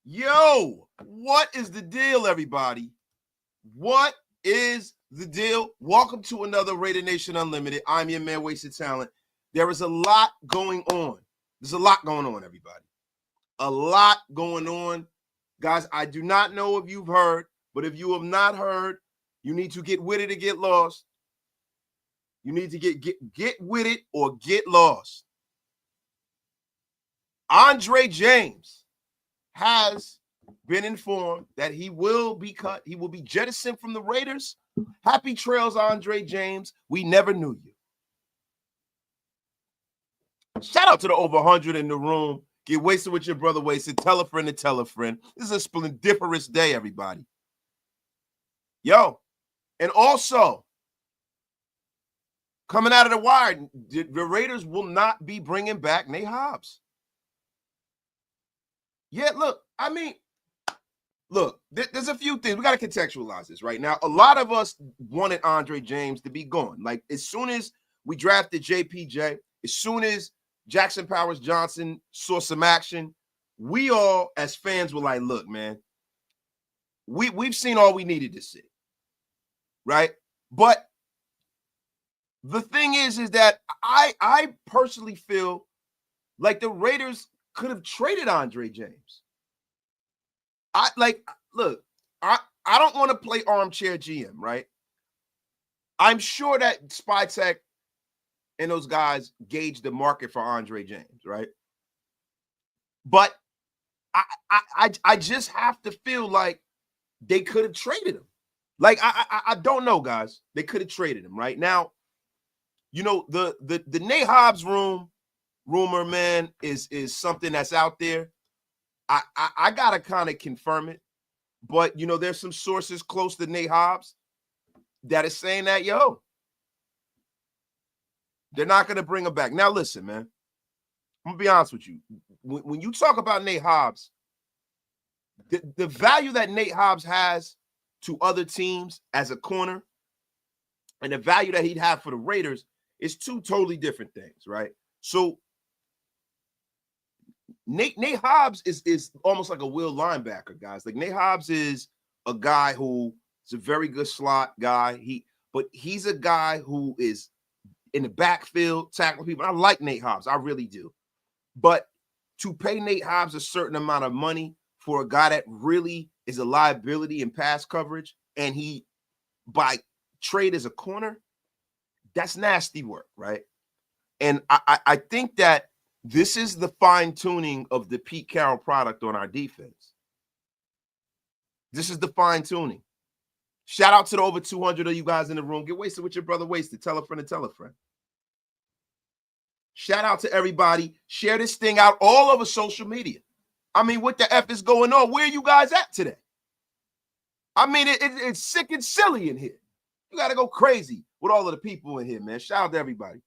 Yo, what is the deal, everybody? What is the deal? Welcome to another Raider Nation Unlimited. I'm your man, Wasted Talent. There is a lot going on. There's a lot going on, everybody. A lot going on. Guys, I do not know if you've heard, but if you have not heard, you need to get with it or get lost. You need to get with it or get lost. Andre James has been informed that he will be cut. He will be jettisoned from the Raiders. Happy trails, Andre James. We never knew you. Shout out to the over 100 in the room. Get wasted with your brother Wasted. Tell a friend to tell a friend. This is a splendiferous day, everybody. Yo, and also, coming out of the wire, the Raiders will not be bringing back Nate Hobbs. Yeah, look, I mean, look, there's a few things. We got to contextualize this right now. A lot of us wanted Andre James to be gone. Like, as soon as we drafted JPJ, as soon as Jackson Powers Johnson saw some action, we all, as fans, were like, look, man, we've seen all we needed to see, right? But the thing is that I personally feel like the Raiders could have traded Andre James. I don't want to play armchair GM, right? I'm sure that SpyTech and those guys gauge the market for Andre James, right? But I just have to feel like they could have traded him. Like, I don't know, guys. They could have traded him right now. You know, the Nate Hobbs rumor, man, is something that's out there. I gotta kind of confirm it, but you know, there's some sources close to Nate Hobbs that is saying that, yo, they're not gonna bring him back. Now, listen, man, I'm gonna be honest with you. When you talk about Nate Hobbs, the value that Nate Hobbs has to other teams as a corner and the value that he'd have for the Raiders is two totally different things, right? So Nate Hobbs is almost like a will linebacker, guys. Like, Nate Hobbs is a guy who is a very good slot guy. But he's a guy who is in the backfield tackling people. I like Nate Hobbs. I really do. But to pay Nate Hobbs a certain amount of money for a guy that really is a liability in pass coverage, and he by trade as a corner, that's nasty work, right? And I think that this is the fine-tuning of the Pete Carroll product on our defense. This is the fine-tuning. Shout out to the over 200 of you guys in the room. Get wasted with your brother Wasted. Tell a friend to tell a friend. Shout out to everybody. Share this thing out all over social media. I mean, what the F is going on? Where are you guys at today? I mean, it's sick and silly in here. You got to go crazy with all of the people in here, man. Shout out to everybody.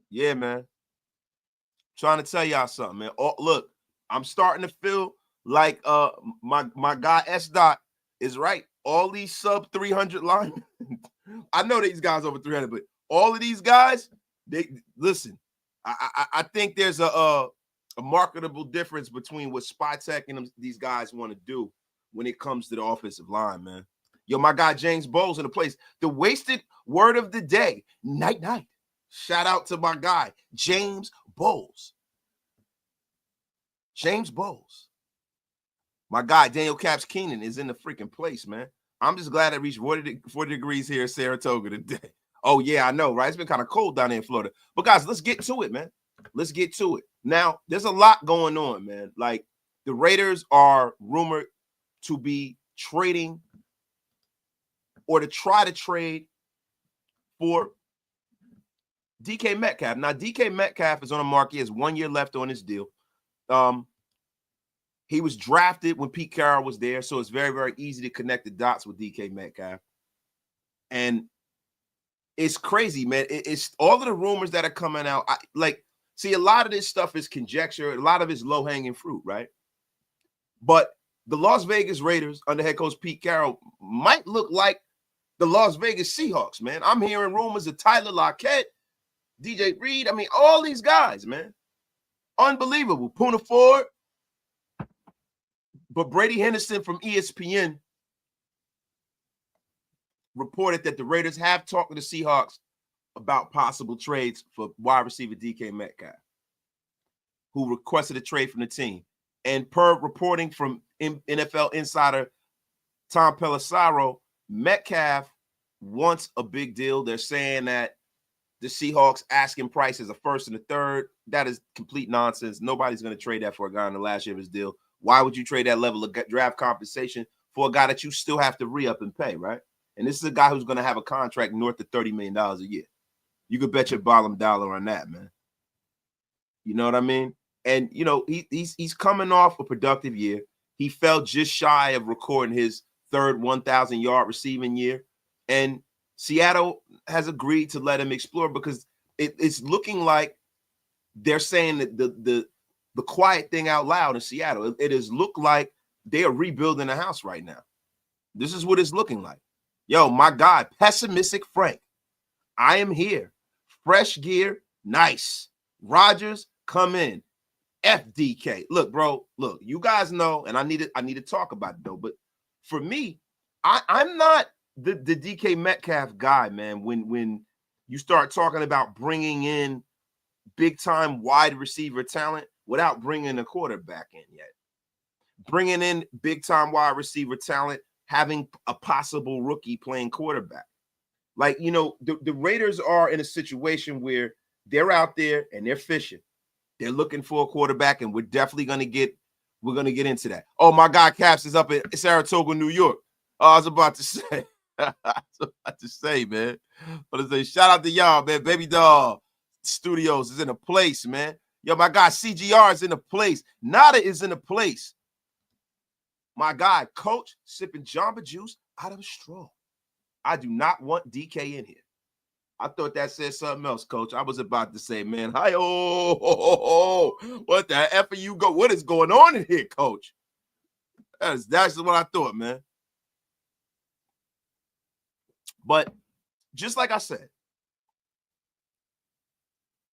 Yeah, man. Trying to tell y'all something, man. Oh, look, I'm starting to feel like my guy S. Dot is right. All these sub 300 linemen, I know these guys over 300, but all of these guys, they listen. I think there's a marketable difference between what SpyTech and these guys want to do when it comes to the offensive line, man. Yo, my guy James Bowles in the place. The wasted word of the day, night. Shout out to my guy, James Bowles. James Bowles. My guy, Daniel Caps Keenan, is in the freaking place, man. I'm just glad I reached 40 degrees here in Saratoga today. Oh, yeah, I know, right? It's been kind of cold down there in Florida. But, guys, let's get to it, man. Let's get to it. Now, there's a lot going on, man. Like, the Raiders are rumored to be trading or to try to trade for DK Metcalf. Now, DK Metcalf is on the market. He has 1 year left on his deal. He was drafted when Pete Carroll was there, so it's very, very easy to connect the dots with DK Metcalf. And it's crazy, man. It's all of the rumors that are coming out. See, a lot of this stuff is conjecture. A lot of it's low-hanging fruit, right? But the Las Vegas Raiders under head coach Pete Carroll might look like the Las Vegas Seahawks, man. I'm hearing rumors of Tyler Lockett, DJ Reed. I mean, all these guys, man. Unbelievable. Poona Ford. But Brady Henderson from ESPN reported that the Raiders have talked to the Seahawks about possible trades for wide receiver DK Metcalf, who requested a trade from the team. And per reporting from NFL insider Tom Pelissero, Metcalf wants a big deal. They're saying that the Seahawks asking price is a first and a third. That is complete nonsense. Nobody's going to trade that for a guy in the last year of his deal. Why would you trade that level of draft compensation for a guy that you still have to re-up and pay, right? And this is a guy who's going to have a contract north of $30 million a year. You could bet your bottom dollar on that, man. You know what I mean? And, you know, he's coming off a productive year. He fell just shy of recording his third 1,000-yard receiving year. And Seattle has agreed to let him explore because it's looking like they're saying that the quiet thing out loud in Seattle. It has looked like they are rebuilding the house right now. This is what it's looking like. Yo, my God, Pessimistic Frank, I am here. Fresh gear, nice. Rodgers, come in. FDK. Look, bro, look, you guys know, and I need to talk about it, though. But for me, I'm not the DK Metcalf guy, man. When you start talking about bringing in big-time wide receiver talent without bringing a quarterback in yet. Bringing in big-time wide receiver talent, having a possible rookie playing quarterback. Like, you know, the Raiders are in a situation where they're out there and they're fishing. They're looking for a quarterback, and we're definitely going to get into that. Oh, my guy Caps is up in Saratoga, New York. Oh, I was about to say, man. But I say, shout out to y'all, man. Baby Doll Studios is in a place, man. Yo, my guy CGR is in a place. Nada is in a place. My guy, Coach, sipping Jamba Juice out of a straw. I do not want DK in here. I thought that said something else, Coach. I was about to say, man, what the F are you go? What is going on in here, Coach? That's what I thought, man. But just like I said,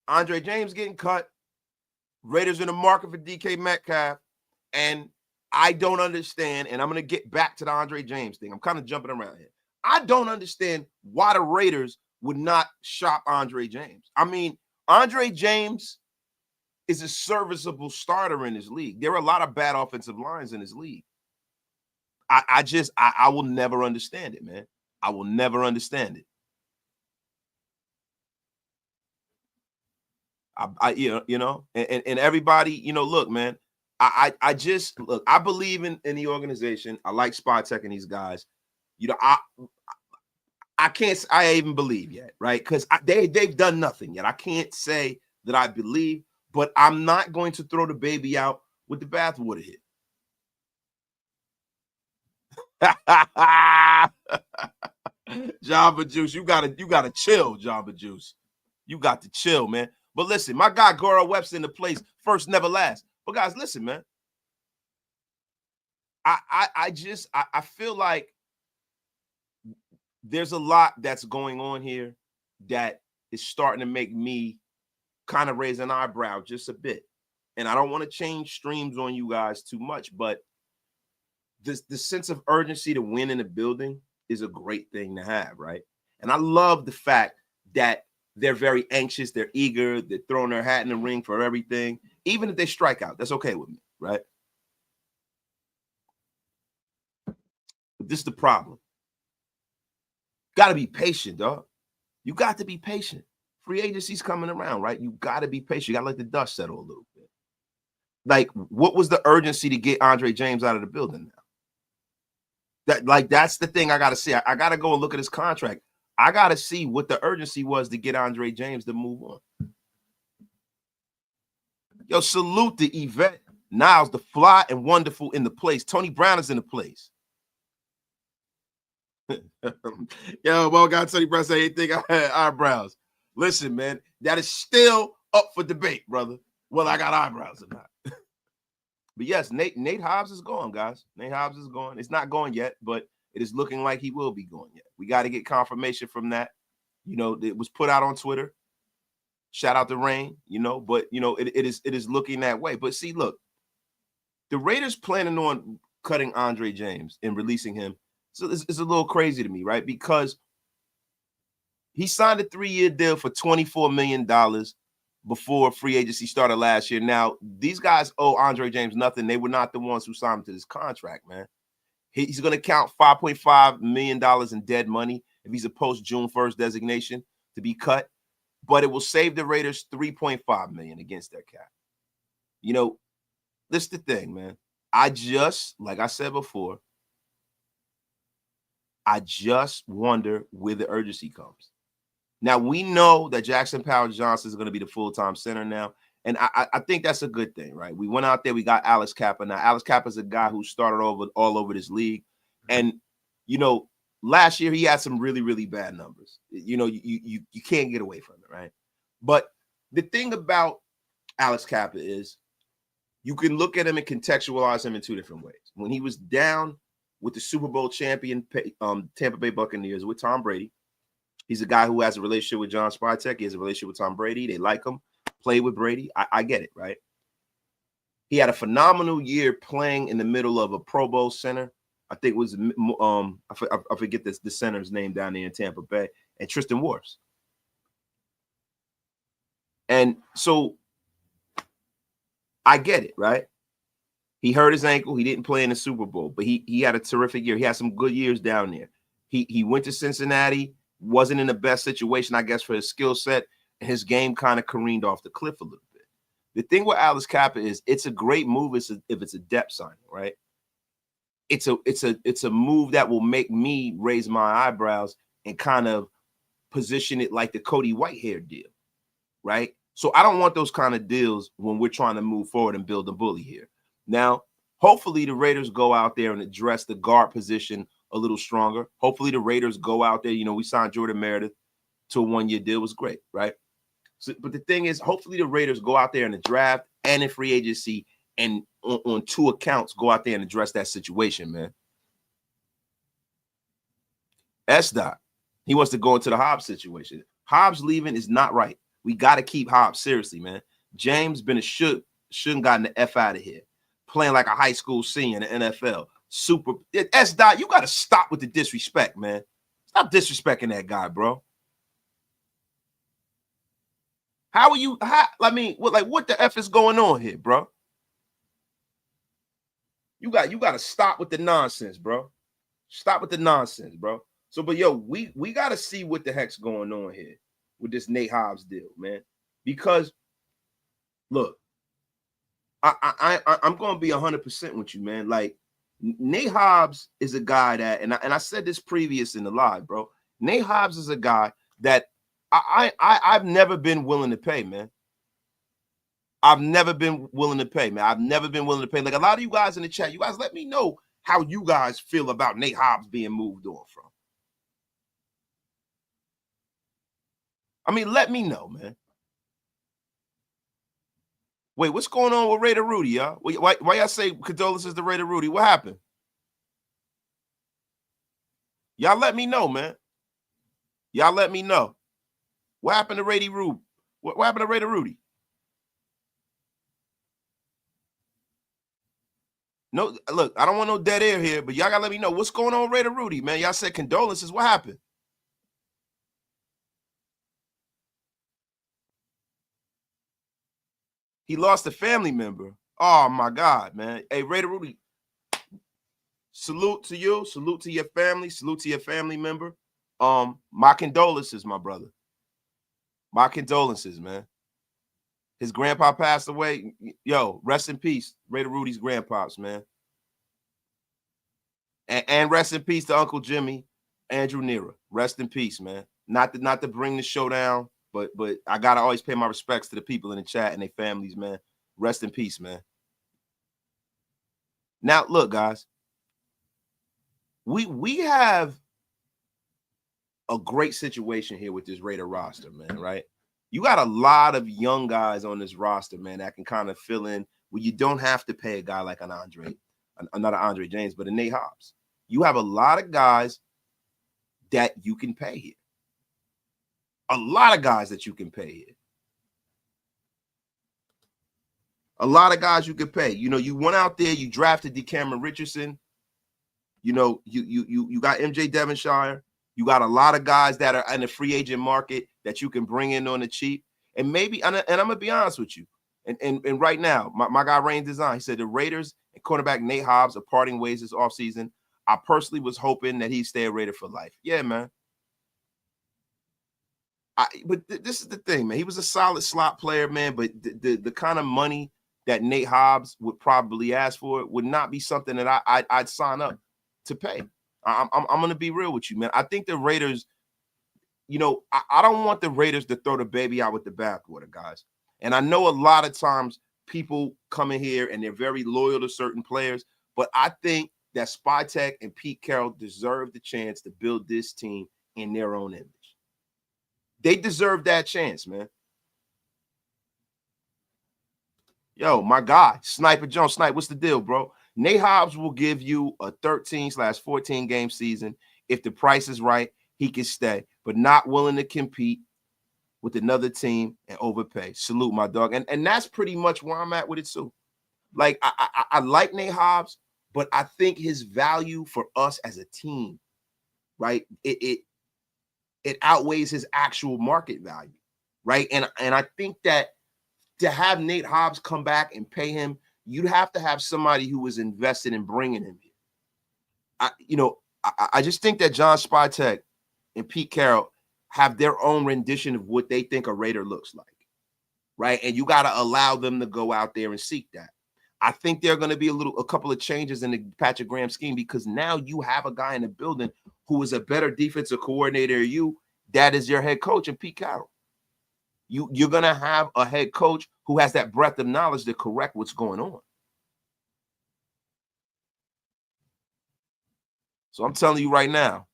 Andre James getting cut. Raiders in the market for DK Metcalf. And I don't understand, and I'm going to get back to the Andre James thing. I'm kind of jumping around here. I don't understand why the Raiders would not shop Andre James. I mean, Andre James is a serviceable starter in this league. There are a lot of bad offensive lines in this league. I will never understand it, man. I will never understand it. And everybody, you know, look, man, I believe in the organization. I like Spot Tech and these guys. You know, I can't even believe yet, right? Because they've done nothing yet. I can't say that I believe, but I'm not going to throw the baby out with the bathwater here. Jamba Juice, you gotta chill, Jamba Juice. You got to chill, man. But listen, my guy Goro Webster in the place, first never last. But guys, listen, man. I feel like there's a lot that's going on here that is starting to make me kind of raise an eyebrow just a bit. And I don't want to change streams on you guys too much, but the sense of urgency to win in the building is a great thing to have, right? And I love the fact that they're very anxious, they're eager, they're throwing their hat in the ring for everything. Even if they strike out, that's okay with me, right? But this is the problem. Got to be patient, dog. You got to be patient. Free agency's coming around, right? You got to be patient. You got to let the dust settle a little bit. Like, what was the urgency to get Andre James out of the building now? That's the thing I got to see. I got to go and look at his contract. I got to see what the urgency was to get Andre James to move on. Yo, salute to Yvette Niles, the fly and wonderful in the place. Tony Brown is in the place. Yo, well, God, Tony Brown say anything I had eyebrows. Listen, man, that is still up for debate, brother. Well, I got eyebrows or not. But yes, Nate Hobbs is gone, guys. Nate Hobbs is gone. It's not going yet, but it is looking like he will be going yet. We got to get confirmation from that. You know, it was put out on Twitter. Shout out to Rain, you know, but you know, it is looking that way. But see, look, the Raiders planning on cutting Andre James and releasing him. So it's a little crazy to me, right? Because he signed a 3-year deal for $24 million before free agency started last year. Now, these guys owe Andre James nothing. They were not the ones who signed him to this contract, man. He's going to count $5.5 million in dead money if he's a post-June 1st designation to be cut. But it will save the Raiders $3.5 million against their cap. You know, this is the thing, man. Like I said before, I just wonder where the urgency comes. Now, we know that Jackson Powell-Johnson is going to be the full-time center now, and I think that's a good thing, right? We went out there, we got Alex Kappa. Now, Alex Kappa is a guy who started all over this league, and, you know, last year he had some really, really bad numbers. You know, you can't get away from it, right? But the thing about Alex Kappa is you can look at him and contextualize him in two different ways. When he was down with the Super Bowl champion Tampa Bay Buccaneers with Tom Brady, he's a guy who has a relationship with John Spytek. He has a relationship with Tom Brady. They like him, play with Brady. I get it, right? He had a phenomenal year playing in the middle of a Pro Bowl center. I think it was I forget the center's name down there in Tampa Bay, and Tristan Wirfs. And so I get it, right? He hurt his ankle. He didn't play in the Super Bowl, but he had a terrific year. He had some good years down there. He went to Cincinnati, wasn't in the best situation, I guess, for his skill set, and his game kind of careened off the cliff a little bit. The thing with Alex Kappa is it's a great move if it's a depth signing, right? It's a move that will make me raise my eyebrows and kind of position it like the Cody Whitehair deal, right? So I don't want those kind of deals when we're trying to move forward and build a bully here. Now, hopefully the Raiders go out there and address the guard position a little stronger. Hopefully the Raiders go out there. You know, we signed Jordan Meredith to a 1-year deal. It was great, right? So, but the thing is, hopefully the Raiders go out there in the draft and in free agency and on two accounts go out there and address that situation, man. S-Dot, he wants to go into the Hobbs situation. Hobbs leaving is not right. We got to keep Hobbs seriously, man. James been a shouldn't gotten the F out of here. Playing like a high school senior in the NFL. Super. S-Dot, you got to stop with the disrespect, man. Stop disrespecting that guy, bro. How are you? What the F is going on here, bro? You got to stop with the nonsense, bro. Stop with the nonsense, bro. So, but yo, we got to see what the heck's going on here with this Nate Hobbs deal, man. Because, look, I'm going to be 100% with you, man. Like, Nate Hobbs is a guy that, and I said this previous in the live, bro. Nate Hobbs is a guy that I've never been willing to pay, man. I've never been willing to pay, man. I've never been willing to pay. Like a lot of you guys in the chat, you guys let me know how you guys feel about Nate Hobbs being moved on from. I mean, let me know, man. Wait, what's going on with Raider Rudy, y'all? Why y'all say condolences to Raider Rudy? What happened? Y'all let me know, man. Y'all let me know. What happened to Raider Rudy? What happened to Raider Rudy? No, look, I don't want no dead air here, but y'all gotta let me know what's going on with Raider Rudy, man. Y'all said condolences. What happened? He lost a family member. Oh my God, man. Hey, Raider Rudy, salute to you. Salute to your family. Salute to your family member. My condolences, my brother. My condolences, man. His grandpa passed away. Yo, rest in peace, Raider Rudy's grandpops, man. And rest in peace to Uncle Jimmy, Andrew Nera. Rest in peace, man. Not to bring the show down, but I gotta always pay my respects to the people in the chat and their families, man. Rest in peace, man. Now, look, guys, we have a great situation here with this Raider roster, man, right? You got a lot of young guys on this roster, man, that can kind of fill in where you don't have to pay a guy like not an Andre James, but a Nate Hobbs. You have a lot of guys that you can pay here. A lot of guys that you can pay here. A lot of guys you could pay. You know, you went out there, you drafted DeCameron Richardson. You know, you got MJ Devonshire. You got a lot of guys that are in the free agent market that you can bring in on the cheap. And maybe, and I'm going to be honest with you. And right now, my guy Rain Design, he said the Raiders and cornerback Nate Hobbs are parting ways this offseason. I personally was hoping that he'd stay a Raider for life. Yeah, man. But this is the thing, man. He was a solid slot player, man. But the kind of money that Nate Hobbs would probably ask for would not be something that I'd sign up to pay. I'm going to be real with you, man. I think the Raiders, you know, I don't want the Raiders to throw the baby out with the bathwater, guys. And I know a lot of times people come in here and they're very loyal to certain players, but I think that Spytek and Pete Carroll deserve the chance to build this team in their own image. They deserve that chance, man. Yo, my guy, Sniper Jones. Snipe, what's the deal, bro? Nate Hobbs will give you a 13/14 game season. If the price is right, he can stay, but not willing to compete with another team and overpay. Salute, my dog. And that's pretty much where I'm at with it, too. Like, I like Nate Hobbs, but I think his value for us as a team, right, it outweighs his actual market value, right? And I think that to have Nate Hobbs come back and pay him, you'd have to have somebody who was invested in bringing him here. I just think that John Spytek and Pete Carroll have their own rendition of what they think a Raider looks like, right? And you got to allow them to go out there and seek that. I think there are going to be a couple of changes in the Patrick Graham scheme because now you have a guy in the building who is a better defensive coordinator than you. That is your head coach, and Pete Carroll. You're going to have a head coach who has that breadth of knowledge to correct what's going on. So I'm telling you right now,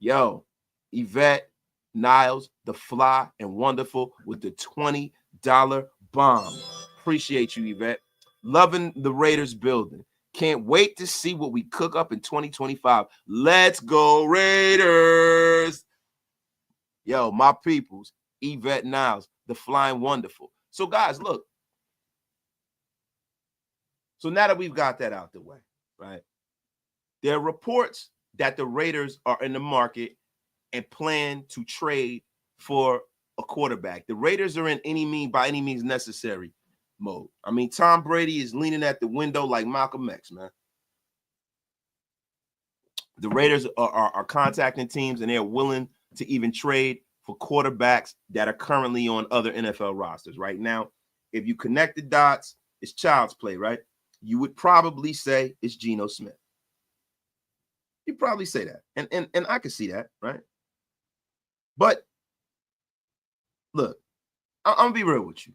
yo, Yvette, Niles, the Fly, and Wonderful with the $20 bomb. Appreciate you, Yvette. Loving the Raiders building. Can't wait to see what we cook up in 2025. Let's go, Raiders. Yo, my peoples, Yvette Niles, the Flying Wonderful. So, guys, look. So now that we've got that out the way, right? There are reports that the Raiders are in the market and plan to trade for a quarterback. The Raiders are in by any means necessary mode. I mean, Tom Brady is leaning at the window like Malcolm X, man. The Raiders are contacting teams, and they're willing to even trade for quarterbacks that are currently on other NFL rosters. Right now, if you connect the dots, it's child's play, right? You would probably say it's Geno Smith. You'd probably say that. And I can see that, right? But look, I'm going to be real with you.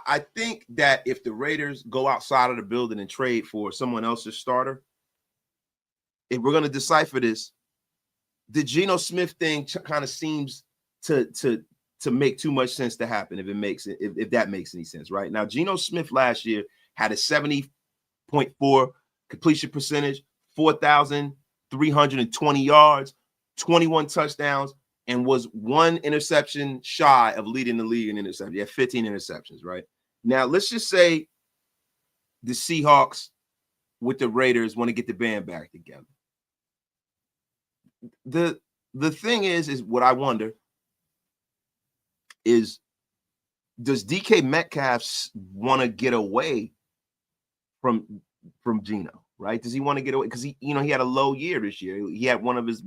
I think that if the Raiders go outside of the building and trade for someone else's starter, if we're going to decipher this, the Geno Smith thing kind of seems to make too much sense to happen if that makes any sense, right? Now, Geno Smith last year had a 70.4 completion percentage, 4,320 yards, 21 touchdowns, and was one interception shy of leading the league in interceptions. He had 15 interceptions, right? Now, let's just say the Seahawks with the Raiders want to get the band back together. The thing is what I wonder is, does DK Metcalf want to get away from from Geno, right? Does he want to get away? Because he had a low year this year. He had one of his,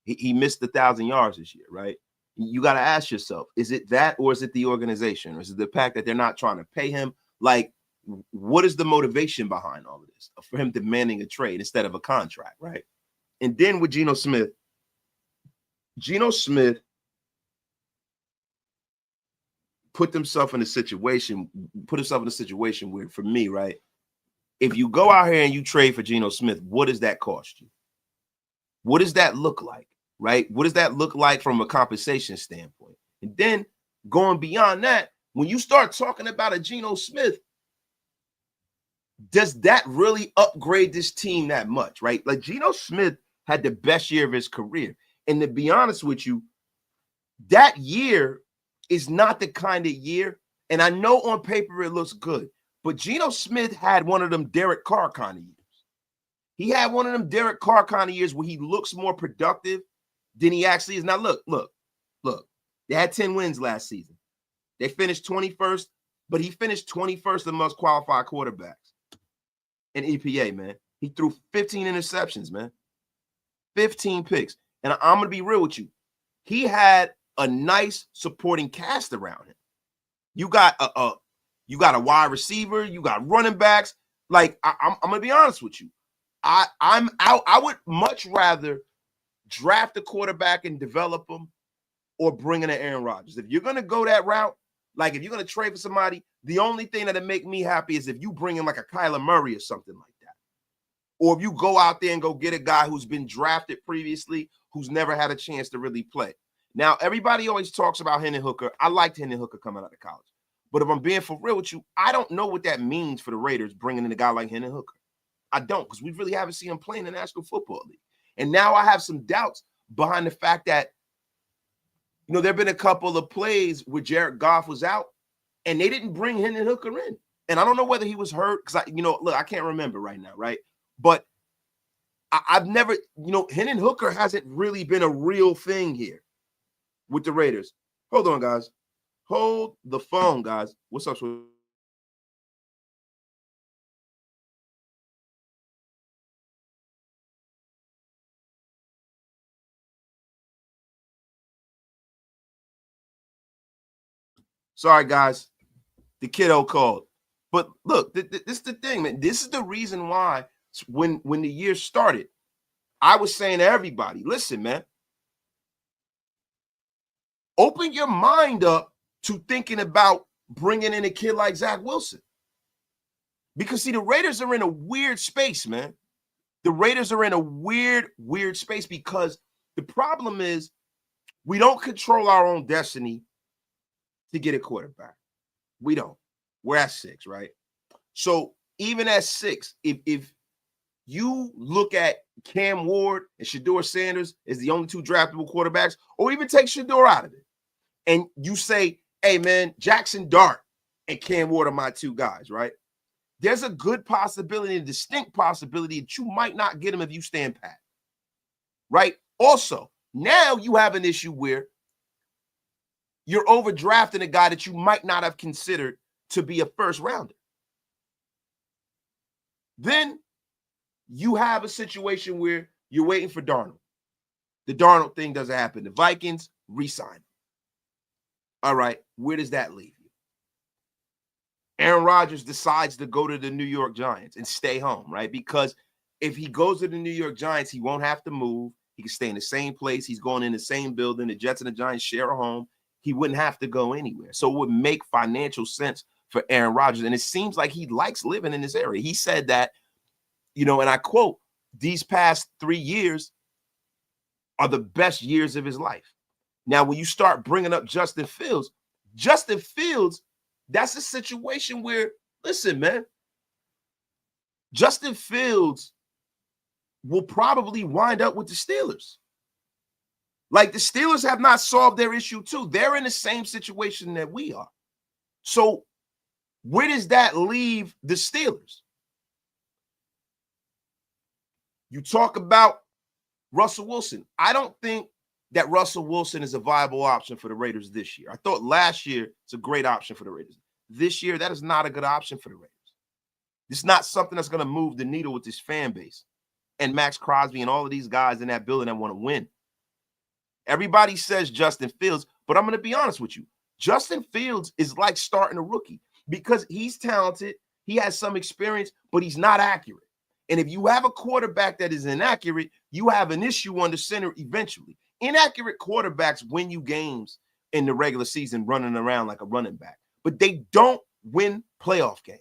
he missed 1,000 yards this year, right? You got to ask yourself, is it that, or is it the organization, or is it the fact that they're not trying to pay him? Like, what is the motivation behind all of this for him demanding a trade instead of a contract, right? And then with Geno Smith put himself in a situation where, for me, right, if you go out here and you trade for Geno Smith, what does that cost you? What does that look like, right? What does that look like from a compensation standpoint? And then going beyond that, when you start talking about a Geno Smith, does that really upgrade this team that much, right? Like, Geno Smith had the best year of his career. And to be honest with you, that year is not the kind of year, and I know on paper it looks good, but Geno Smith had one of them Derek Carr kind of years. He had one of them Derek Carr kind of years where he looks more productive than he actually is. Now, look. They had 10 wins last season. They finished 21st, but he finished 21st amongst qualified quarterbacks in EPA, man. He threw 15 interceptions, man. 15 picks. And I'm going to be real with you. He had a nice supporting cast around him. You got a wide receiver, you got running backs. Like, I'm going to be honest with you. I'm out. I would much rather draft a quarterback and develop him or bring in an Aaron Rodgers. If you're going to go that route, like if you're going to trade for somebody, the only thing that'll make me happy is if you bring in like a Kyler Murray or something like that. Or if you go out there and go get a guy who's been drafted previously, who's never had a chance to really play. Now, everybody always talks about Hendon Hooker. I liked Hendon Hooker coming out of college. But if I'm being for real with you, I don't know what that means for the Raiders bringing in a guy like Hendon Hooker. I don't, because we really haven't seen him play in the National Football League. And now I have some doubts behind the fact that, there have been a couple of plays where Jared Goff was out, and they didn't bring Hendon Hooker in. And I don't know whether he was hurt, because I can't remember right now, right? But I've never, Hendon Hooker hasn't really been a real thing here with the Raiders. Hold on, guys. Hold the phone, guys. What's up, Sweet? Sorry, guys. The kiddo called. But look, this is the thing, man. This is the reason why when the year started, I was saying to everybody, listen, man, open your mind up to thinking about bringing in a kid like Zach Wilson. Because, see, the Raiders are in a weird space, man. The Raiders are in a weird space because the problem is we don't control our own destiny to get a quarterback. We don't. We're at 6, right? So even at 6, if you look at Cam Ward and Shedeur Sanders as the only 2 draftable quarterbacks, or even take Shedeur out of it, and you say, hey, man, Jackson Dart and Cam Ward are my 2 guys, right? There's a good possibility, a distinct possibility that you might not get him if you stand pat, right? Also, now you have an issue where you're overdrafting a guy that you might not have considered to be a first rounder. Then you have a situation where you're waiting for Darnold. The Darnold thing doesn't happen. The Vikings re-sign him. All right, where does that leave you? Aaron Rodgers decides to go to the New York Giants and stay home, right? Because if he goes to the New York Giants, he won't have to move. He can stay in the same place. He's going in the same building. The Jets and the Giants share a home. He wouldn't have to go anywhere. So it would make financial sense for Aaron Rodgers. And it seems like he likes living in this area. He said that, and I quote, these past 3 years are the best years of his life. Now, when you start bringing up Justin Fields, that's a situation where, listen, man, Justin Fields will probably wind up with the Steelers. Like, the Steelers have not solved their issue too. They're in the same situation that we are. So where does that leave the Steelers? You talk about Russell Wilson. I don't think that Russell Wilson is a viable option for the Raiders this year. I thought last year it's a great option for the Raiders. This year, that is not a good option for the Raiders. It's not something that's going to move the needle with this fan base and Max Crosby and all of these guys in that building that want to win. Everybody says Justin Fields, but I'm going to be honest with you. Justin Fields is like starting a rookie because he's talented. He has some experience, but he's not accurate. And if you have a quarterback that is inaccurate, you have an issue on the center eventually. Inaccurate quarterbacks win you games in the regular season running around like a running back, but they don't win playoff games.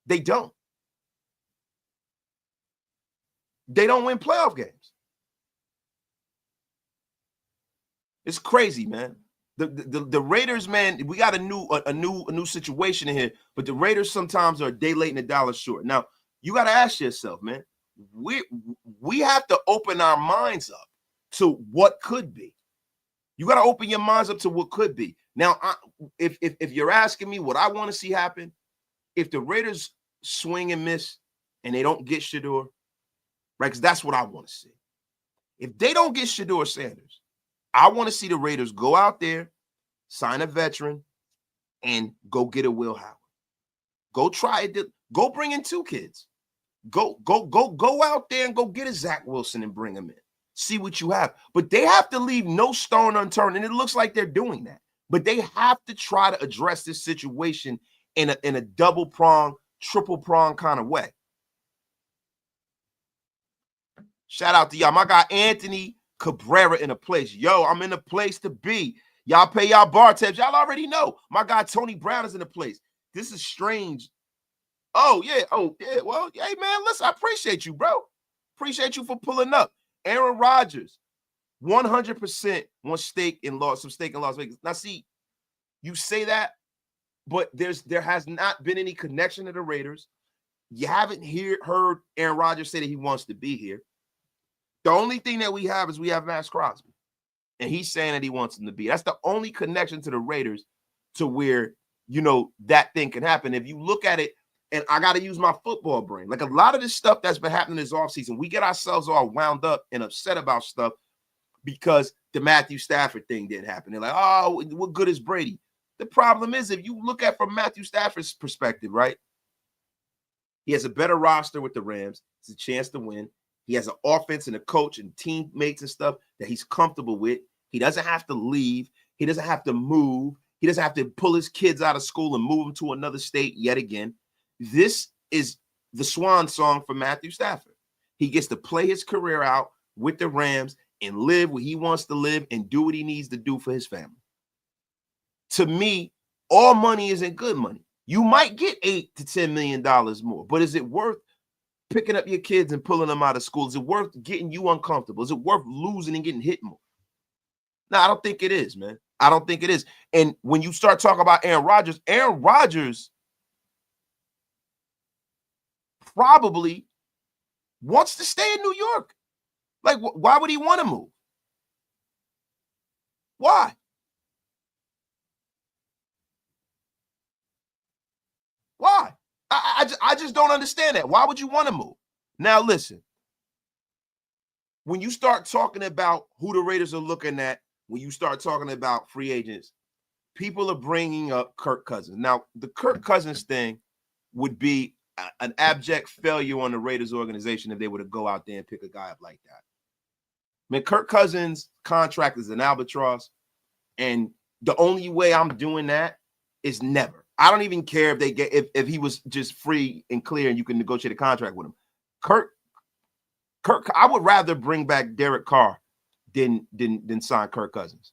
They don't. They don't win playoff games. It's crazy, man. The Raiders, man, we got a new situation in here, but the Raiders sometimes are a day late and a dollar short. Now, you got to ask yourself, man, we have to open our minds up to what could be. You got to open your minds up to what could be. Now, if you're asking me what I want to see happen, if the Raiders swing and miss and they don't get Shedeur, right, because that's what I want to see. If they don't get Shedeur Sanders, I want to see the Raiders go out there, sign a veteran, and go get a Will Howard. Go try it. Go bring in 2 kids. Go out there and go get a Zach Wilson and bring him in. See what you have. But they have to leave no stone unturned, and it looks like they're doing that. But they have to try to address this situation in a double-prong, triple-prong kind of way. Shout out to y'all. My guy Anthony Cabrera in a place. Yo, I'm in a place to be. Y'all pay y'all bar tabs. Y'all already know. My guy Tony Brown is in a place. This is strange. Oh, yeah. Well, hey, man, listen, I appreciate you, bro. Appreciate you for pulling up. Aaron Rodgers, 100% wants some stake in Las Vegas. Now, see, you say that, but there has not been any connection to the Raiders. You haven't heard Aaron Rodgers say that he wants to be here. The only thing that we have is Max Crosby, and he's saying that he wants him to be. That's the only connection to the Raiders to where, that thing can happen. If you look at it, and I got to use my football brain. Like a lot of this stuff that's been happening this offseason, we get ourselves all wound up and upset about stuff because the Matthew Stafford thing didn't happen. They're like, oh, what good is Brady? The problem is, if you look at from Matthew Stafford's perspective, right? He has a better roster with the Rams. It's a chance to win. He has an offense and a coach and teammates and stuff that he's comfortable with. He doesn't have to leave. He doesn't have to move. He doesn't have to pull his kids out of school and move them to another state yet again. This is the swan song for Matthew Stafford. He gets to play his career out with the Rams and live where he wants to live and do what he needs to do for his family. To me, all money isn't good money. You might get $8 to $10 million more, but is it worth picking up your kids and pulling them out of school? Is it worth getting you uncomfortable? Is it worth losing and getting hit more? No, I don't think it is, man. I don't think it is. And when you start talking about Aaron Rodgers probably wants to stay in New York. Like, why would he want to move? Why? Why? I just don't understand that. Why would you want to move? Now, listen, when you start talking about who the Raiders are looking at, when you start talking about free agents, people are bringing up Kirk Cousins. Now, the Kirk Cousins thing would be an abject failure on the Raiders organization if they were to go out there and pick a guy up like that. I mean, Kirk Cousins' contract is an albatross, and the only way I'm doing that is never. I don't even care if they get if he was just free and clear and you can negotiate a contract with him. Kirk, I would rather bring back Derek Carr than sign Kirk Cousins.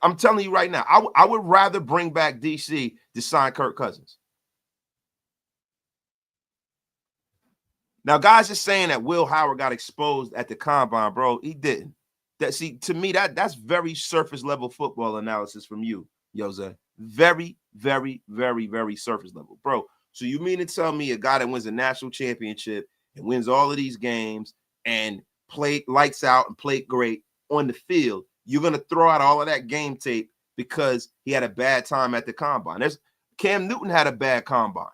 I'm telling you right now, I would rather bring back DC to sign Kirk Cousins. Now, guys are saying that Will Howard got exposed at the combine, bro. He didn't. To me, that's very surface level football analysis from you, Jose. Very, very, very, very surface level, bro. So you mean to tell me a guy that wins a national championship and wins all of these games and played lights out and played great on the field, you're going to throw out all of that game tape because he had a bad time at the combine? Cam Newton had a bad combine.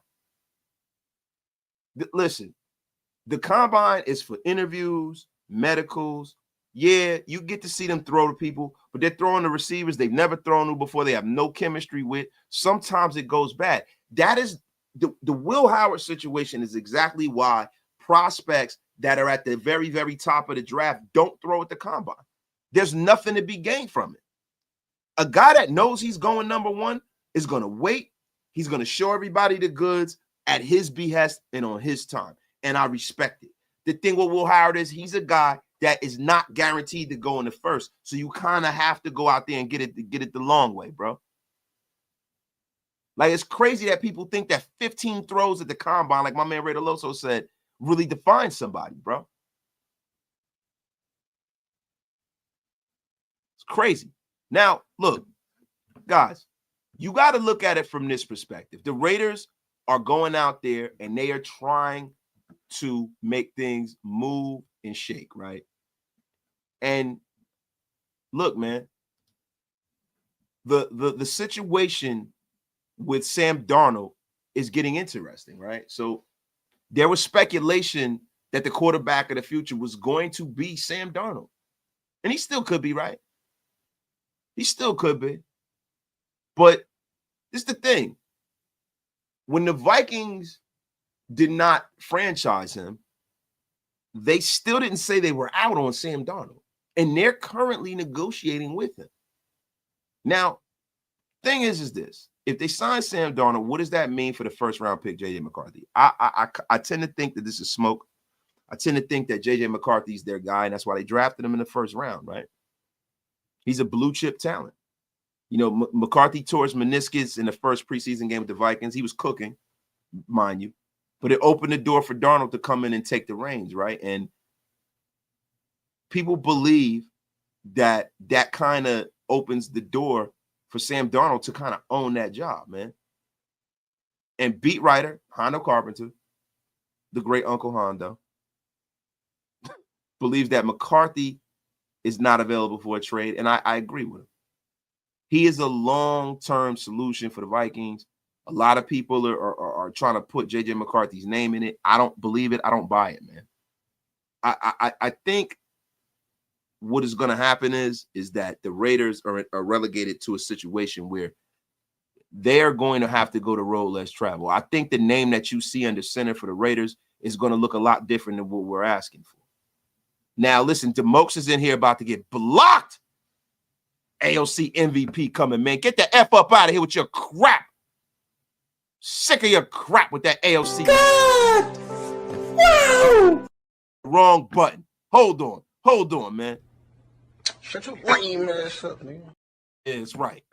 Listen, the combine is for interviews, medicals, Yeah, you get to see them throw to people, but they're throwing to receivers they've never thrown to before. They have no chemistry with. Sometimes it goes bad. That is the Will Howard situation is exactly why prospects that are at the very, very top of the draft don't throw at the combine. There's nothing to be gained from it. A guy that knows he's going number one is going to wait. He's going to show everybody the goods at his behest and on his time. And I respect it. The thing with Will Howard is he's a guy that is not guaranteed to go in the first. So you kind of have to go out there and get it the long way, bro. Like, it's crazy that people think that 15 throws at the combine, like my man Ray Deloso said, really defines somebody, bro. It's crazy. Now, look, guys, you got to look at it from this perspective. The Raiders are going out there and they are trying to make things move and shake, right? And look, man, the situation with Sam Darnold is getting interesting, right? So there was speculation that the quarterback of the future was going to be Sam Darnold. And he still could be, right? He still could be. But this is the thing. When the Vikings did not franchise him, they still didn't say they were out on Sam Darnold. And they're currently negotiating with him. Now, thing is this. If they sign Sam Darnold, what does that mean for the first-round pick, J.J. McCarthy? I tend to think that this is smoke. I tend to think that J.J. McCarthy's their guy, and that's why they drafted him in the first round, right? He's a blue-chip talent. You know, McCarthy tore his meniscus in the first preseason game with the Vikings. He was cooking, mind you. But it opened the door for Darnold to come in and take the reins, right? And people believe that that kind of opens the door for Sam Darnold to kind of own that job, man. And beat writer Hondo Carpenter, the great Uncle Hondo, believes that McCarthy is not available for a trade, and I agree with him. He is a long-term solution for the Vikings. A lot of people are trying to put J.J. McCarthy's name in it. I don't believe it. I don't buy it, man. I think what is going to happen is that the Raiders are relegated to a situation where they're going to have to go the road less travel. I think the name that you see under center for the Raiders is going to look a lot different than what we're asking for. Now, listen, DeMokes is in here about to get blocked. AOC MVP coming, man. Get the F up out of here with your crap. Sick of your crap with that AOC. God! Wow! Wrong button. Hold on, man. Shut your lame ass up, man. Yeah, it's right.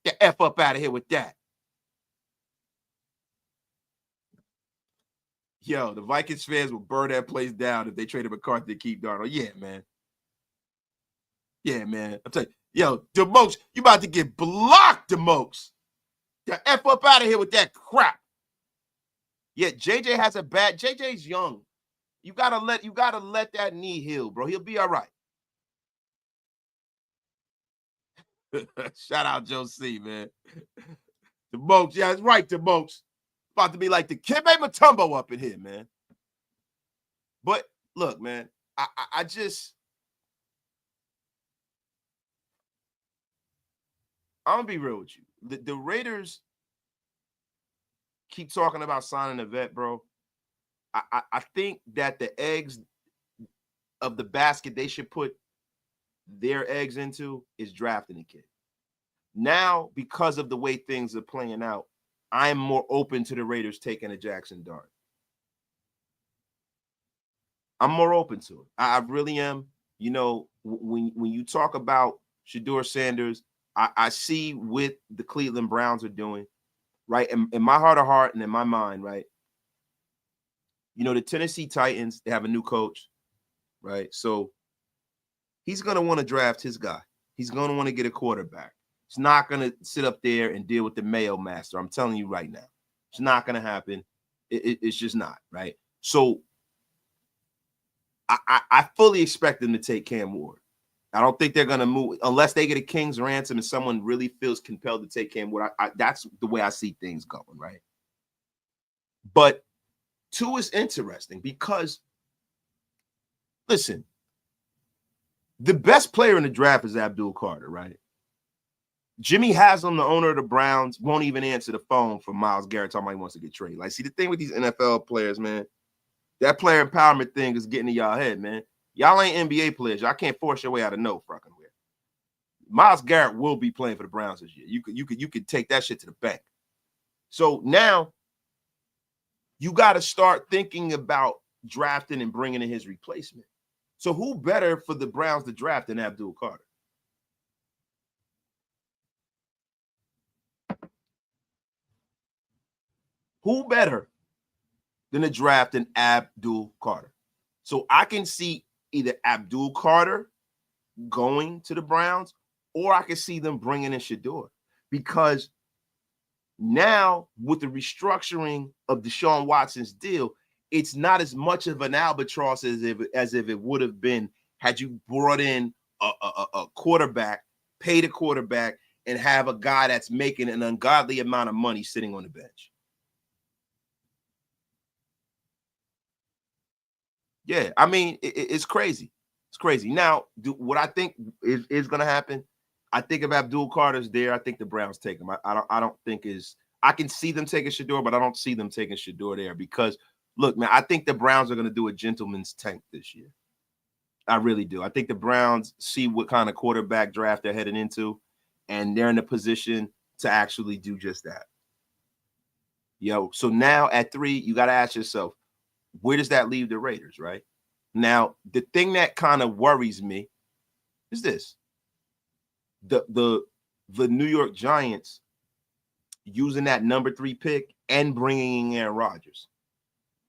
Get the F up out of here with that. Yo, the Vikings fans will burn that place down if they traded McCarthy to keep Darnold. Yeah, man. Yeah, man. I'm telling you, yo, DeMokes, you about to get blocked, DeMokes. Get the F up out of here with that crap. Yeah, JJ has a bad. JJ's young. You gotta let that knee heal, bro. He'll be all right. Shout out Joe C, man. DeMokes, yeah, it's right, DeMokes. About to be like the Kimbe Mutombo up in here, man. But look, man, I just I'm gonna be real with you. The Raiders keep talking about signing a vet, bro. I think that the eggs of the basket they should put their eggs into is drafting a kid. Now, because of the way things are playing out, I'm more open to the Raiders taking a Jackson Dart. I'm more open to it. I really am. You know, when you talk about Shedeur Sanders, I see what the Cleveland Browns are doing, right? In my heart of heart and in my mind, right? You know, the Tennessee Titans, they have a new coach, right? So he's going to want to draft his guy. He's going to want to get a quarterback. He's not going to sit up there and deal with the Mayo Master. I'm telling you right now. It's not going to happen. It's just not, right? So I fully expect them to take Cam Ward. I don't think they're going to move unless they get a king's ransom and someone really feels compelled to take Cam Ward. That's the way I see things going, right? But two is interesting because, listen, The best player in the draft is Abdul Carter, right? Jimmy Haslam, the owner of the Browns, won't even answer the phone for Myles Garrett talking about he wants to get traded. Like, see, the thing with these NFL players, man, that player empowerment thing is getting in y'all head, man. Y'all ain't NBA players. Y'all can't force your way out of no fucking way. Myles Garrett will be playing for the Browns this year. You could take that shit to the bank. So now you got to start thinking about drafting and bringing in his replacement. So who better for the Browns to draft than Abdul Carter? Who better than to draft than Abdul Carter? So I can see either Abdul Carter going to the Browns, or I can see them bringing in Shedeur, because now with the restructuring of Deshaun Watson's deal, it's not as much of an albatross as if it would have been had you brought in a quarterback, paid a quarterback, and have a guy that's making an ungodly amount of money sitting on the bench. Yeah, I mean, it's crazy. It's crazy. Now, what I think is going to happen, I think if Abdul Carter's there, I think the Browns take him. I don't think I can see them taking Shedeur, but I don't see them taking Shedeur there because, look, man, I think the Browns are going to do a gentleman's tank this year. I really do. I think the Browns see what kind of quarterback draft they're heading into, and they're in a position to actually do just that. So now at 3, you got to ask yourself, where does that leave the Raiders, right? Now, the thing that kind of worries me is this. The New York Giants using that number 3 pick and bringing in Aaron Rodgers.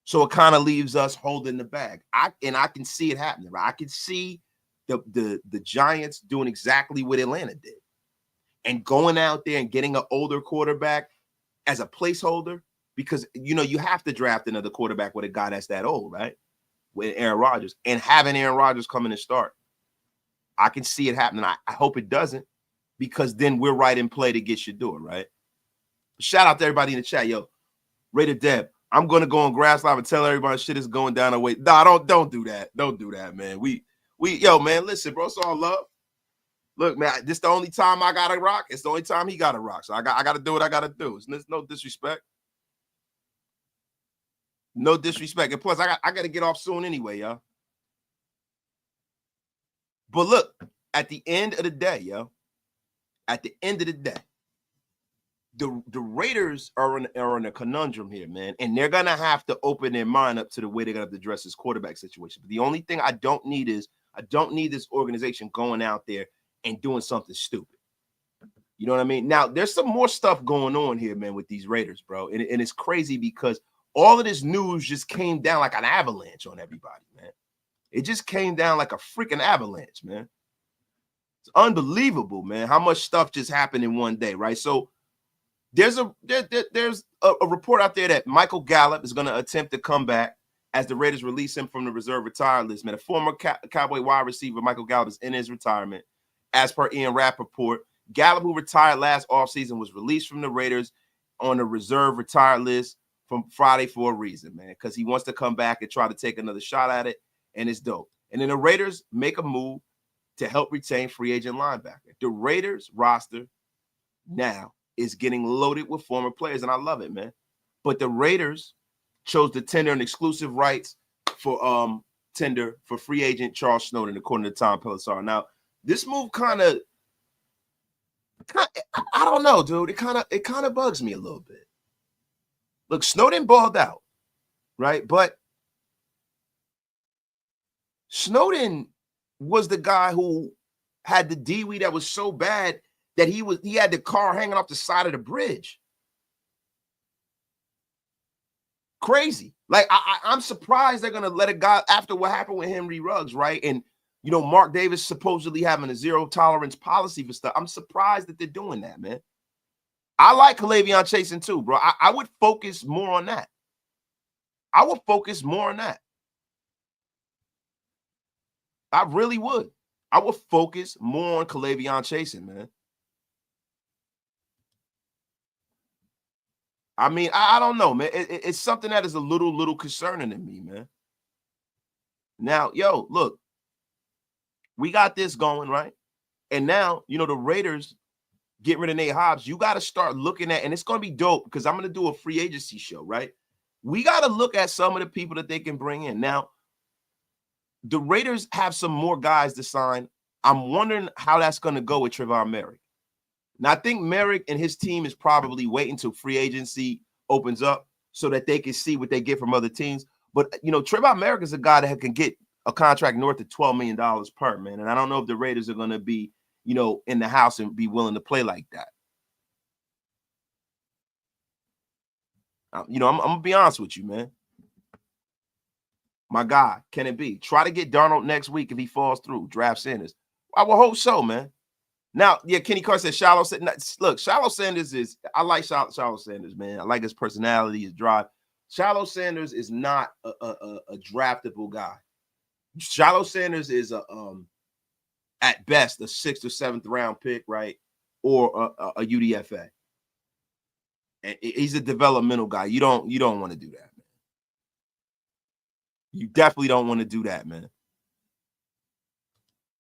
So it kind of leaves us holding the bag. I can see it happening, right? I can see the Giants doing exactly what Atlanta did and going out there and getting an older quarterback as a placeholder, because, you have to draft another quarterback with a guy that's that old, right? With Aaron Rodgers, and having Aaron Rodgers come in and start. I can see it happening. I hope it doesn't, because then we're right in play to get Shedeur, right? Shout out to everybody in the chat. Yo, Raider Deb, I'm going to go on Grass Live and tell everybody shit is going down the way. Nah, don't do that. Don't do that, man. Yo, man, listen, bro, it's all love. Look, man, this the only time I got to rock. It's the only time he got to rock. So I got to do what I got to do. There's no disrespect. No disrespect. And plus, I got to get off soon anyway, y'all. But look, at the end of the day, the Raiders are in a conundrum here, man. And they're going to have to open their mind up to the way they're going to have to address this quarterback situation. But the only thing I don't need this organization going out there and doing something stupid. You know what I mean? Now, there's some more stuff going on here, man, with these Raiders, bro. And it's crazy because all of this news just came down like an avalanche on everybody, man. It just came down like a freaking avalanche, man. It's unbelievable, man, how much stuff just happened in one day, right? So there's a report out there that Michael Gallup is going to attempt to come back as the Raiders release him from the reserve retired list, man. A former Cowboy wide receiver, Michael Gallup, is in his retirement. As per Ian Rappaport, Gallup, who retired last offseason, was released from the Raiders on the reserve retired list from Friday for a reason, man, because he wants to come back and try to take another shot at it, and it's dope. And then the Raiders make a move to help retain free agent linebacker. The Raiders roster now is getting loaded with former players, and I love it, man. But the Raiders chose to tender an exclusive rights for tender for free agent Charles Snowden, according to Tom Pelissaro. Now, this move kind of, I don't know, dude. It kind of bugs me a little bit. Look, Snowden balled out, right? But Snowden was the guy who had the DWI that was so bad that he had the car hanging off the side of the bridge. Crazy. Like, I'm surprised they're gonna let a guy after what happened with Henry Ruggs, right? And Mark Davis supposedly having a zero tolerance policy for stuff. I'm surprised that they're doing that, man. I like K'Lavon Chaisson too, bro. I would focus more on that. I really would. I would focus more on K'Lavon Chaisson, man. I mean, I don't know, man. It's something that is a little concerning to me, man. Now, yo, look, We got this going, right? And now, you know, the Raiders get rid of Nate Hobbs. You got to start looking at, and it's going to be dope because I'm going to do a free agency show, right? We got to look at some of the people that they can bring in. Now, the Raiders have some more guys to sign. I'm wondering how that's going to go with Trevon Merrick. Now, I think Merrick and his team is probably waiting till free agency opens up so that they can see what they get from other teams. But, you know, Trevon Merrick is a guy that can get a contract north of $12 million per, man. And I don't know if the Raiders are going to be, you know, in the house and be willing to play like that. You know, I'm going to be honest with you, man. My guy, can it be? Try to get Darnold next week if he falls through. Draft Sanders. I will hope so, man. Now, yeah, Kenny Carr said Shallow. Look, Shallow Sanders is, I like Shallow Sanders, man. I like his personality, his drive. Shallow Sanders is not a draftable guy. Shallow Sanders is at best a 6th or 7th round pick, right? Or a UDFA. And he's a developmental guy. You don't want to do that, man. You definitely don't want to do that, man.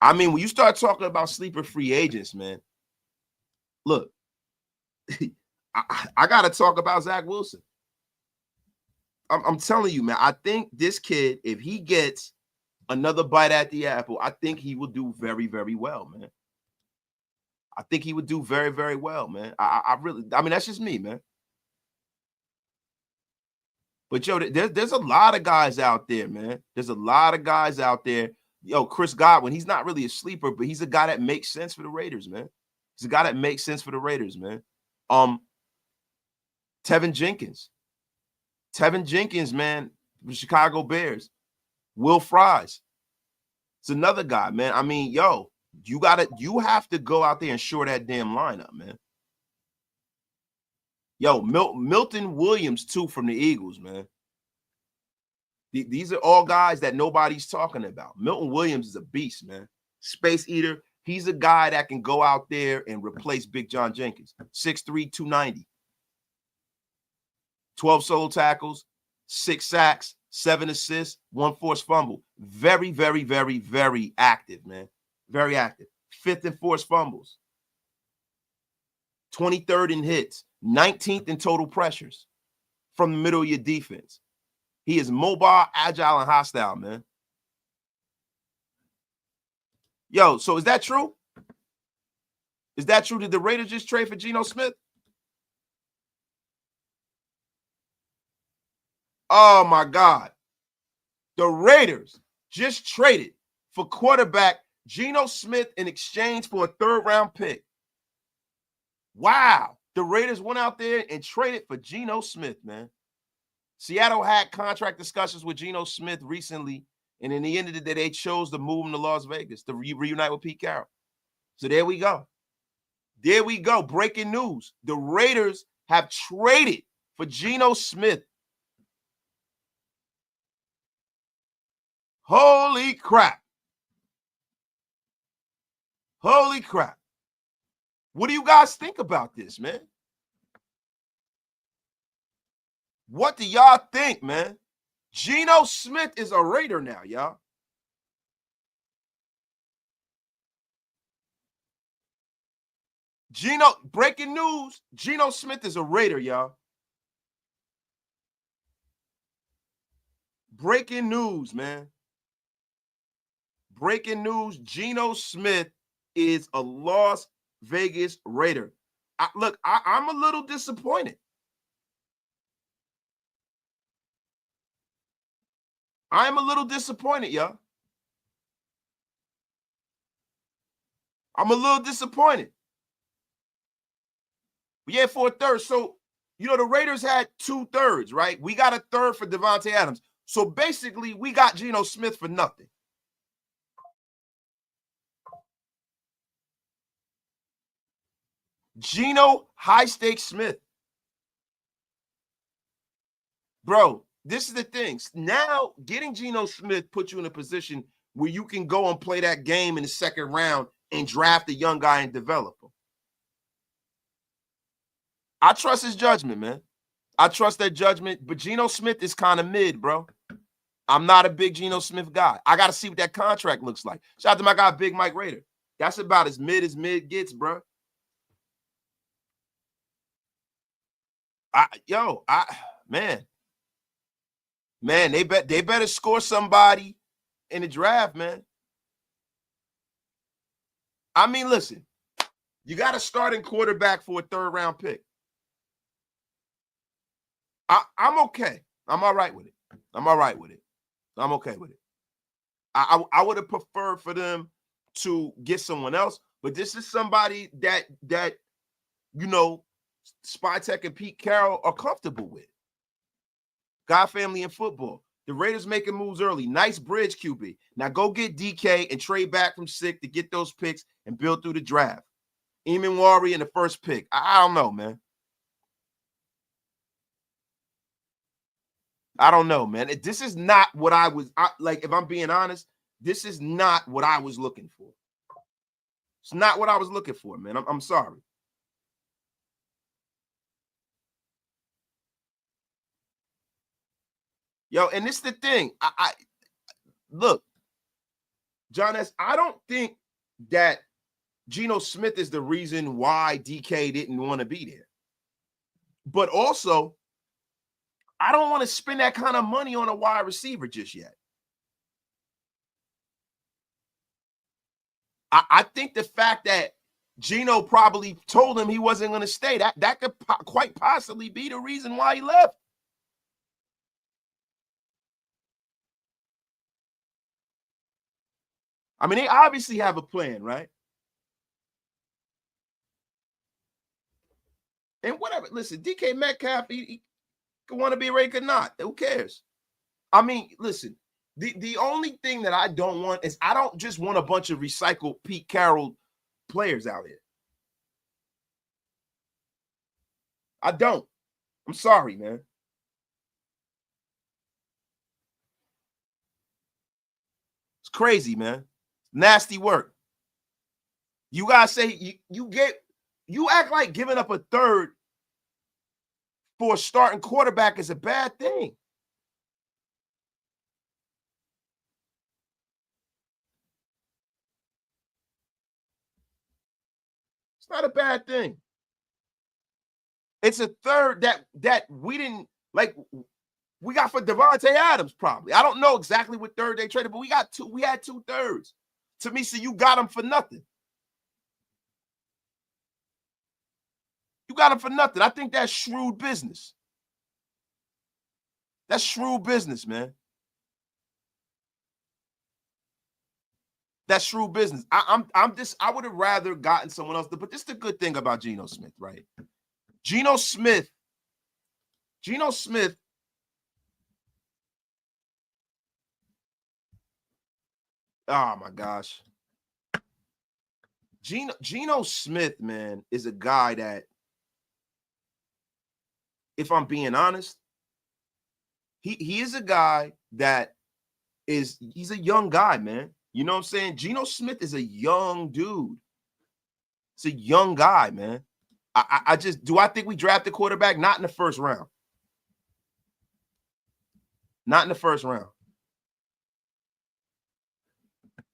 I mean, when you start talking about sleeper free agents, man, look, I got to talk about Zach Wilson. I'm telling you, man, I think this kid, if he gets another bite at the apple, I think he will do very, very well, man. I think he would do very, very well, man. I mean, that's just me, man. But, yo, there's a lot of guys out there, man. There's a lot of guys out there. Yo, Chris Godwin, he's not really a sleeper, but he's a guy that makes sense for the Raiders, man. He's a guy that makes sense for the Raiders, man. Tevin Jenkins, man, the Chicago Bears. Will Fries. It's another guy, man. I mean, yo, you have to go out there and shore that damn lineup, man. Yo, Milton Williams, too, from the Eagles, man. These are all guys that nobody's talking about. Milton Williams is a beast, man. Space eater. He's a guy that can go out there and replace Big John Jenkins. 6'3", 290. 12 solo tackles, 6 sacks, 7 assists, 1 forced fumble. Very, very, very, very active, man. Very active. 5th in forced fumbles. 23rd in hits. 19th in total pressures from the middle of your defense. He is mobile, agile, and hostile, man. Yo, so is that true? Is that true? Did the Raiders just trade for Geno Smith? Oh, my God. The Raiders just traded for quarterback Geno Smith in exchange for a 3rd-round pick. Wow. The Raiders went out there and traded for Geno Smith, man. Seattle had contract discussions with Geno Smith recently, and in the end of the day, they chose to move him to Las Vegas to reunite with Pete Carroll. So there we go. There we go. Breaking news. The Raiders have traded for Geno Smith. Holy crap. Holy crap. What do you guys think about this, man? What do y'all think, man? Geno Smith is a Raider now, y'all. Breaking news, Geno Smith is a Raider, y'all. Breaking news, man. Breaking news, Geno Smith is a Las Vegas Raider. I'm a little disappointed. I'm a little disappointed, y'all. I'm a little disappointed. But yeah, for a 3rd. So, you know, the Raiders had 2 thirds, right? We got a 3rd for Devontae Adams. So basically, we got Geno Smith for nothing. Geno high-stakes Smith. Bro, this is the thing. Now, getting Geno Smith puts you in a position where you can go and play that game in the 2nd round and draft a young guy and develop him. I trust his judgment, man. I trust that judgment, but Geno Smith is kind of mid, bro. I'm not a big Geno Smith guy. I got to see what that contract looks like. Shout out to my guy, Big Mike Rader. That's about as mid gets, bro. Man, they better score somebody in the draft, man. I mean, listen, you got a starting quarterback for a 3rd-round pick. I'm okay. I'm all right with it. I'm okay with it. I would have preferred for them to get someone else, but this is somebody that you know Spytek and Pete Carroll are comfortable with. God family in football. The Raiders making moves early. Nice bridge QB. Now go get DK and trade back from sick to get those picks and build through the draft. Eamon Wari in the 1st pick. I don't know, man. I don't know, man. This is not what I was like. If I'm being honest, this is not what I was looking for. It's not what I was looking for, man. I'm sorry. Yo, and this is the thing. I look, John S. I don't think that Geno Smith is the reason why DK didn't want to be there. But also, I don't want to spend that kind of money on a wide receiver just yet. I think the fact that Geno probably told him he wasn't going to stay, that could quite possibly be the reason why he left. I mean, they obviously have a plan, right? And whatever. Listen, DK Metcalf, he could want to be Ray, could not. Who cares? I mean, listen, the only thing that I don't want is I don't just want a bunch of recycled Pete Carroll players out here. I don't. I'm sorry, man. It's crazy, man. Nasty work. You guys say you act like giving up a 3rd for a starting quarterback is a bad thing. It's not a bad thing. It's a 3rd that we didn't like. We got for Devontae Adams, probably. I don't know exactly what 3rd they traded, but we had 2 thirds. To me, so you got them for nothing. You got them for nothing. I think that's shrewd business. That's shrewd business, man. That's shrewd business. I would have rather gotten someone else. But this is the good thing about Geno Smith, right? Geno Smith. Oh my gosh. Geno Smith, man, is a guy that, if I'm being honest, he is a guy that he's a young guy, man. You know what I'm saying? Geno Smith is a young dude. It's a young guy, man. I think we draft a quarterback? Not in the 1st round. Not in the 1st round.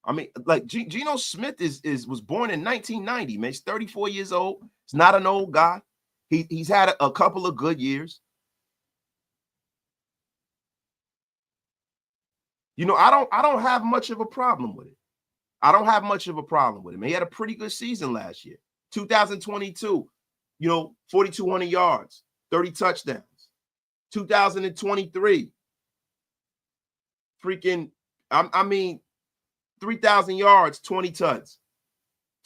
I mean, like Geno Smith was born in 1990, man. He's 34 years old. He's not an old guy. He's had a couple of good years. You know, I don't have much of a problem with it. I don't have much of a problem with him. He had a pretty good season last year. 2022, 4,200 yards, 30 touchdowns. 2023, freaking, 3,000 yards, 20 touchdowns.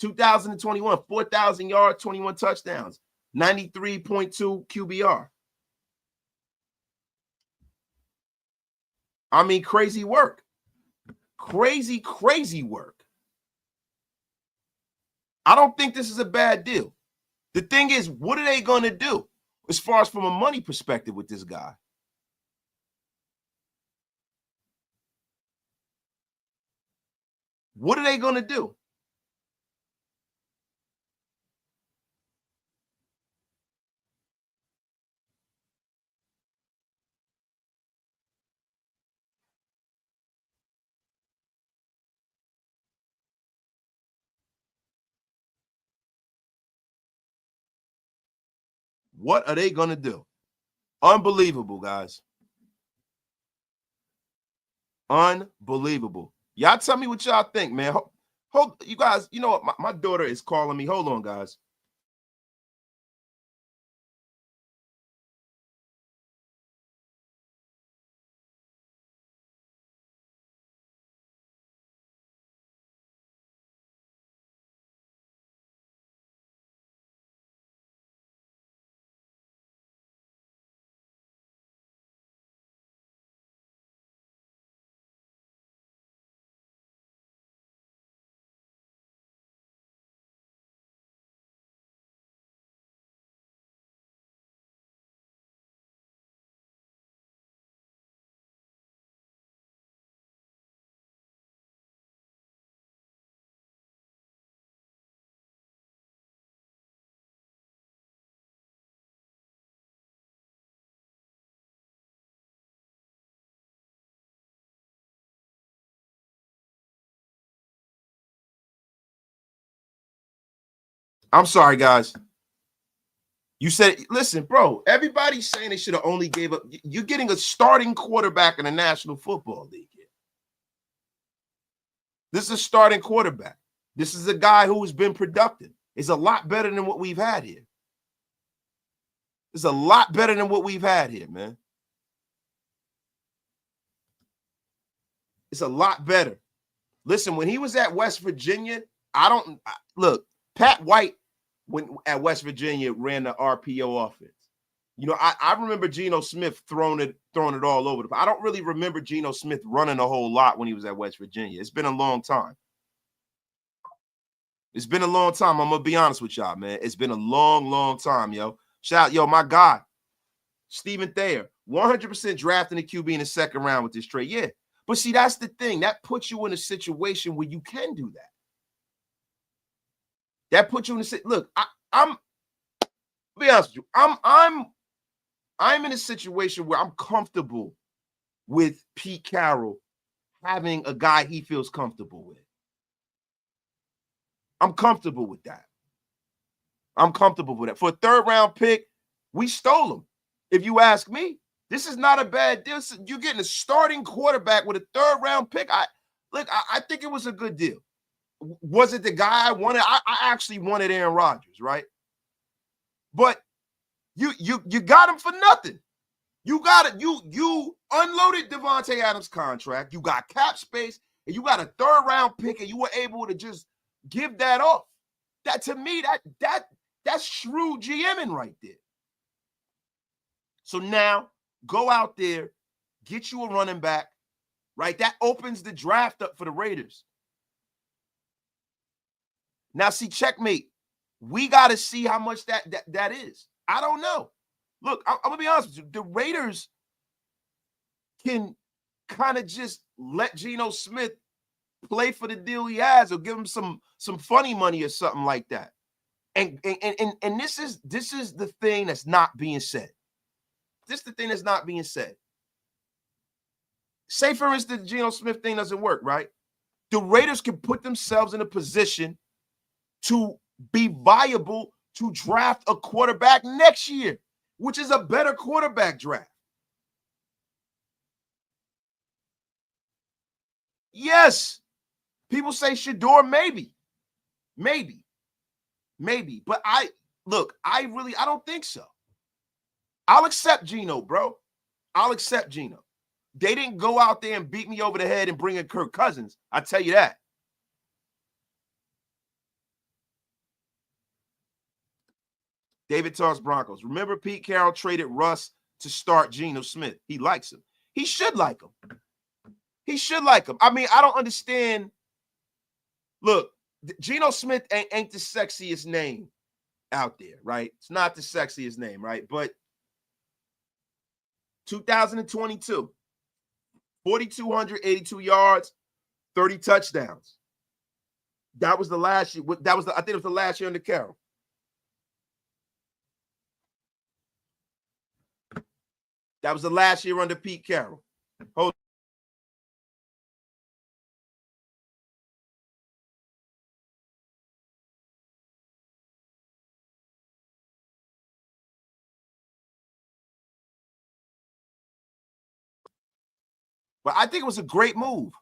2021, 4,000 yards, 21 touchdowns, 93.2 QBR. I mean, crazy work. Crazy work. I don't think this is a bad deal. The thing is, what are they going to do as far as from a money perspective with this guy? What are they going to do? What are they going to do? Unbelievable, guys. Unbelievable. Y'all tell me what y'all think, man. Hold you guys, you know what? My daughter is calling me. Hold on, guys. I'm sorry, guys. You said, listen, bro, everybody's saying they should have only gave up. You're getting a starting quarterback in the National Football League here. This is a starting quarterback. This is a guy who has been productive. It's a lot better than what we've had here. It's a lot better than what we've had here, man. It's a lot better. Listen, when he was at West Virginia, look, Pat White when at West Virginia ran the RPO offense. You know, I remember Geno Smith throwing it all over. I don't really remember Geno Smith running a whole lot when he was at West Virginia. It's been a long time. It's been a long time. I'm gonna be honest with y'all, man. It's been a long, long time, yo. Shout out, yo, my guy, Stephen Thayer, 100% drafting a QB in the second round with this trade. Yeah, but see, that's the thing. That puts you in a situation where you can do that. That puts you in a look. I'm be honest with you. I'm in a situation where I'm comfortable with Pete Carroll having a guy he feels comfortable with. I'm comfortable with that. I'm comfortable with that. For a third-round pick, we stole him. If you ask me, this is not a bad deal. You're getting a starting quarterback with a third-round pick. I think it was a good deal. Was it the guy I wanted? I actually wanted Aaron Rodgers, right? But you got him for nothing. You got it. You unloaded Devontae Adams' contract. You got cap space, and you got a third-round pick, and you were able to just give that off. That to me, that's shrewd GMing right there. So now go out there, get you a running back, right? That opens the draft up for the Raiders. Now, see, checkmate. We got to see how much that is. I don't know. Look, I'm going to be honest with you. The Raiders can kind of just let Geno Smith play for the deal he has or give him some funny money or something like that. And this is the thing that's not being said. This is the thing that's not being said. Say, for instance, the Geno Smith thing doesn't work, right? The Raiders can put themselves in a position to be viable to draft a quarterback next year, which is a better quarterback draft. Yes. People say Shador, maybe. But I don't think so. I'll accept Geno, bro. I'll accept Geno. They didn't go out there and beat me over the head and bring in Kirk Cousins. I tell you that. David Toss Broncos. Remember Pete Carroll traded Russ to start Geno Smith. He likes him. He should like him. He should like him. I mean, I don't understand. Look, Geno Smith ain't the sexiest name out there, right? It's not the sexiest name, right? But 2022, 4,282 yards, 30 touchdowns. That was the last year. I think it was the last year under Carroll. That was the last year under Pete Carroll. Hold But I think it was a great move.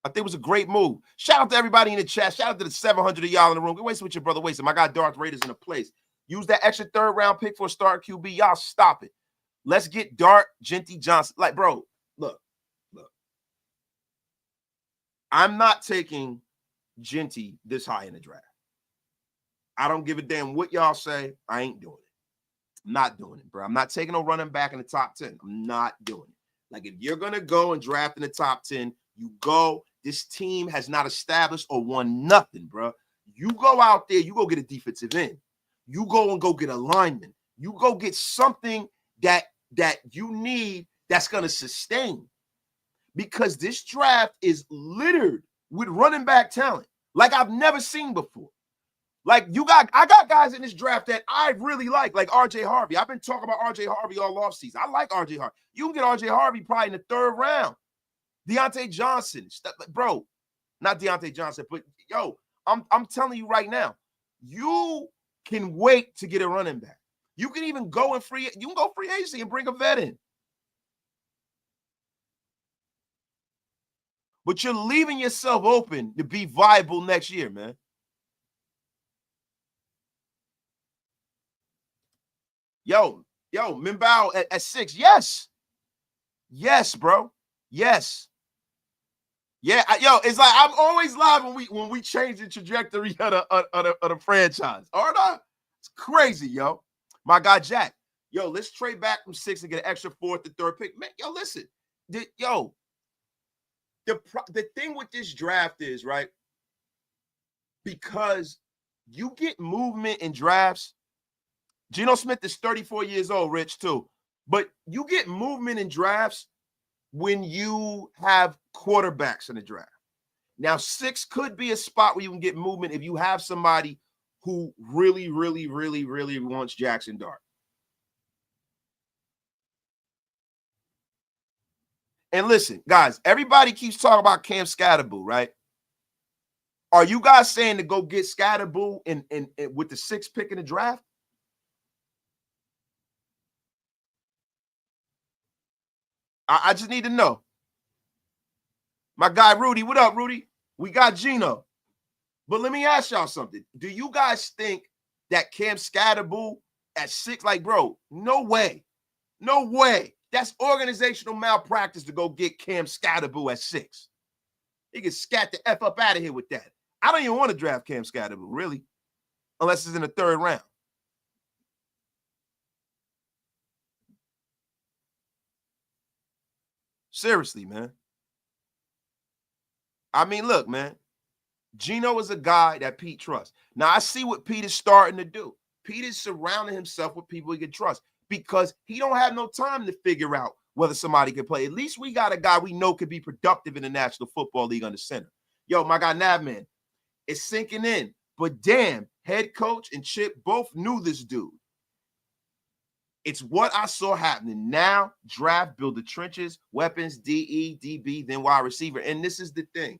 I think it was a great move. Shout out to everybody in the chat. Shout out to the 700 of y'all in the room. Get wasted with your brother wasted. My guy Darth Raiders in the place. Use that extra third-round pick for a start QB. Y'all stop it. Let's get Dart, Genty Johnson. Like, bro, look. I'm not taking Genty this high in the draft. I don't give a damn what y'all say. I ain't doing it. I'm not doing it, bro. I'm not taking no running back in the top 10. I'm not doing it. Like, if you're going to go and draft in the top 10, you go. This team has not established or won nothing, bro. You go out there, you go get a defensive end. You go get a lineman. You go get something that you need that's going to sustain. Because this draft is littered with running back talent like I've never seen before. Like, I got guys in this draft that I really like RJ Harvey. I've been talking about RJ Harvey all offseason. I like RJ Harvey. You can get RJ Harvey probably in the 3rd round. Deontay Johnson, bro, not Deontay Johnson, but yo, I'm telling you right now, you can wait to get a running back. You can even go free agency and bring a vet in. But you're leaving yourself open to be viable next year, man. Yo, Mimbao at 6. Yes, bro. Yes. Yeah, it's like I'm always live when we change the trajectory of the franchise. Aren't I? It's crazy, yo. My guy Jack. Yo, let's trade back from 6 and get an extra 4th and 3rd pick. Man, yo, listen. The thing with this draft is, right, because you get movement in drafts. Geno Smith is 34 years old, Rich, too. But you get movement in drafts when you have quarterbacks in the draft. Now, 6 could be a spot where you can get movement if you have somebody who really, really, really, really wants Jackson Dart. And listen, guys, everybody keeps talking about Cam Scatterboo, right? Are you guys saying to go get Scatterboo in with the 6th pick in the draft? I just need to know. My guy Rudy, what up, Rudy? We got Geno. But let me ask y'all something. Do you guys think that Cam Scatterboo at 6, like, bro, no way. No way. That's organizational malpractice to go get Cam Scatterboo at 6. He can scat the F up out of here with that. I don't even want to draft Cam Scatterboo, really, unless it's in the 3rd round. Seriously, man. I mean, look, man. Geno is a guy that Pete trusts. Now, I see what Pete is starting to do. Pete is surrounding himself with people he can trust because he don't have no time to figure out whether somebody can play. At least we got a guy we know could be productive in the National Football League under center. Yo, my guy Navman, it's sinking in. But damn, head coach and Chip both knew this dude. It's what I saw happening. Now, draft, build the trenches, weapons, DE, DB, then wide receiver. And this is the thing.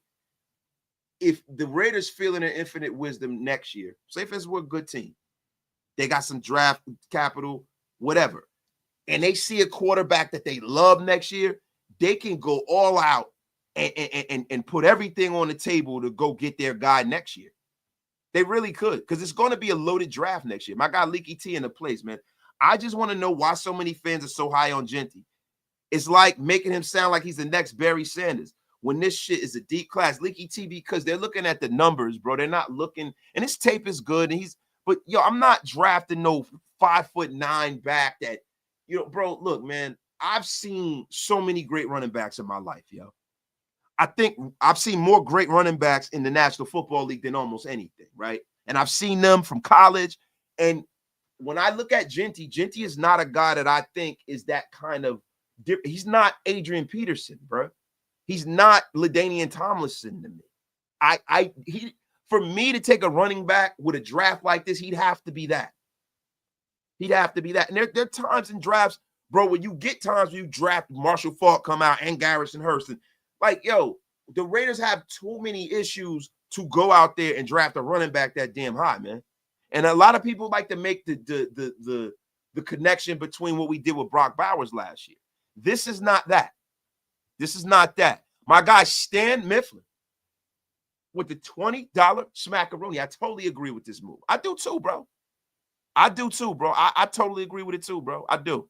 If the Raiders feel in their infinite wisdom next year, say if it's a good team, they got some draft capital, whatever, and they see a quarterback that they love next year, they can go all out and put everything on the table to go get their guy next year. They really could, because it's going to be a loaded draft next year. My guy Leaky T in the place, man. I just want to know why so many fans are so high on Genty. It's like making him sound like he's the next Barry Sanders when this shit is a deep class. Leaky T, because they're looking at the numbers, bro. They're not looking, and his tape is good, and but yo, I'm not drafting no 5'9" back that, bro, look, man, I've seen so many great running backs in my life, yo. I think I've seen more great running backs in the National Football League than almost anything, right? And I've seen them from college. And when I look at Genty is not a guy that I think is that kind of he's not Adrian Peterson, bro. He's not LaDainian Tomlinson to me. For me to take a running back with a draft like this, he'd have to be that. He'd have to be that. And there are times in drafts, bro, when you get times when you draft Marshall Faulk come out and Garrison Hurston. Like, yo, the Raiders have too many issues to go out there and draft a running back that damn high, man. And a lot of people like to make the connection between what we did with Brock Bowers last year. This is not that. This is not that. My guy Stan Mifflin with the $20 smackaroni. I totally agree with this move. I do too, bro. I do too, bro. I totally agree with it too, bro. I do.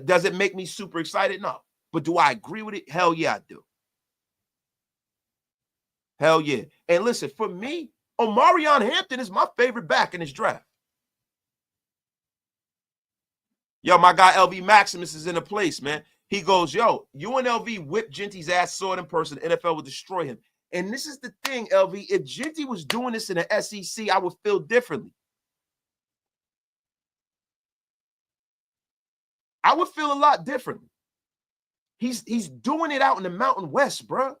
Does it make me super excited? No. But do I agree with it? Hell yeah, I do. Hell yeah. And listen, for me, Omarion Hampton is my favorite back in this draft. Yo, my guy LV Maximus is in the place, man. He goes, yo, UNLV whipped Genty's ass, saw it in person. The NFL would destroy him. And this is the thing, LV. If Genty was doing this in the SEC, I would feel differently. I would feel a lot differently. He's doing it out in the Mountain West, bro.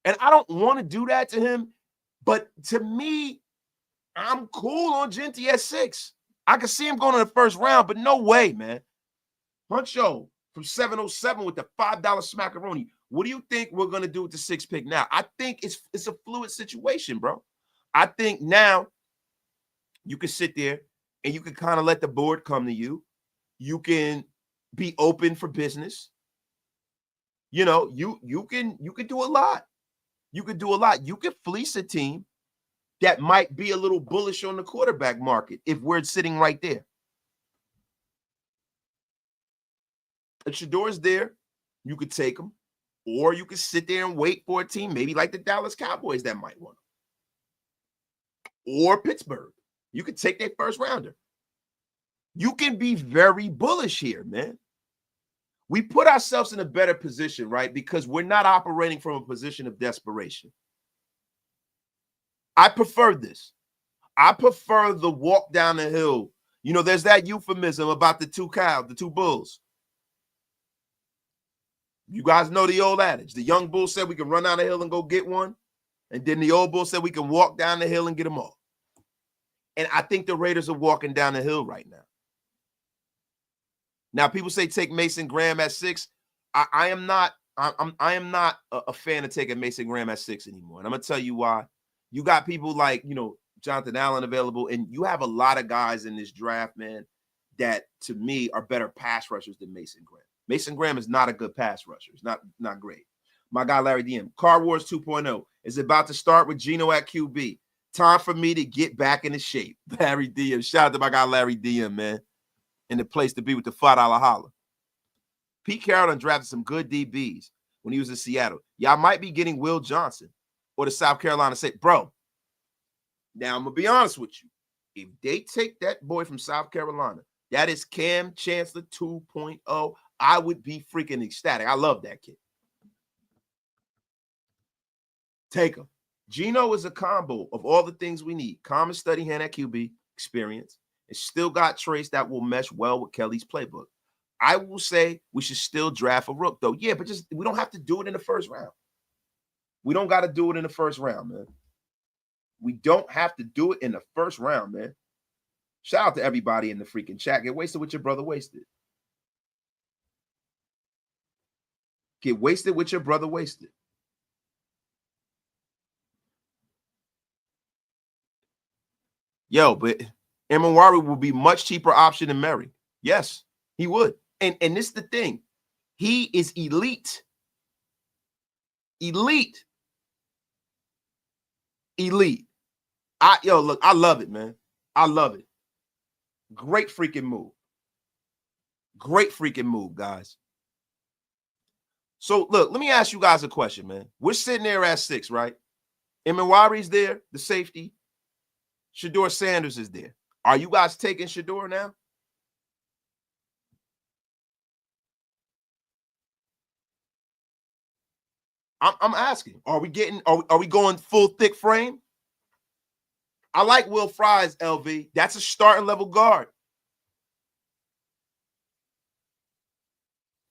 And I don't want to do that to him. But to me, I'm cool on Genty at 6. I could see him going in the first round, but no way, man. Huncho from 707 with the $5 smackaroni. What do you think we're going to do with the 6th pick now? I think it's a fluid situation, bro. I think now you can sit there and you can kind of let the board come to you. You can be open for business. You know, you can do a lot. You could do a lot. You could fleece a team that might be a little bullish on the quarterback market if we're sitting right there. If Shador's there, you could take him. Or you could sit there and wait for a team, maybe like the Dallas Cowboys that might want him. Or Pittsburgh. You could take their first rounder. You can be very bullish here, man. We put ourselves in a better position, right? Because we're not operating from a position of desperation. I prefer this. I prefer the walk down the hill. You know, there's that euphemism about the two bulls. You guys know the old adage. The young bull said we can run down the hill and go get one. And then the old bull said we can walk down the hill and get them all. And I think the Raiders are walking down the hill right now. Now, people say take Mason Graham at 6. I am not a fan of taking Mason Graham at 6 anymore. And I'm going to tell you why. You got people like, you know, Jonathan Allen available, and you have a lot of guys in this draft, man, that to me are better pass rushers than Mason Graham. Mason Graham is not a good pass rusher. It's not great. My guy, Larry DM. Car Wars 2.0 is about to start with Geno at QB. Time for me to get back into shape. Larry DM. Shout out to my guy, Larry DM, man. In the place to be with the $5 holler. Pete Carroll done drafted some good DBs when he was in Seattle. Y'all might be getting Will Johnson or the South Carolina State. Bro, now I'm going to be honest with you. If they take that boy from South Carolina, that is Cam Chancellor 2.0, I would be freaking ecstatic. I love that kid. Take him. Geno is a combo of all the things we need. Common study hand at QB, experience. It's still got traits that will mesh well with Kelly's playbook. I will say we should still draft a rook, though. Yeah, but we don't have to do it in the first round. We don't got to do it in the first round, man. We don't have to do it in the first round, man. Shout out to everybody in the freaking chat. Get wasted with your brother wasted. Get wasted with your brother wasted. Yo, but Emanwari will be much cheaper option than Murray. Yes, he would. And this is the thing. He is elite. Elite. Elite. Look, I love it, man. I love it. Great freaking move. Great freaking move, guys. So, look, let me ask you guys a question, man. We're sitting there at 6, right? Emanwari's there, the safety. Shador Sanders is there. Are you guys taking Shador now? I'm asking. Are we going full thick frame? I like Will Fries, LV. That's a starting level guard.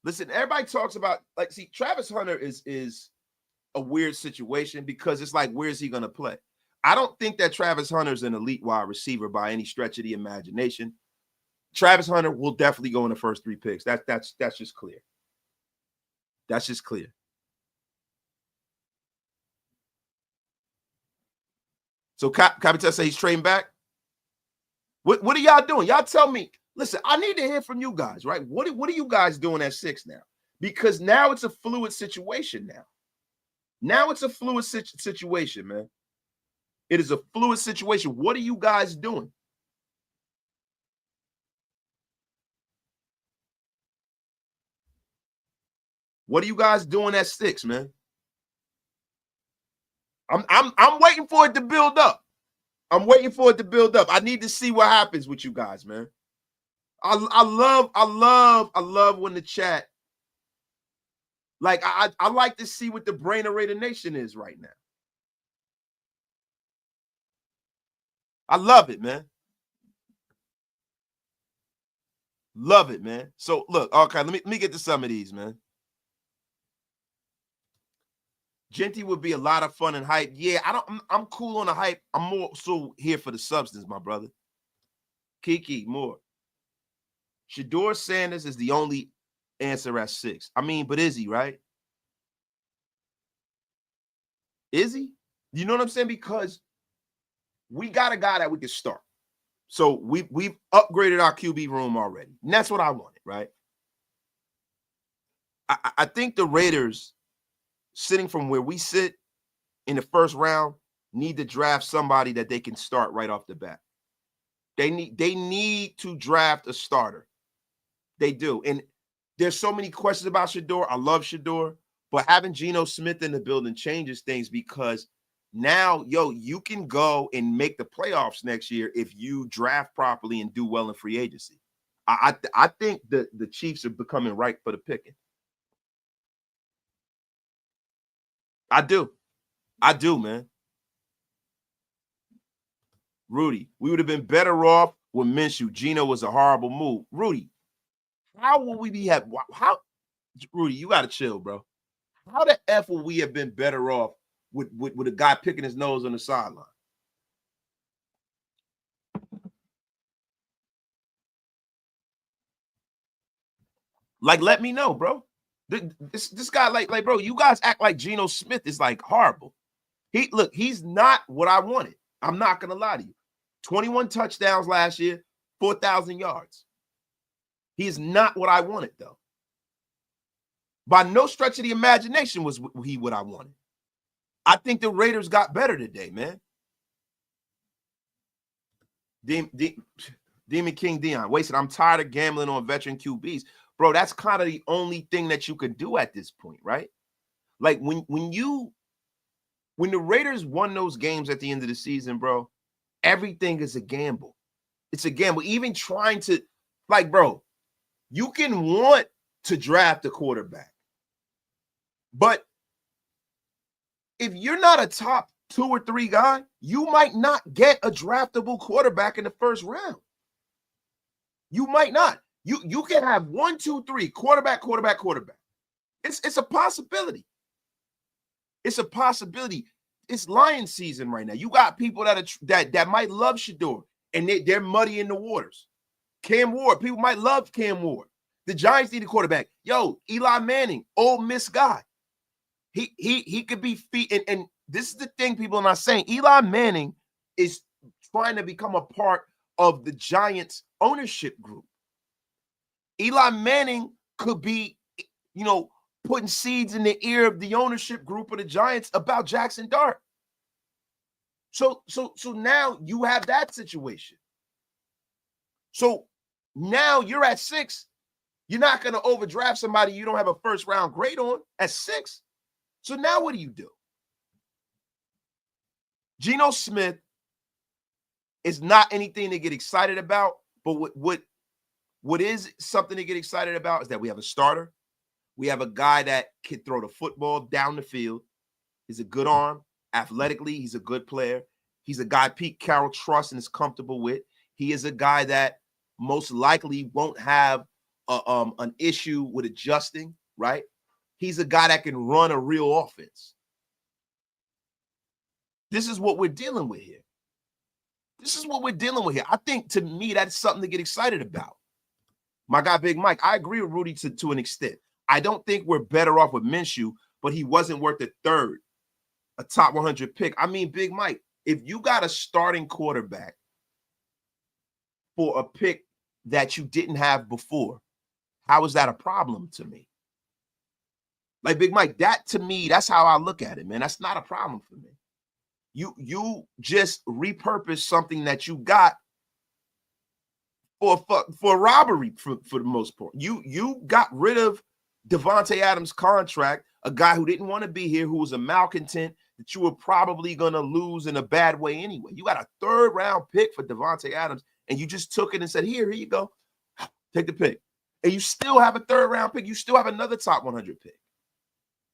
Listen, everybody talks about, like, see, Travis Hunter is a weird situation because it's like, where's he going to play? I don't think that Travis Hunter's an elite wide receiver by any stretch of the imagination. Travis Hunter will definitely go in the first 3 picks. That's just clear. That's just clear. So Capital say he's trading back. What are y'all doing? Y'all tell me. Listen, I need to hear from you guys, right? What are you guys doing at 6 now? because now it's a fluid situation now. Now it's a fluid situation, man. It is a fluid situation. What are you guys doing? What are you guys doing at 6, man? I'm waiting for it to build up. I'm waiting for it to build up. I need to see what happens with you guys, man. I love when the chat, like I like to see what the brain of Raider Nation is right now. I love it, man. Love it, man. So look, okay, let me get to some of these, man. Genty would be a lot of fun and hype. Yeah, I'm cool on the hype. I'm more so here for the substance, my brother. Kiki, more. Shador Sanders is the only answer at 6. I mean, but is he, right? Is he? You know what I'm saying? Because we got a guy that we can start. So we've upgraded our QB room already. And that's what I wanted, right? I think the Raiders, sitting from where we sit in the first round, need to draft somebody that they can start right off the bat. They need to draft a starter. They do. And there's so many questions about Shador. I love Shador, but having Geno Smith in the building changes things, because now, you can go and make the playoffs next year if you draft properly and do well in free agency. I think the Chiefs are becoming ripe for the picking. I do, man. Rudy, we would have been better off with Minshew. Geno was a horrible move. Rudy, how will we be how Rudy, you gotta chill, bro. How the F will we have been better off with a guy picking his nose on the sideline? Like, let me know, bro. This guy, like, bro, you guys act like Geno Smith is like horrible. He's not what I wanted. I'm not gonna lie to you. 21 touchdowns last year, 4,000 yards. He's not what I wanted, though. By no stretch of the imagination was he what I wanted. I think the Raiders got better today, man. Demon King Dion wasted. I'm tired of gambling on veteran QBs. Bro, that's kind of the only thing that you could do at this point, right? Like when the Raiders won those games at the end of the season, bro, everything is a gamble. It's a gamble. Even trying to, like, bro, you can want to draft a quarterback, but if you're not a top 2 or 3 guy, you might not get a draftable quarterback in the first round. You might not. You can have 1, 2, 3 quarterback. It's a possibility. It's a possibility. It's Lions season right now. You got people that might love Shador and they're muddy in the waters. Cam Ward, people might love Cam Ward. The Giants need a quarterback. Yo, Eli Manning, Ole Miss guy. He could be and this is the thing people are not saying. Eli Manning is trying to become a part of the Giants ownership group. Eli Manning could be, putting seeds in the ear of the ownership group of the Giants about Jackson Dart. So now you have that situation. So now you're at 6. You're not going to overdraft somebody you don't have a first round grade on at 6. So now what do you do? Geno Smith is not anything to get excited about, but what is something to get excited about is that we have a starter. We have a guy that can throw the football down the field. He's a good arm. Athletically, he's a good player. He's a guy Pete Carroll trusts and is comfortable with. He is a guy that most likely won't have an issue with adjusting, right? He's a guy that can run a real offense. This is what we're dealing with here. I think, to me, that's something to get excited about. My guy, Big Mike, I agree with Rudy to an extent. I don't think we're better off with Minshew, but he wasn't worth a top 100 pick. I mean, Big Mike, if you got a starting quarterback for a pick that you didn't have before, how is that a problem to me? Like Big Mike, that to me, that's how I look at it, man. That's not a problem for me. You just repurpose something that you got for robbery for the most part. You got rid of Devontae Adams' contract, a guy who didn't want to be here, who was a malcontent that you were probably going to lose in a bad way anyway. You got a third-round pick for Devontae Adams, and you just took it and said, here you go. Take the pick. And you still have a third-round pick. You still have another top 100 pick.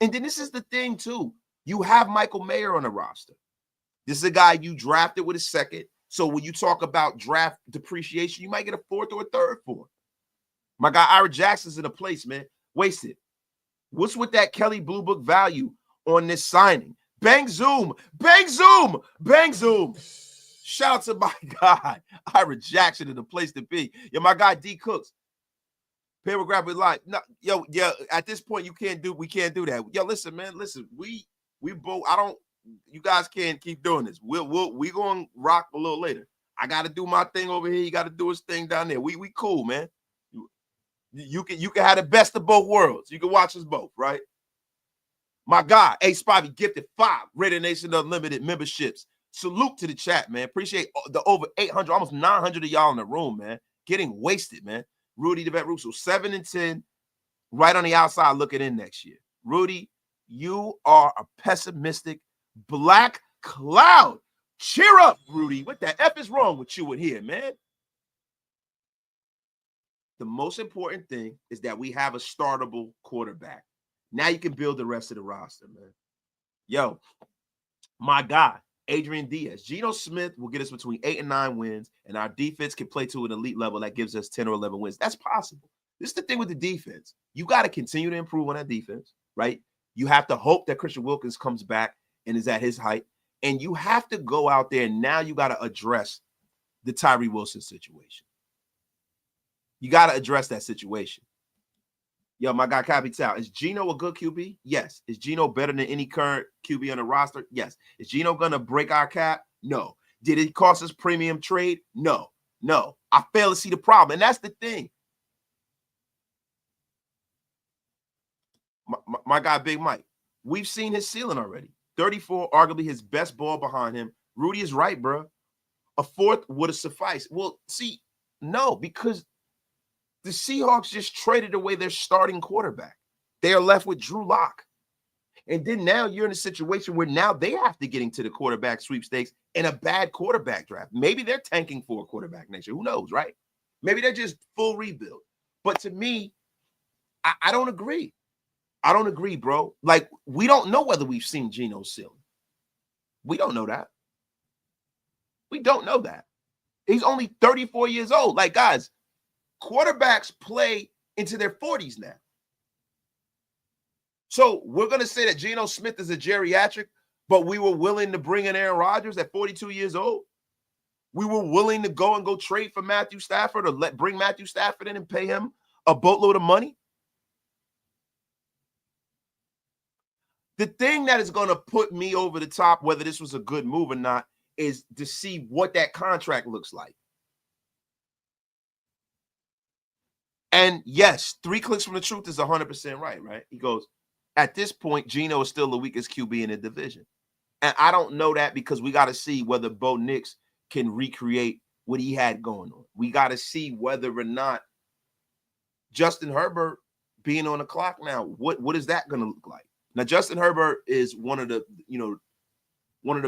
And then this is the thing, too. You have Michael Mayer on the roster. This is a guy you drafted with a second. So when you talk about draft depreciation, you might get a fourth or a third for him. My guy Ira Jackson's in a place, man. Wasted. What's with that Kelly Blue Book value on this signing? Bang zoom, bang zoom, bang zoom. Shout out to my guy Ira Jackson in the place to be. Yo, my guy D Cooks. Paragraph with line. No, yo, yeah. At this point, we can't do that. Yo, listen, man. Listen, we both. You guys can't keep doing this. We gonna rock a little later. I got to do my thing over here. You got to do his thing down there. We cool, man. You can have the best of both worlds. You can watch us both, right? My guy, A Spivey gifted 5 Raider Nation Unlimited memberships. Salute to the chat, man. Appreciate the over 800, almost 900 of y'all in the room, man. Getting wasted, man. Rudy the Vet Russo, 7-10, right on the outside looking in next year. Rudy, you are a pessimistic black cloud. Cheer up, Rudy. What the F is wrong with you in here, man? The most important thing is that we have a startable quarterback. Now you can build the rest of the roster, man. Yo, my guy, Adrian Diaz. Geno Smith will get us between 8 and 9 wins, and our defense can play to an elite level that gives us 10 or 11 wins. That's possible. This is the thing with the defense. You got to continue to improve on that defense, right? You have to hope that Christian Wilkins comes back and is at his height. And you have to go out there, and now you got to address the Tyree Wilson situation. You got to address that situation. Yo, my guy Capital, is Geno a good QB? Yes. Is Geno better than any current QB on the roster? Yes. Is Geno going to break our cap? No. Did it cost us premium trade? No. No. I fail to see the problem. And that's the thing. My guy, Big Mike, we've seen his ceiling already. 34, arguably his best ball behind him. Rudy is right, bro. A fourth would have sufficed. Well, see, no, because the Seahawks just traded away their starting quarterback. They are left with Drew Lock. And then now you're in a situation where now they have to get into the quarterback sweepstakes in a bad quarterback draft. Maybe they're tanking for a quarterback next year. Who knows, right? Maybe they're just full rebuild. But to me, I don't agree. I don't agree, bro. Like, we don't know whether we've seen Geno's ceiling. We don't know that. We don't know that. He's only 34 years old. Like, guys, quarterbacks play into their 40s now. So we're going to say that Geno Smith is a geriatric, but we were willing to bring in Aaron Rodgers at 42 years old. We were willing to go trade for Matthew Stafford, or bring Matthew Stafford in and pay him a boatload of money. The thing that is going to put me over the top, whether this was a good move or not, is to see what that contract looks like. And yes, 3 clicks from the truth is 100% right? He goes, at this point, Geno is still the weakest QB in the division. And I don't know that, because we got to see whether Bo Nix can recreate what he had going on. We got to see whether or not Justin Herbert being on the clock now, what is that going to look like? Now, Justin Herbert is one of the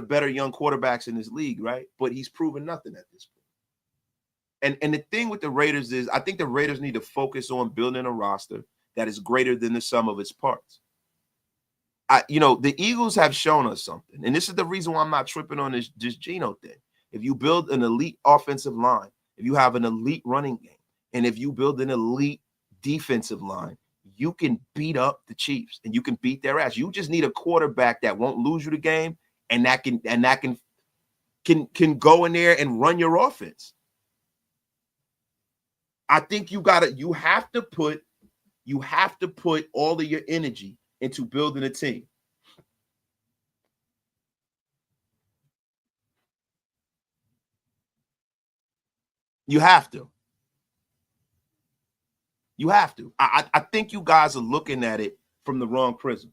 better young quarterbacks in this league, right? But he's proven nothing at this point. And the thing with the Raiders is, I think the Raiders need to focus on building a roster that is greater than the sum of its parts. The Eagles have shown us something, and this is the reason why I'm not tripping on this Geno thing. If you build an elite offensive line, if you have an elite running game, and if you build an elite defensive line, you can beat up the Chiefs and you can beat their ass. You just need a quarterback that won't lose you the game, and that can go in there and run your offense. I think you have to put all of your energy into building a team. You have to. You have to. I think you guys are looking at it from the wrong prism.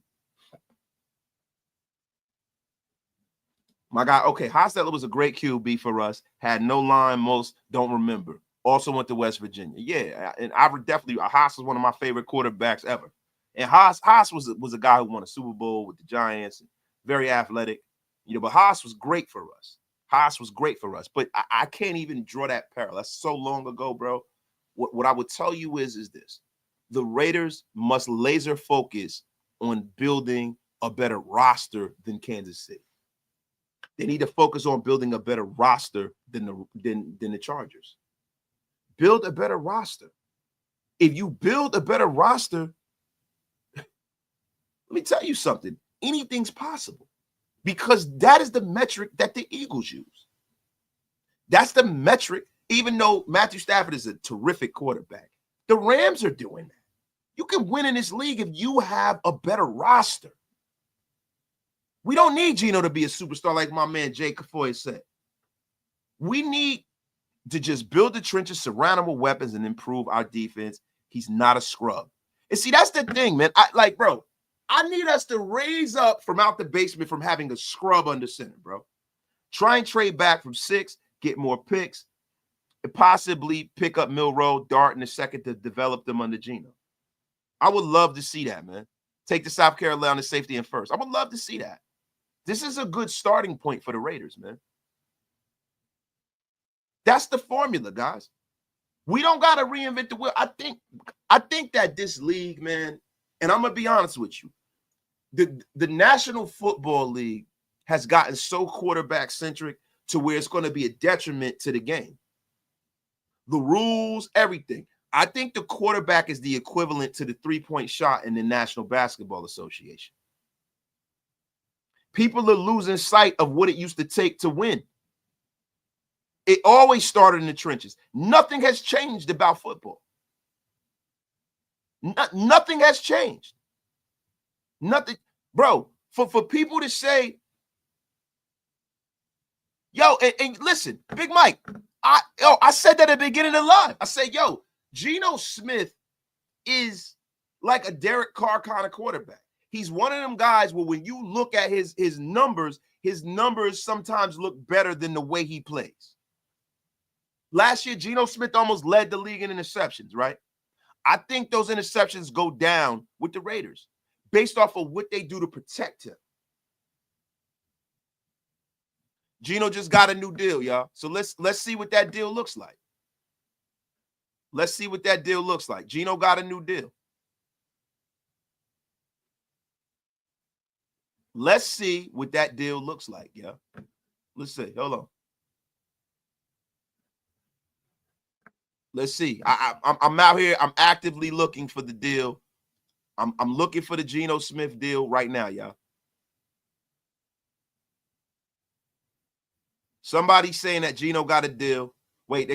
My guy, okay, Hostetler was a great QB for us. Had no line, most don't remember. Also went to West Virginia. Yeah, and I would definitely, Haas was one of my favorite quarterbacks ever. And Haas was a guy who won a Super Bowl with the Giants, very athletic. But Haas was great for us. Haas was great for us. But I can't even draw that parallel. That's so long ago, bro. What I would tell you is this. The Raiders must laser focus on building a better roster than Kansas City. They need to focus on building a better roster than the Chargers. Build a better roster. If you build a better roster, let me tell you something. Anything's possible because that is the metric that the Eagles use. That's the metric, even though Matthew Stafford is a terrific quarterback. The Rams are doing that. You can win in this league if you have a better roster. We don't need Geno to be a superstar like my man Jay Cafoy said. We need to just build the trenches, surround him with weapons, and improve our defense. He's not a scrub. And see, that's the thing, man. Bro, I need us to raise up from out the basement from having a scrub under center, bro. Try and trade back from 6, get more picks, and possibly pick up Milroe, Dart in the second to develop them under Geno. I would love to see that, man. Take the South Carolina safety in first. I would love to see that. This is a good starting point for the Raiders, man. That's the formula, guys. We don't got to reinvent the wheel. I think that this league, man, and I'm going to be honest with you, the National Football League has gotten so quarterback-centric to where it's going to be a detriment to the game. The rules, everything. I think the quarterback is the equivalent to the three-point shot in the National Basketball Association. People are losing sight of what it used to take to win. It always started in the trenches. Nothing has changed about football. Nothing has changed. Nothing. Bro, for people to say, yo, and listen, Big Mike, I said that at the beginning of the live. I said, yo, Geno Smith is like a Derek Carr kind of quarterback. He's one of them guys where when you look at his numbers sometimes look better than the way he plays. Last year, Geno Smith almost led the league in interceptions, right? I think those interceptions go down with the Raiders based off of what they do to protect him. Geno just got a new deal, y'all. So let's see what that deal looks like. Let's see what that deal looks like. Geno got a new deal. Let's see what that deal looks like, yeah. Let's see. Hold on. Let's see. I'm out here. I'm actively looking for the deal. I'm looking for the Geno Smith deal right now, y'all. Somebody's saying that Geno got a deal. Wait,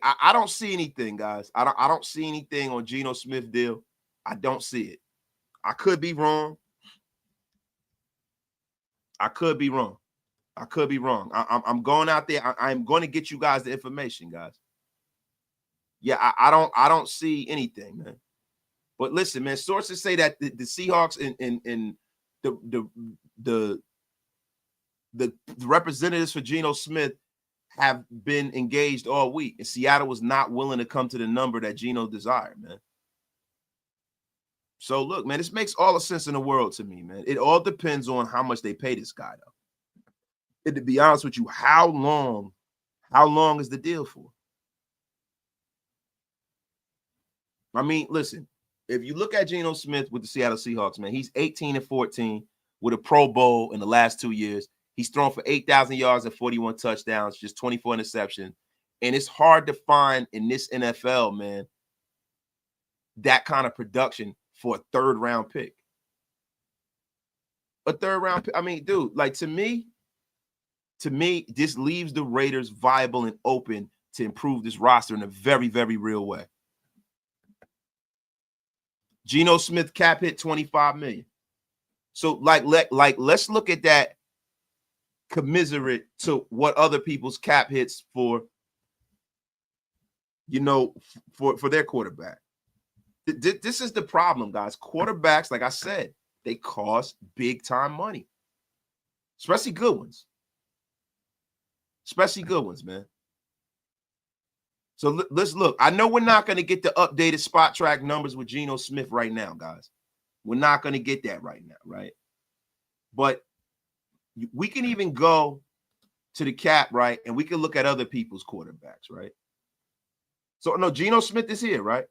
I don't see anything, guys. I don't see anything on Geno Smith deal. I don't see it. I could be wrong. I'm going out there. I'm going to get you guys the information, guys. Yeah, I don't see anything, man. But listen, man, sources say that the Seahawks and the representatives for Geno Smith have been engaged all week, and Seattle was not willing to come to the number that Geno desired, man. So look, man, this makes all the sense in the world to me, man. It all depends on how much they pay this guy, though. And to be honest with you, how long is the deal for? I mean, listen, if you look at Geno Smith with the Seattle Seahawks, man, he's 18-14 with a Pro Bowl in the last 2 years. He's thrown for 8,000 yards and 41 touchdowns, just 24 interceptions. And it's hard to find in this NFL, man, that kind of production for a third-round pick. A third-round pick. I mean, dude, like to me, this leaves the Raiders viable and open to improve this roster in a very, very real way. Geno Smith cap hit $25 million. So let's look at that commiserate to what other people's cap hits for, for their quarterback. This is the problem, guys. Quarterbacks, like I said, they cost big time money, especially good ones. Especially good ones, man. So let's look. I know we're not going to get the updated spot track numbers with Geno Smith right now, guys. We're not going to get that right now, right? But we can even go to the cap, right? And we can look at other people's quarterbacks, right? So, no, Geno Smith is here, right?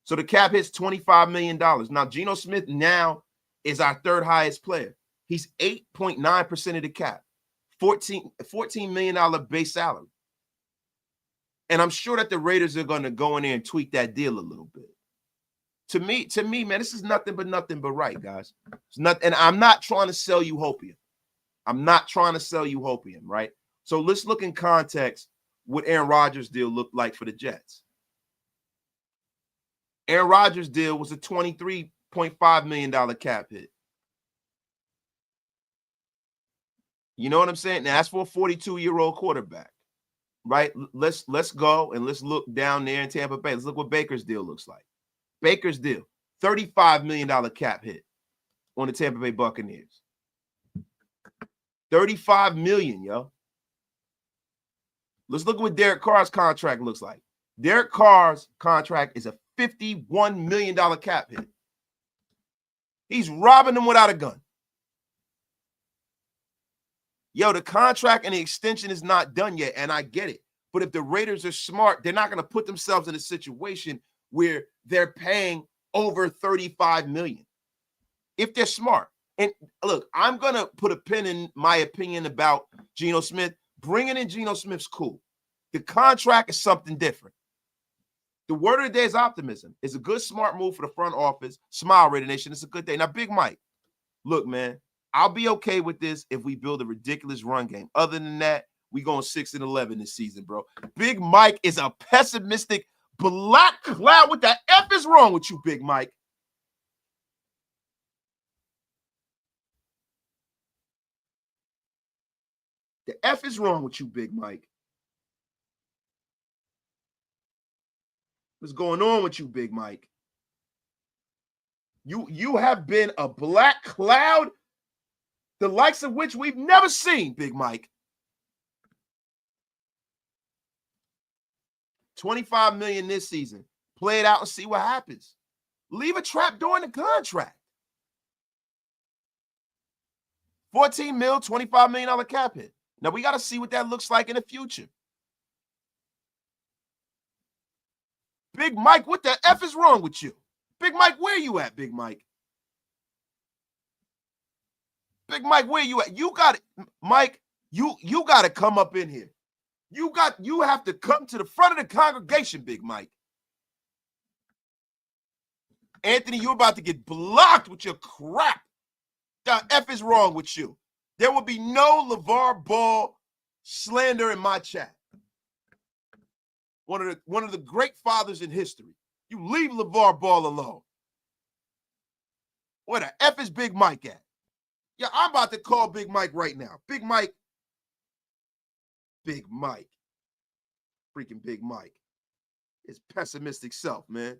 So the cap hits $25 million. Now, Geno Smith now is our third highest player. He's 8.9% of the cap, $14 million base salary. And I'm sure that the Raiders are going to go in there and tweak that deal a little bit. To me, man, this is nothing but right, guys. It's not, and I'm not trying to sell you hopium. I'm not trying to sell you hopium, right? So let's look in context what Aaron Rodgers' deal looked like for the Jets. Aaron Rodgers' deal was a $23.5 million cap hit. You know what I'm saying? Now, that's for a 42-year-old quarterback. Right? Let's go and let's look down there in Tampa Bay. Let's look what Baker's deal looks like. Baker's deal, $35 million cap hit on the Tampa Bay Buccaneers. $35 million, yo. Let's look at what Derek Carr's contract looks like. Derek Carr's contract is a $51 million cap hit. He's robbing them without a gun. Yo, the contract and the extension is not done yet, and I get it. But if the Raiders are smart, they're not going to put themselves in a situation where they're paying over $35 million. If they're smart. And look, I'm going to put a pin in my opinion about Geno Smith. Bringing in Geno Smith's cool. The contract is something different. The word of the day is optimism. It's a good, smart move for the front office. Smile, Raider Nation. It's a good day. Now, Big Mike, look, man, I'll be okay with this if we build a ridiculous run game. Other than that, we going 6-11 this season, bro. Big Mike is a pessimistic black cloud. What the F is wrong with you, Big Mike? The F is wrong with you, Big Mike. What's going on with you, Big Mike? You have been a black cloud, the likes of which we've never seen, Big Mike. $25 million this season. Play it out and see what happens. Leave a trap door in the contract. 14 mil, $25 million cap hit. Now we got to see what that looks like in the future. Big Mike, what the F is wrong with you? Big Mike, where you at, Big Mike? Big Mike, where you at? You got it, Mike. You got to come up in here. You have to come to the front of the congregation, Big Mike. Anthony, you're about to get blocked with your crap. The F is wrong with you. There will be no LeVar Ball slander in my chat. One of the great fathers in history. You leave LeVar Ball alone. Where the F is Big Mike at? Yeah, I'm about to call Big Mike right now. Big Mike. Big Mike. Freaking Big Mike. His pessimistic self, man.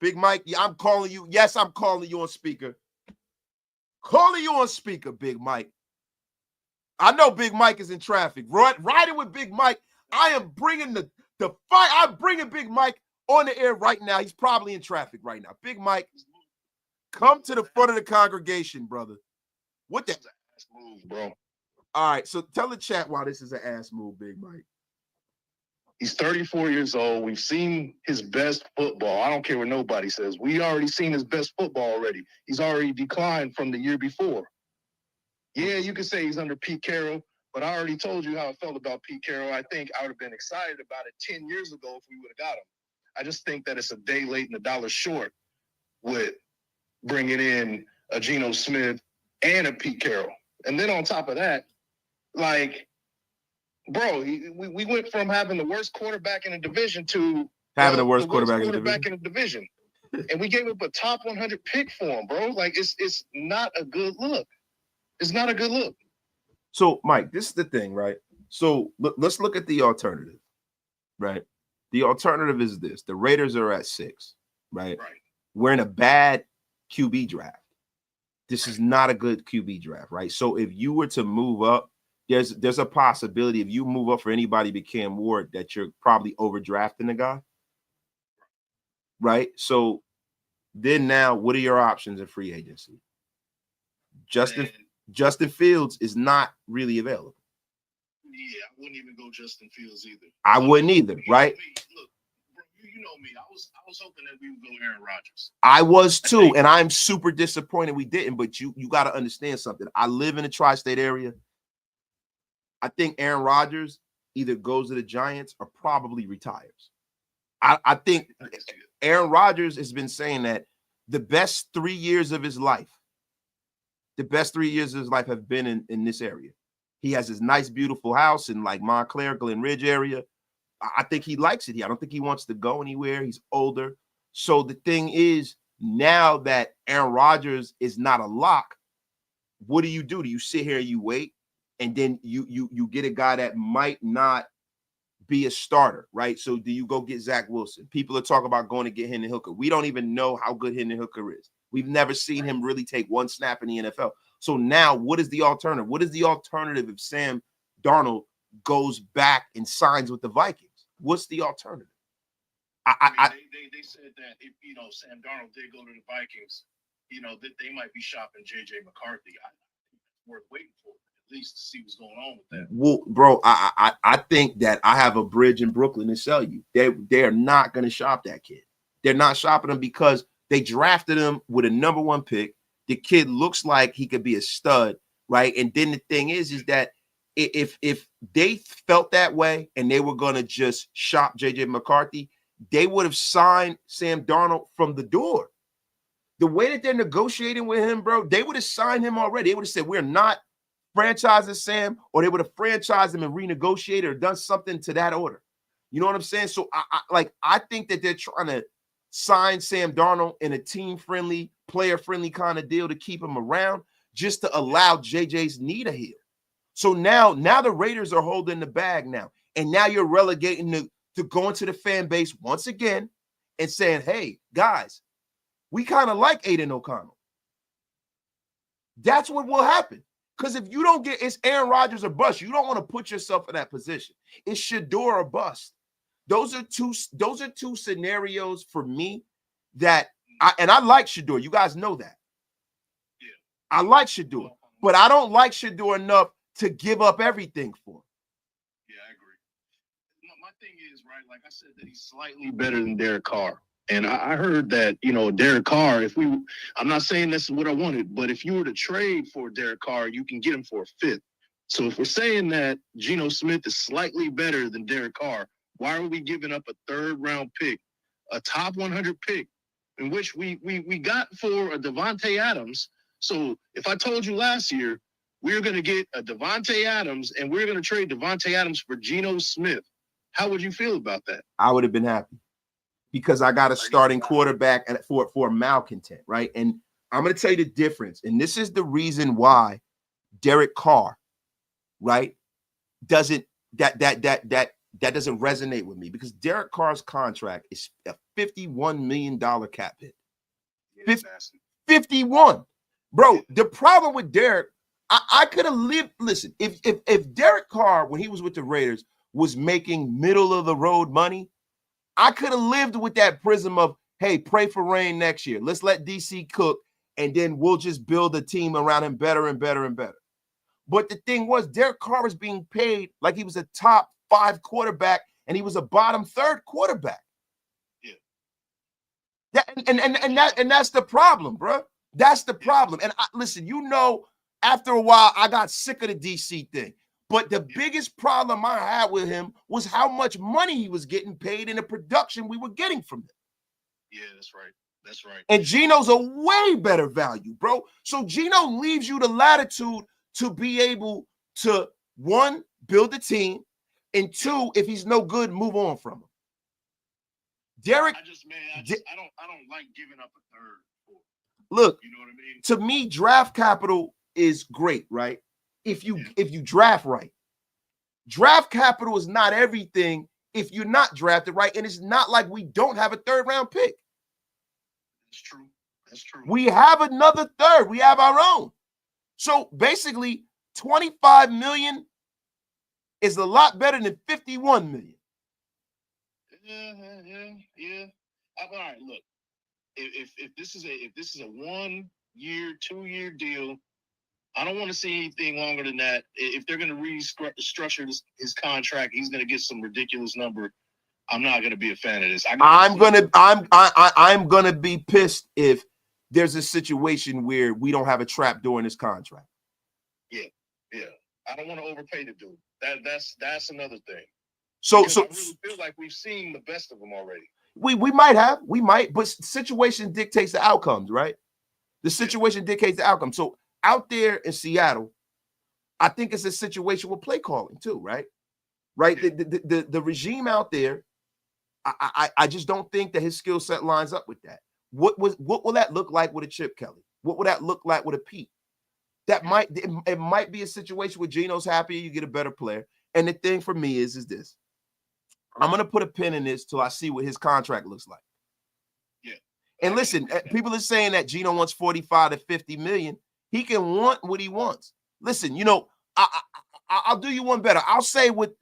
Big Mike, yeah, I'm calling you. Yes, I'm calling you on speaker. Calling you on speaker, Big Mike. I know Big Mike is in traffic. Riding with Big Mike. I am bringing the fight. I'm bringing Big Mike on the air right now. He's probably in traffic right now. Big Mike, come to the front of the congregation, brother. What the ass move, bro? All right, so tell the chat why this is an ass move, Big Mike. He's 34 years old. We've seen his best football. I don't care what nobody says. We already seen his best football already. He's already declined from the year before. Yeah, you could say he's under Pete Carroll, but I already told you how I felt about Pete Carroll. I think I would have been excited about it 10 years ago if we would have got him. I just think that it's a day late and a dollar short with bringing in a Geno Smith and a Pete Carroll. And then on top of that, like, bro, we went from having the worst quarterback in the division to having the worst quarterback in the division. And we gave up a top 100 pick for him, bro. Like, it's not a good look. It's not a good look. So, Mike, this is the thing, right? So let's look at the alternative, right? The alternative is this. The Raiders are at 6. right? We're in a bad QB draft. This is not a good QB draft, right? So if you were to move up, there's a possibility if you move up for anybody but Cam Ward that you're probably overdrafting the guy, right? So then now, what are your options in free agency? Justin Fields is not really available. Yeah, I wouldn't even go Justin Fields either. I wouldn't either, right? Look, bro, you know me. I was hoping that we would go Aaron Rodgers. I was too, and I'm super disappointed we didn't. But you got to understand something. I live in the tri-state area. I think Aaron Rodgers either goes to the Giants or probably retires. I think Aaron Rodgers has been saying that the best 3 years of his life, have been in this area. He has his nice, beautiful house in like Montclair, Glen Ridge area. I think he likes it here. I don't think he wants to go anywhere. He's older. So the thing is, now that Aaron Rodgers is not a lock, what do? Do you sit here and you wait? And then you get a guy that might not be a starter, right? So do you go get Zach Wilson? People are talking about going to get Hendon Hooker. We don't even know how good Hendon Hooker is. We've never seen him really take one snap in the NFL. So now what is the alternative? What is the alternative if Sam Darnold goes back and signs with the Vikings? What's the alternative? They said that if, Sam Darnold did go to the Vikings, that they might be shopping J.J. McCarthy. I think that's worth waiting for. At least to see what's going on with that. Well, bro, I think that I have a bridge in Brooklyn to sell you. They're not going to shop that kid. They're not shopping him because they drafted him with a number 1 pick. The kid looks like he could be a stud, right? And then the thing is that if they felt that way and they were going to just shop JJ McCarthy, they would have signed Sam Darnold from the door. The way that they're negotiating with him, bro, they would have signed him already. They would have said, we're not franchising Sam, or they would have franchised him and renegotiated or done something to that order. You know what I'm saying? So I think that they're trying to sign Sam Darnold in a team-friendly, player-friendly kind of deal to keep him around, just to allow JJ's knee to heal. So now the Raiders are holding the bag now. And now you're relegating to going to the fan base once again and saying, hey, guys, we kind of like Aiden O'Connell. That's what will happen. Because if you don't get, it's Aaron Rodgers or bust. You don't want to put yourself in that position. It's Shador or bust. Those are two scenarios for me that I like Shador. You guys know that. Yeah. I like Shador, but I don't like Shador enough to give up everything for him. Yeah, I agree. My thing is, right, like I said, that he's slightly better than Derek Carr. And I heard that, Derek Carr, I'm not saying that's what I wanted, but if you were to trade for Derek Carr, you can get him for a 5th. So if we're saying that Geno Smith is slightly better than Derek Carr, why are we giving up a 3rd-round pick, a top 100 pick, in which we got for a Devontae Adams? So if I told you last year we were going to get a Devontae Adams and we're going to trade Devontae Adams for Geno Smith, how would you feel about that? I would have been happy. Because I got a starting quarterback for malcontent, right? And I'm going to tell you the difference. And this is the reason why Derek Carr, right, doesn't resonate with me. Because Derek Carr's contract is a $51 million cap hit. 51. Bro, the problem with Derek, I could have lived. Listen, if Derek Carr, when he was with the Raiders, was making middle of the road money, I could have lived with that prism of, hey, pray for rain next year. Let's let DC cook, and then we'll just build a team around him better and better and better. But the thing was, Derek Carr was being paid like he was a top 5 quarterback, and he was a bottom 3rd quarterback. Yeah. And that's the problem, bro. That's the problem. And listen, after a while, I got sick of the DC thing. But the biggest problem I had with him was how much money he was getting paid in the production we were getting from him. Yeah, that's right. That's right. And Geno's a way better value, bro. So Geno leaves you the latitude to be able to, 1, build a team, and 2, if he's no good, move on from him. Derek, I don't like giving up a 3rd. Look, you know what I mean? To me, draft capital is great, right? If you draft right. Draft capital is not everything if you're not drafted right, and it's not like we don't have a 3rd-round pick. true. That's true. We have another third. We have our own. So basically, 25 million is a lot better than 51 million. Yeah. All right, look. If this is a 1 year, 2 year deal, I don't want to see anything longer than that. If they're going to restructure his contract, he's going to get some ridiculous number. I'm not going to be a fan of this. I'm gonna be pissed if there's a situation where we don't have a trap door in this contract. Yeah. I don't want to overpay the dude. That's another thing. So I really feel like we've seen the best of them already. We might, but situation dictates the outcomes, right? The situation dictates the outcome. So out there in Seattle, I think it's a situation with play calling too, right? Right. Yeah. The regime out there, I just don't think that his skill set lines up with that. What will that look like with a Chip Kelly? What will that look like with a Pete? It might be a situation where Geno's happy, you get a better player. And the thing for me is this. I'm going to put a pin in this till I see what his contract looks like. Yeah. And listen, people are saying that Geno wants 45 to 50 million. He can want what he wants. Listen, I'll do you one better. I'll say what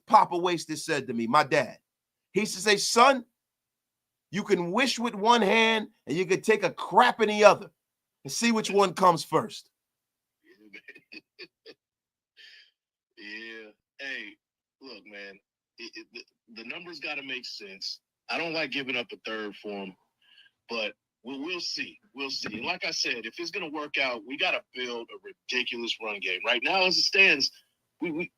Papa Wasted said to me, my dad. He used to say, son, you can wish with one hand and you can take a crap in the other and see which one comes first. Yeah. Hey, look, man. The numbers got to make sense. I don't like giving up a third for him, but we'll see. We'll see. And like I said, if it's going to work out, we got to build a ridiculous run game. Right now, as it stands, we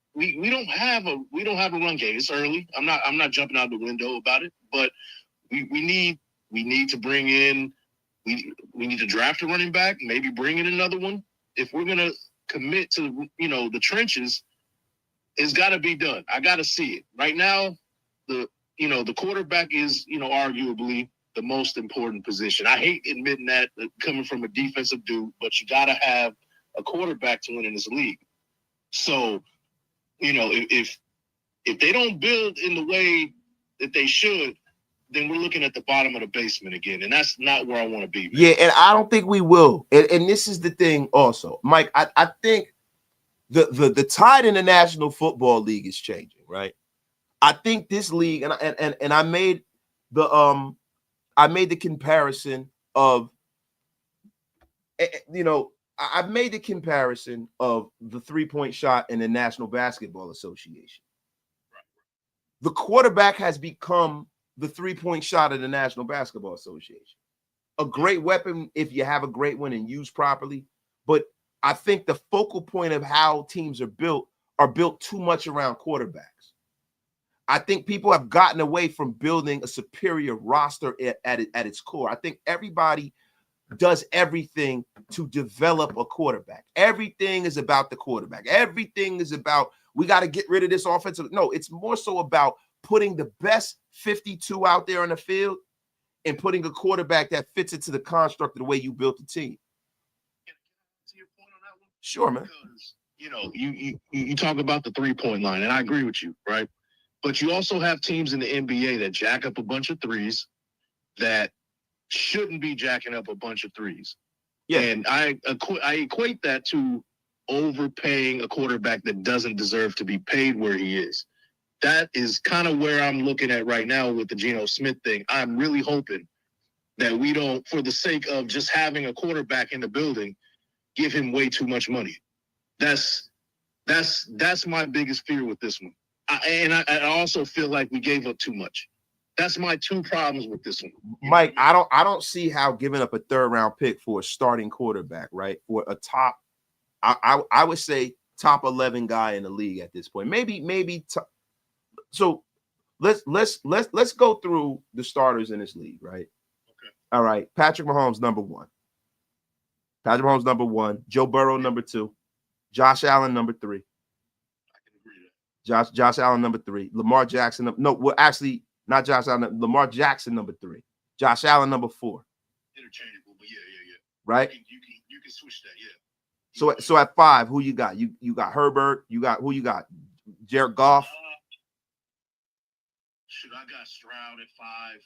don't have a run game. It's early. I'm not jumping out the window about it, but we need to bring in. We need to draft a running back. Maybe bring in another one. If we're going to commit to the trenches. It's got to be done. I got to see it. Right now, the quarterback is, arguably the most important position. I hate admitting that coming from a defensive dude, but you got to have a quarterback to win in this league. So, if they don't build in the way that they should, then we're looking at the bottom of the basement again, and that's not where I want to be. Man. Yeah, and I don't think we will. And this is the thing also, Mike, I think the tide in the National Football League is changing, right? I think this league, and I made the comparison of, I've made the comparison of the 3-point shot in the National Basketball Association. The quarterback has become the 3-point shot of the National Basketball Association. A great weapon if you have a great one and used properly, but I think the focal point of how teams are built too much around quarterbacks. I think people have gotten away from building a superior roster at its core. I think everybody does everything to develop a quarterback. Everything is about the quarterback. Everything is about, we got to get rid of this offensive. No, it's more so about putting the best 52 out there on the field and putting a quarterback that fits into the construct of the way you built the team. Sure, man. Because, you talk about the 3-point line, and I agree with you, right? But you also have teams in the NBA that jack up a bunch of threes that shouldn't be jacking up a bunch of threes. Yeah. And I equate that to overpaying a quarterback that doesn't deserve to be paid where he is. That is kind of where I'm looking at right now with the Geno Smith thing. I'm really hoping that we don't, for the sake of just having a quarterback in the building, give him way too much money. That's my biggest fear with this one. I also feel like we gave up too much. That's my two problems with this one. Mike, I don't see how giving up a 3rd-round pick for a starting quarterback, right? For a top, I would say top 11 guy in the league at this point. Maybe top. So let's go through the starters in this league, right? Okay. All right. Patrick Mahomes, number 1. Patrick Mahomes, number 1. Joe Burrow, number 2. Josh Allen, number 3. I can agree with that. Josh Allen, number 3. Lamar Jackson, actually not Josh Allen. Lamar Jackson, number 3. Josh Allen, number 4. Interchangeable, but yeah. Right? You can switch that, yeah. So at 5, who you got? You got Herbert. Who you got? Jared Goff. Should I got Stroud at 5?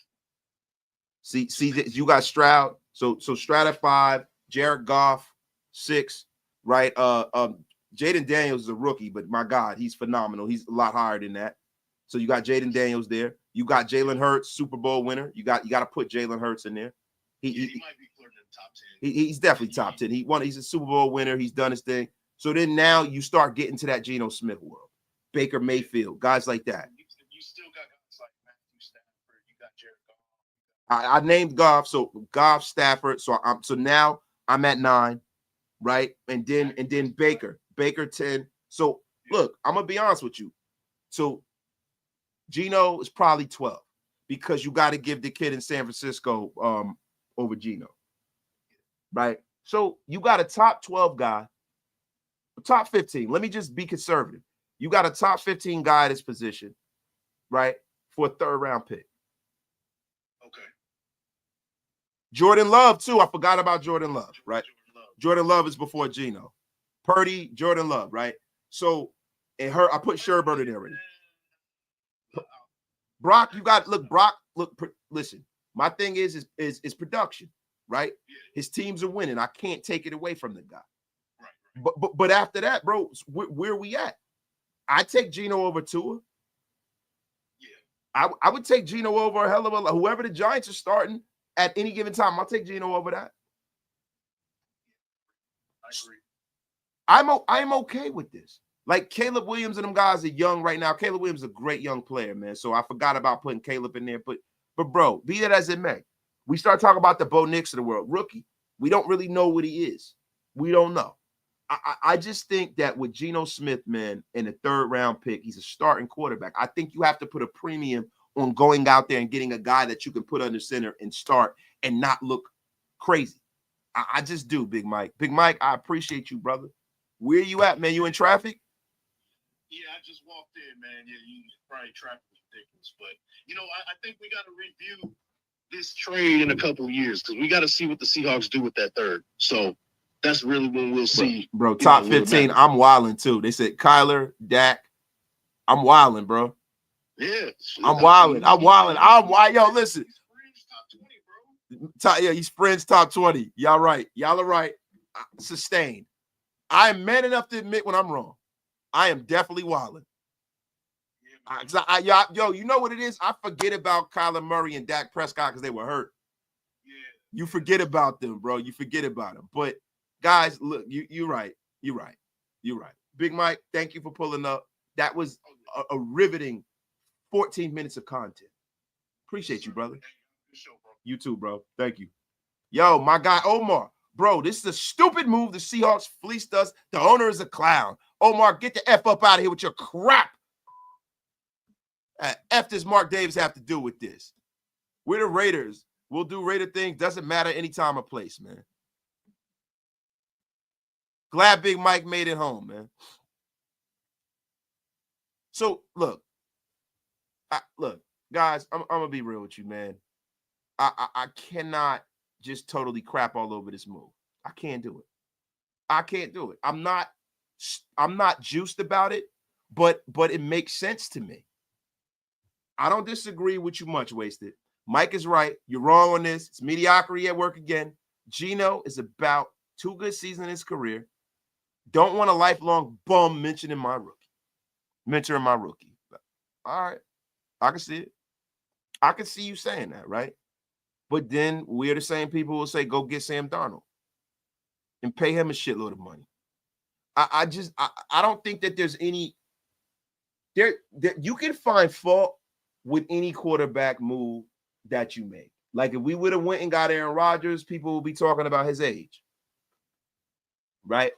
See, you got Stroud. So Stroud at 5, Jared Goff 6, right? Jaden Daniels is a rookie, but my God, he's phenomenal. He's a lot higher than that. So you got Jaden Daniels there. You got Jalen Hurts, Super Bowl winner. You got to put Jalen Hurts in there. He might be flirting in the top 10. He's definitely top 10. He's a Super Bowl winner. He's done his thing. So then now you start getting to that Geno Smith world, Baker Mayfield, guys like that. You still got guys like Matthew Stafford. You got Jared Goff. I named Goff, so Goff, Stafford. So now I'm at 9, right? And then Baker 10. So look, I'm gonna be honest with you. So Geno is probably 12 because you got to give the kid in San Francisco over Geno, right? So you got a top 12 guy, top 15. Let me just be conservative. You got a top 15 guy at his position, right? For a 3rd round pick. Okay. Jordan Love, too. I forgot about Jordan Love, right? Jordan Love is before Geno. Purdy, Jordan Love, right? So, and I put Sherbert in there already. Brock, listen, my thing is production, right? His teams are winning. I can't take it away from the guy. Right. But after that, bro, where are we at? I take Geno over Tua. Yeah. I would take Geno over a hell of a lot. Whoever the Giants are starting at any given time, I'll take Geno over that. I agree. I'm okay with this. Like Caleb Williams and them guys are young right now. Caleb Williams is a great young player, man. So I forgot about putting Caleb in there. But bro, be that as it may, we start talking about the Bo Nix of the world. Rookie. We don't really know what he is. We don't know. I just think that with Geno Smith, man, in the 3rd round pick, he's a starting quarterback. I think you have to put a premium on going out there and getting a guy that you can put under center and start and not look crazy. I just do, Big Mike. Big Mike, I appreciate you, brother. Where you at, man? You in traffic? Yeah, I just walked in, man. Yeah, probably traffic was ridiculous. But, I think we got to review this trade in a couple of years because we got to see what the Seahawks do with that 3rd. So that's really when we'll see. Bro, top 15, I'm wilding too. They said Kyler, Dak. I'm wilding, bro. Yeah. I'm wilding. Yo, listen. He's Friends top 20. Y'all right. Y'all are right. Sustained. I am man enough to admit when I'm wrong. I am definitely wilding. You know what it is? I forget about Kyler Murray and Dak Prescott because they were hurt. Yeah. You forget about them, bro. You forget about them. But guys, look, you're right. You're right. You're right. Big Mike, thank you for pulling up. That was a riveting 14 minutes of content. Appreciate you, brother. You too, bro. Thank you. Yo, my guy Omar. Bro, this is a stupid move. The Seahawks fleeced us. The owner is a clown. Omar, get the F up out of here with your crap. F does Mark Davis have to do with this? We're the Raiders. We'll do Raider things. Doesn't matter any time or place, man. Glad Big Mike made it home, man. So, look, guys, I'm going to be real with you, man. I cannot just totally crap all over this move. I can't do it. I can't do it. I'm not juiced about it, but it makes sense to me. I don't disagree with you much, Wasted. Mike is right. You're wrong on this. It's mediocrity at work again. Geno is about 2 good seasons in his career. Don't want a lifelong bum mentioning my rookie. All right. I can see it. I can see you saying that, right? But then we're the same people who will say, go get Sam Darnold and pay him a shitload of money. I don't think that there's any you can find fault with any quarterback move that you make. Like if we would have went and got Aaron Rodgers, people would be talking about his age. Right?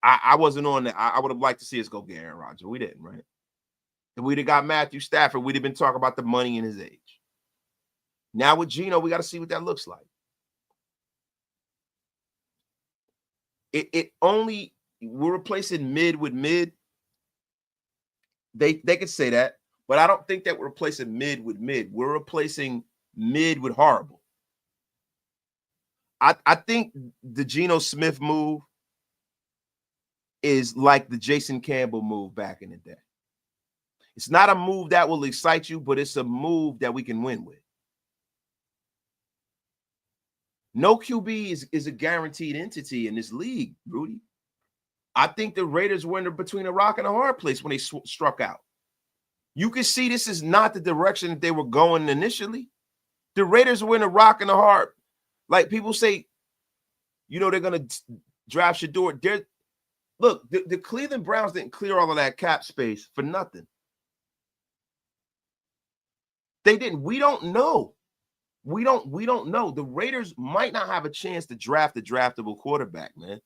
I wasn't on that. I would have liked to see us go get Aaron Rodgers. We didn't, right? If we'd have got Matthew Stafford, we'd have been talking about the money and his age. Now with Geno, we got to see what that looks like. We're replacing mid with mid. They could say that, but I don't think that we're replacing mid with mid. We're replacing mid with horrible. I think the Geno Smith move is like the Jason Campbell move back in the day. It's not a move that will excite you, but it's a move that we can win with. No QB is a guaranteed entity in this league, Rudy. I think the Raiders were between a rock and a hard place when they struck out. You can see this is not the direction that they were going initially. The Raiders were in a rock and a hard. Like people say, they're going to draft Shador. Look, the Cleveland Browns didn't clear all of that cap space for nothing. They didn't. We don't know. We don't know. The Raiders might not have a chance to draft a draftable quarterback, man.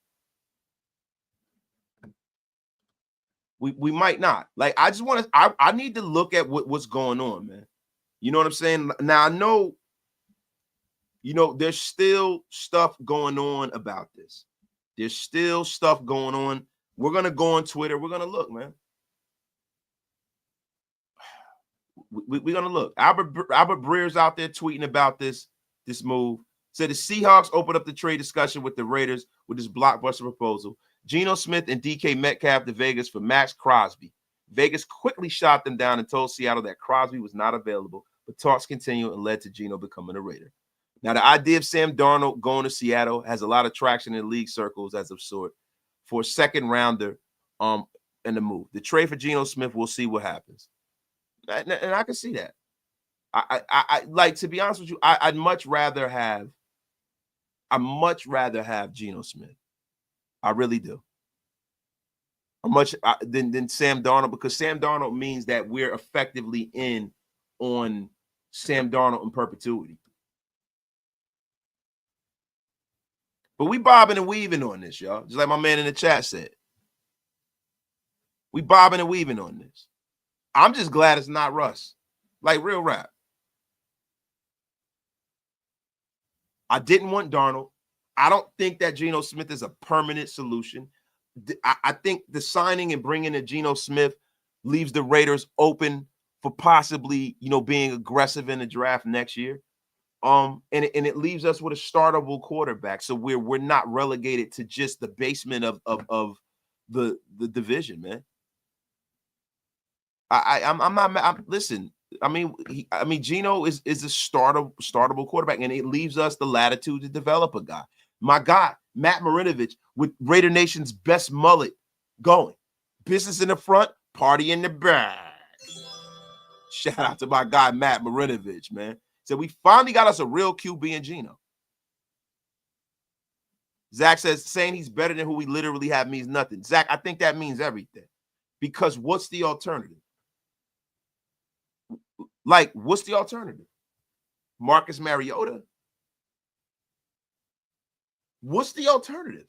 We might not. Like, I just want to, I need to look at what's going on, man. You know what I'm saying? Now, I know, there's still stuff going on about this. There's still stuff going on. We're going to go on Twitter. We're going to look, man. We're going to look. Albert Breer's out there tweeting about this move. Said the Seahawks opened up the trade discussion with the Raiders with this blockbuster proposal. Geno Smith and DK Metcalf to Vegas for Max Crosby. Vegas quickly shot them down and told Seattle that Crosby was not available, but talks continued and led to Geno becoming a Raider. Now, the idea of Sam Darnold going to Seattle has a lot of traction in league circles as of sort for a second rounder in the move. The trade for Geno Smith, we'll see what happens. And I can see that. I like, to be honest with you, I'd much rather have Geno Smith. I really do. Than Sam Darnold, because Sam Darnold means that we're effectively in on Sam Darnold in perpetuity. But we bobbing and weaving on this, y'all. Just like my man in the chat said. We bobbing and weaving on this. I'm just glad it's not Russ. Like, real rap. I didn't want Darnold. I don't think that Geno Smith is a permanent solution. I think the signing and bringing in Geno Smith leaves the Raiders open for possibly, being aggressive in the draft next year. And it leaves us with a startable quarterback. So we're not relegated to just the basement of the division, man. I'm not. Listen, I mean, Geno is a startable quarterback, and it leaves us the latitude to develop a guy. My guy, Matt Marinovich, with Raider Nation's best mullet going. Business in the front, party in the back. Shout out to my guy, Matt Marinovich, man. So we finally got us a real QB in Geno. Zach says, saying he's better than who we literally have means nothing. Zach, I think that means everything. Because what's the alternative? Like, what's the alternative? Marcus Mariota? What's the alternative?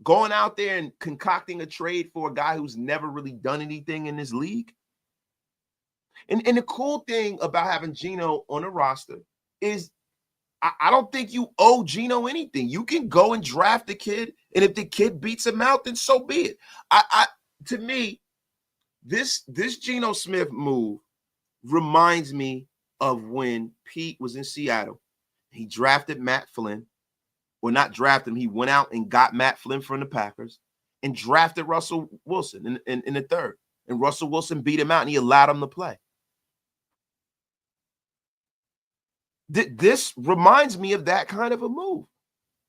Going out there and concocting a trade for a guy who's never really done anything in this league? And the cool thing about having Geno on a roster is I don't think you owe Geno anything. You can go and draft the kid, and if the kid beats him out, then so be it. To me, this Geno Smith move reminds me of when Pete was in Seattle. He drafted Matt Flynn. Or not draft him, he went out and got Matt Flynn from the Packers and drafted Russell Wilson in the third. And Russell Wilson beat him out, and he allowed him to play. This reminds me of that kind of a move.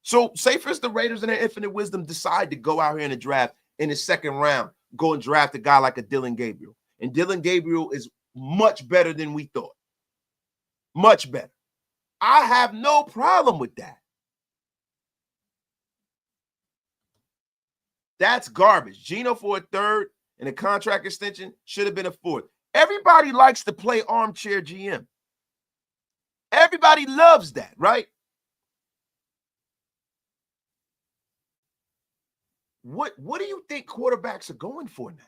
So say for instance, the Raiders in their infinite wisdom decide to go out here in the draft in the second round, go and draft a guy like a Dylan Gabriel. And Dylan Gabriel is much better than we thought. Much better. I have no problem with that. That's garbage. Geno for a third and a contract extension should have been a fourth. Everybody likes to play armchair GM. Everybody loves that, right? What do you think quarterbacks are going for now?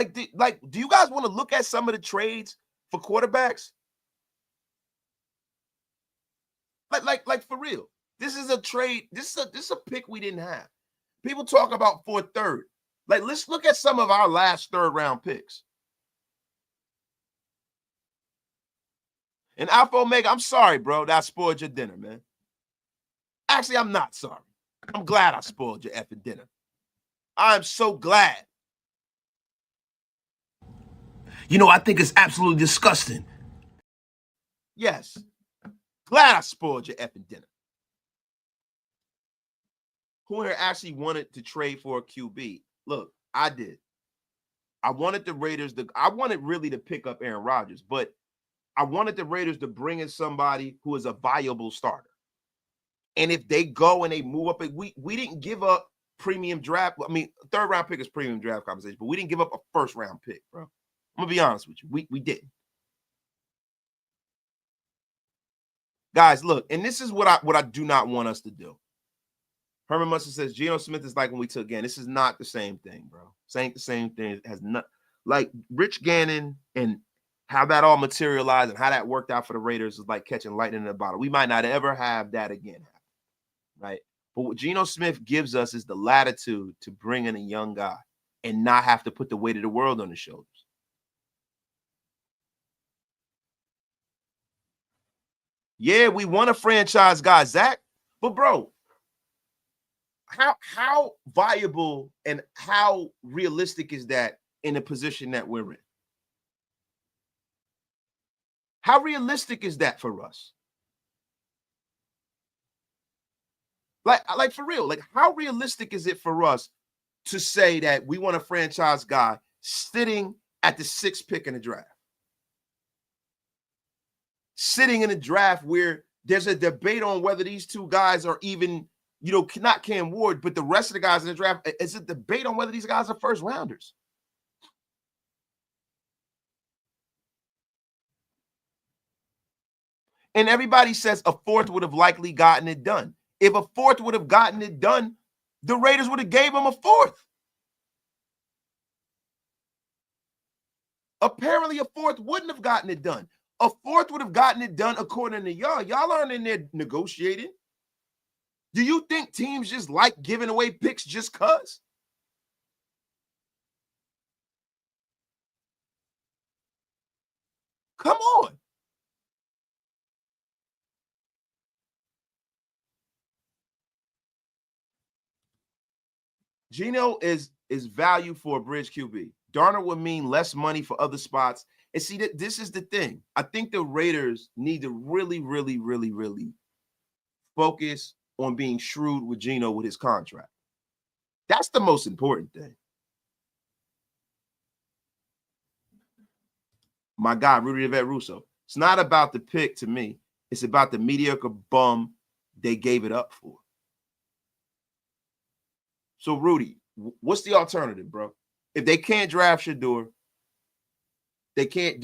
Do you guys want to look at some of the trades for quarterbacks? Like for real. This is a trade. This is a pick we didn't have. People talk about for a third. Like, let's look at some of our last third round picks. And Alpha Omega, I'm sorry, bro, that I spoiled your dinner, man. Actually, I'm not sorry. I'm glad I spoiled your effing dinner. I'm so glad. I think it's absolutely disgusting. Yes. Glad I spoiled your effing dinner. Who here actually wanted to trade for a QB? Look, I did. I wanted the Raiders I wanted really to pick up Aaron Rodgers, but I wanted the Raiders to bring in somebody who is a viable starter. And if they go and they move up, we didn't give up premium draft. I mean, third round pick is premium draft conversation, but we didn't give up a first round pick, bro. I'm gonna be honest with you. We didn't. Guys, look, and this is what I do not want us to do. Herman Mustard says Geno Smith is like when we took Gannon. This is not the same thing, bro. This ain't the same thing. It has not like Rich Gannon and how that all materialized and how that worked out for the Raiders is like catching lightning in a bottle. We might not ever have that again, right? But what Geno Smith gives us is the latitude to bring in a young guy and not have to put the weight of the world on his shoulders. Yeah, we want a franchise guy, Zach, but bro, how viable and how realistic is that in the position that we're in? How realistic is that for us? Like for real, like how realistic is it for us to say that we want a franchise guy sitting at the 6th pick in the draft? Sitting in a draft where there's a debate on whether these two guys are even, you know, not Cam Ward, but the rest of the guys in the draft, it's a debate on whether these guys are first rounders. And everybody says a 4th would have likely gotten it done. If a 4th would have gotten it done, the Raiders would have gave him a 4th. Apparently, a 4th wouldn't have gotten it done. A 4th would have gotten it done according to y'all. Y'all aren't in there negotiating. Do you think teams just like giving away picks just because? Come on. Geno is value for a bridge QB. Darnold would mean less money for other spots. And see, this is the thing. I think the Raiders need to really, really, really, really focus on being shrewd with Geno with his contract. That's the most important thing. My guy, Rudy Yvette Russo. It's not about the pick to me. It's about the mediocre bum they gave it up for. So, Rudy, what's the alternative, bro? If they can't draft Shador, they can't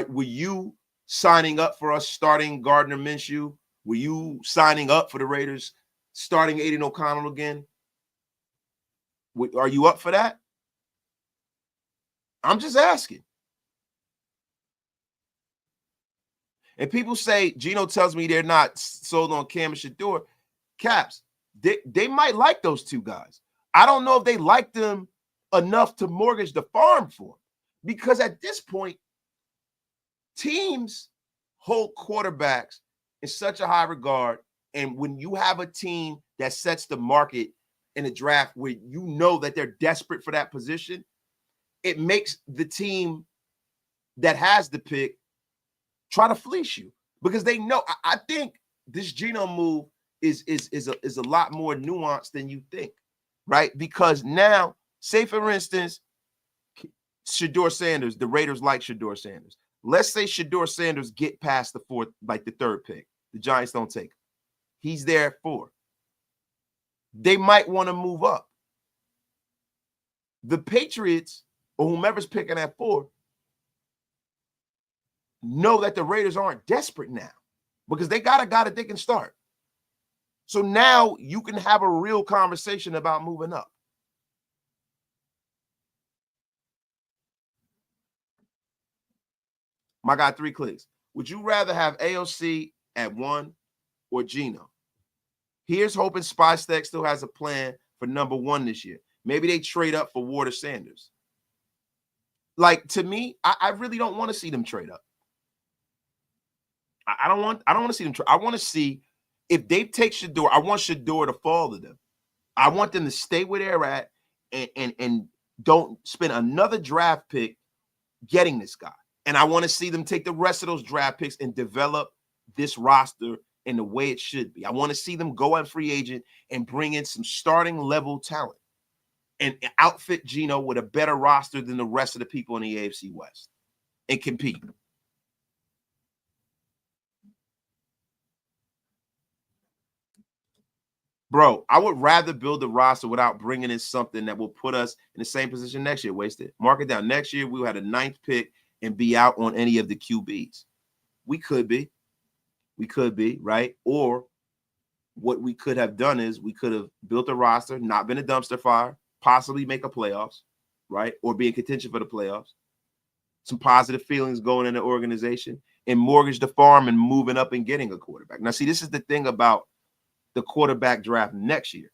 were you signing up for us starting Gardner Minshew? Were you signing up for the Raiders starting Aiden O'Connell again? Are you up for that? I'm just asking. And people say, Geno tells me they're not sold on Cam and Shador. Caps, they might like those two guys. I don't know if they like them enough to mortgage the farm for them. Because at this point, teams hold quarterbacks in such a high regard. And when you have a team that sets the market in a draft where you know that they're desperate for that position, it makes the team that has the pick try to fleece you because they know. I think this Geno move is a lot more nuanced than you think, right? Because now, say for instance, Shador Sanders, the Raiders like Shador Sanders. Let's say Shador Sanders get past the 4th, like the 3rd pick. The Giants don't take him. He's there at 4. They might want to move up. The Patriots or whomever's picking at 4 know that the Raiders aren't desperate now because they got a guy that they can start. So now you can have a real conversation about moving up. My guy, 3 clicks. Would you rather have AOC at 1 or Geno? Here's hoping Spy Stack still has a plan for number 1 this year. Maybe they trade up for Ward or Sanders. Like, to me, I really don't want to see them trade up. I don't want to see them trade. I want to see if they take Shador. I want Shador to fall to them. I want them to stay where they're at and don't spend another draft pick getting this guy. And I want to see them take the rest of those draft picks and develop this roster in the way it should be. I want to see them go at free agent and bring in some starting level talent and outfit Geno with a better roster than the rest of the people in the AFC West and compete. Bro, I would rather build a roster without bringing in something that will put us in the same position next year. Wasted. Mark it down. Next year, we will have a 9th pick and be out on any of the QBs. We could be. We could be, right? Or what we could have done is we could have built a roster, not been a dumpster fire, possibly make a playoffs, right? Or be in contention for the playoffs. Some positive feelings going in the organization and mortgage the farm and moving up and getting a quarterback. Now, see, this is the thing about the quarterback draft next year.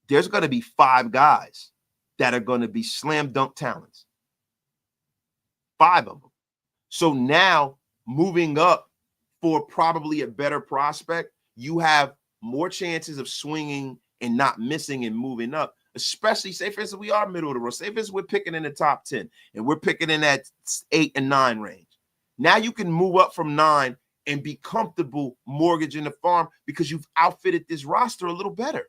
There's going to be 5 guys that are going to be slam dunk talents. 5 of them. So now moving up for probably a better prospect, you have more chances of swinging and not missing and moving up, especially, say, for instance, we are middle of the road. Say, for instance, we're picking in the top 10 and we're picking in that 8 and 9 range. Now you can move up from 9 and be comfortable mortgaging the farm because you've outfitted this roster a little better.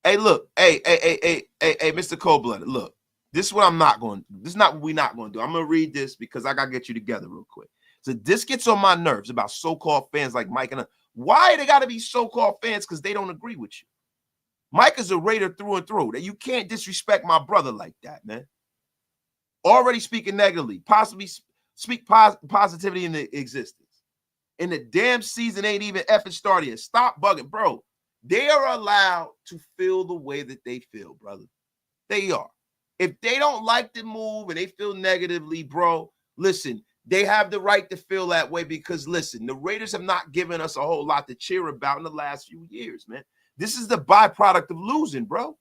Hey, look, hey, Mr. Cold-Blooded, look, this is what I'm not going to do. This is not what we're not going to do. I'm going to read this because I got to get you together real quick. So this gets on my nerves about so-called fans like Mike. And why they got to be so-called fans? Because they don't agree with you. Mike is a Raider through and through. That you can't disrespect my brother like that, man. Already speaking negatively, possibly speak positivity in the existence. And the damn season ain't even effing started yet. Stop bugging, bro. They are allowed to feel the way that they feel, brother. They are. If they don't like the move and they feel negatively, bro, listen, they have the right to feel that way because, listen, the Raiders have not given us a whole lot to cheer about in the last few years, man. This is the byproduct of losing, bro.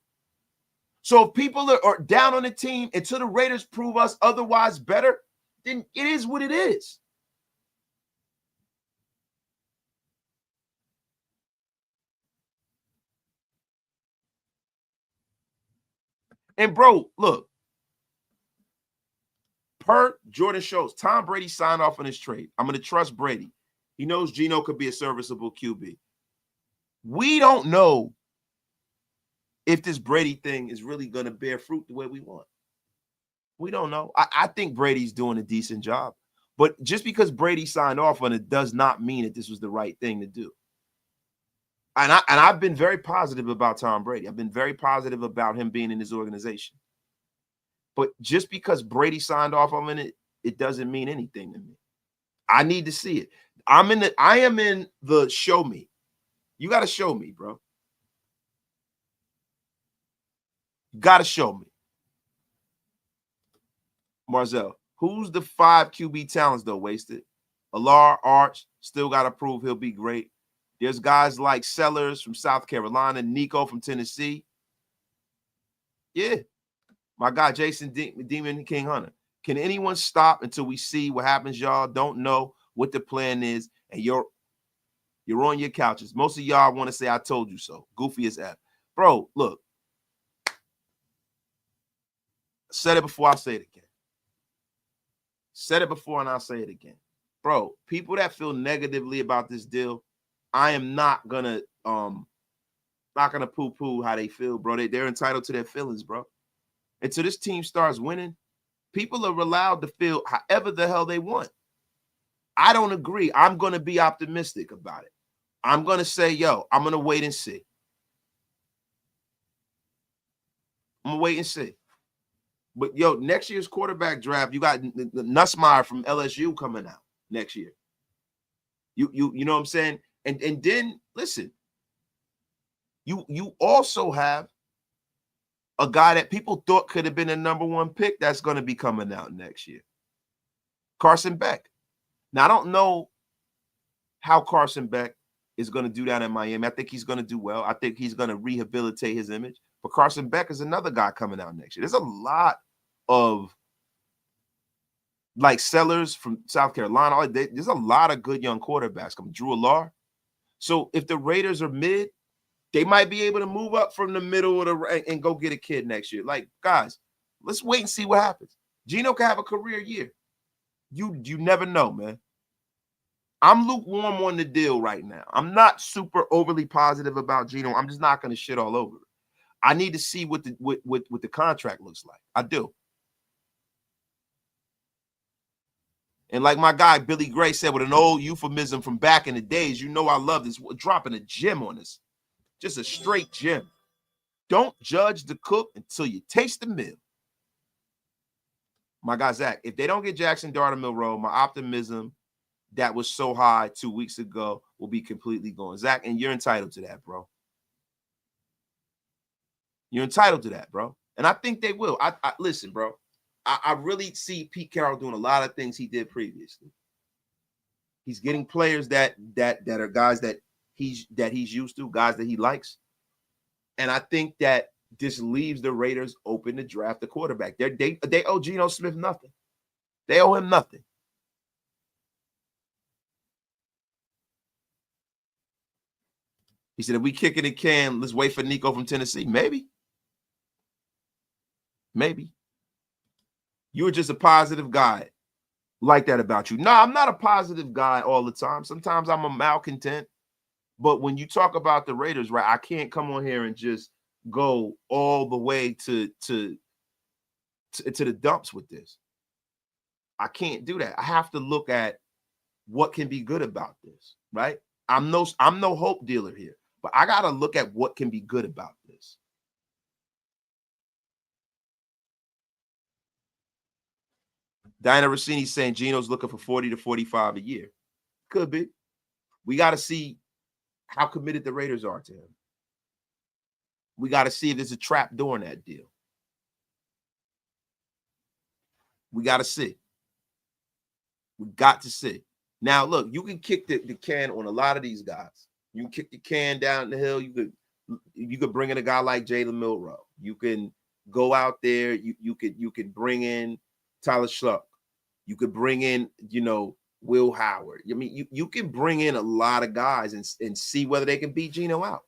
So if people are down on the team until the Raiders prove us otherwise better, then it is what it is. And, bro, look, per Jordan Schultz, Tom Brady signed off on his trade. I'm going to trust Brady. He knows Geno could be a serviceable QB. We don't know if this Brady thing is really going to bear fruit the way we want. We don't know. I think Brady's doing a decent job. But just because Brady signed off on it does not mean that this was the right thing to do. And I've been very positive about Tom Brady. I've been very positive about him being in his organization. But just because Brady signed off on it, it doesn't mean anything to me. I need to see it. I am in the show me. You got to show me, bro. You got to show me. Marzell, who's the 5 QB talents, though, Wasted? Alar, Arch, still got to prove he'll be great. There's guys like Sellers from South Carolina, Nico from Tennessee. Yeah. My guy, Jason Demon King Hunter. Can anyone stop until we see what happens, y'all? Don't know what the plan is, and you're on your couches. Most of y'all want to say, I told you so. Goofy as F. Bro, look. Said it before, I'll say it again. Said it before, and I'll say it again. Bro, people that feel negatively about this deal, I am not gonna poo-poo how they feel, bro. They're entitled to their feelings, bro. Until this team starts winning, people are allowed to feel however the hell they want. I don't agree. I'm going to be optimistic about it. I'm going to say, yo, I'm going to wait and see. I'm going to wait and see. But, yo, next year's quarterback draft, you got Nussmeier from LSU coming out next year. You know what I'm saying? And then, listen, you also have a guy that people thought could have been a number 1 pick that's going to be coming out next year. Carson Beck. Now, I don't know how Carson Beck is going to do that in Miami. I think he's going to do well. I think he's going to rehabilitate his image. But Carson Beck is another guy coming out next year. There's a lot of, like, Sellers from South Carolina. There's a lot of good young quarterbacks coming. Drew Alar. So if the Raiders are mid, they might be able to move up from the middle of the rank and go get a kid next year. Like, guys, let's wait and see what happens. Geno can have a career year. You never know, man. I'm lukewarm on the deal right now. I'm not super overly positive about Geno. I'm just not going to shit all over it. I need to see what the contract looks like. I do. And like my guy Billy Gray said with an old euphemism from back in the days, you know I love this, dropping a gem on this. Just a straight gem. Don't judge the cook until you taste the meal. My guy Zach, if they don't get Jackson Dart-Milroe, my optimism that was so high 2 weeks ago will be completely gone. Zach, and you're entitled to that, bro. You're entitled to that, bro. And I think they will. I listen, bro. I really see Pete Carroll doing a lot of things he did previously. He's getting players that are guys that he's used to, guys that he likes. And I think that this leaves the Raiders open to draft the quarterback. They owe Geno Smith nothing. They owe him nothing. He said, if we kick it in can, let's wait for Nico from Tennessee. Maybe. Maybe. You were just a positive guy. Like that about you. No, I'm not a positive guy all the time. Sometimes I'm a malcontent. But when you talk about the Raiders, right, I can't come on here and just go all the way to the dumps with this. I can't do that. I have to look at what can be good about this, right? I'm no hope dealer here, but I got to look at what can be good about this. Diana Rossini saying Geno's looking for 40 to 45 a year. Could be. We got to see how committed the Raiders are to him. We got to see if there's a trap door in that deal. We got to see. We got to see. Now, look, you can kick the can on a lot of these guys. You can kick the can down the hill. You could bring in a guy like Jalen Milroe. You can go out there. You could bring in Tyler Schluck. You could bring in, Will Howard. I mean, you can bring in a lot of guys and see whether they can beat Geno out.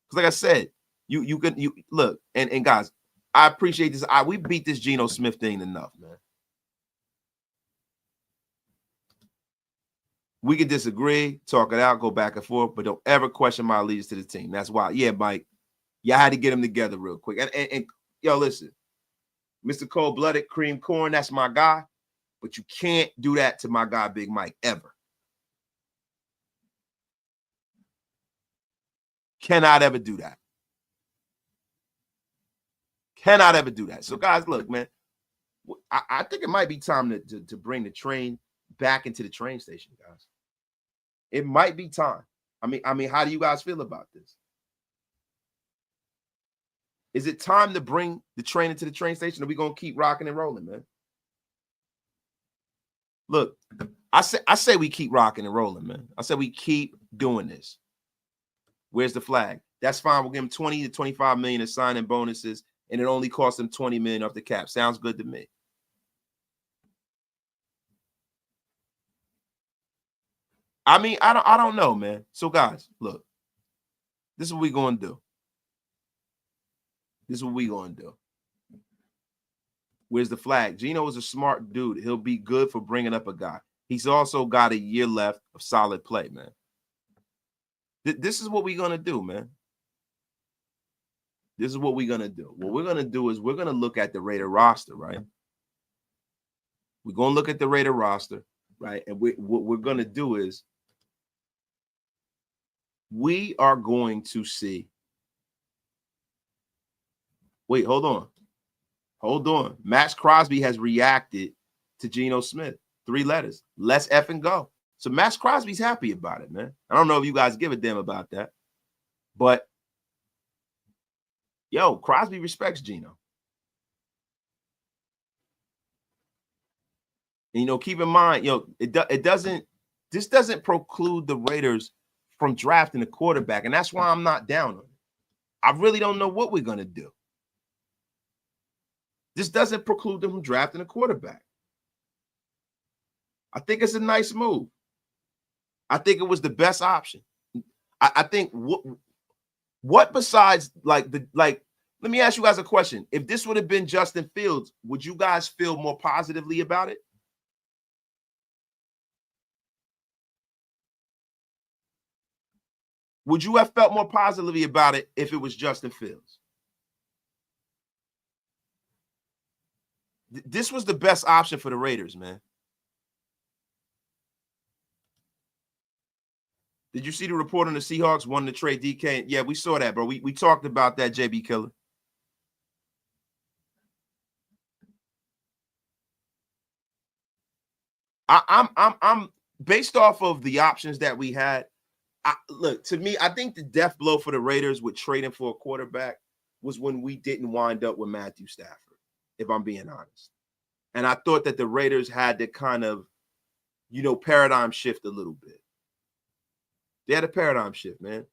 Because like I said, you look, and guys, I appreciate this. We beat this Geno Smith thing enough, man. We can disagree, talk it out, go back and forth, but don't ever question my allegiance to the team. That's why, yeah, Mike, y'all had to get them together real quick. And yo, listen, Mr. Cold-Blooded Cream Corn, that's my guy. But you can't do that to my guy, Big Mike, ever. Cannot ever do that. Cannot ever do that. So, guys, look, man, I think it might be time to bring the train back into the train station, guys. It might be time. I mean, how do you guys feel about this? Is it time to bring the train into the train station, or are we going to keep rocking and rolling, man? Look, I say we keep rocking and rolling, man. I said we keep doing this. Where's the flag? That's fine. We'll give him 20 to 25 million in signing bonuses, and it only costs him 20 million off the cap. Sounds good to me. I mean, I don't know, man. So, guys, look, this is what we're going to do. This is what we're going to do. Where's the flag? Geno is a smart dude. He'll be good for bringing up a guy. He's also got a year left of solid play, man. This is what we're going to do, man. This is what we're going to do. What we're going to do is we're going to look at the Raider roster, right? We're going to look at the Raider roster, right? And what we're going to do is we are going to see. Wait, hold on. Hold on. Max Crosby has reacted to Geno Smith. 3 letters. Let's effing go. So Max Crosby's happy about it, man. I don't know if you guys give a damn about that. But, yo, Crosby respects Geno. And, keep in mind, this doesn't preclude the Raiders from drafting a quarterback. And that's why I'm not down on it. I really don't know what we're going to do. This doesn't preclude them from drafting a quarterback. I think it's a nice move. I think it was the best option. I think what besides like Let me ask you guys a question. If this would have been Justin Fields, would you guys feel more positively about it? Would you have felt more positively about it if it was Justin Fields? This was the best option for the Raiders, man. Did you see the report on the Seahawks wanting to trade DK? Yeah, we saw that, bro. We talked about that, JB Killer. I'm based off of the options that we had. Look, to me, I think the death blow for the Raiders with trading for a quarterback was when we didn't wind up with Matthew Stafford, if I'm being honest. And I thought that the Raiders had to kind of, paradigm shift a little bit. They had a paradigm shift, man.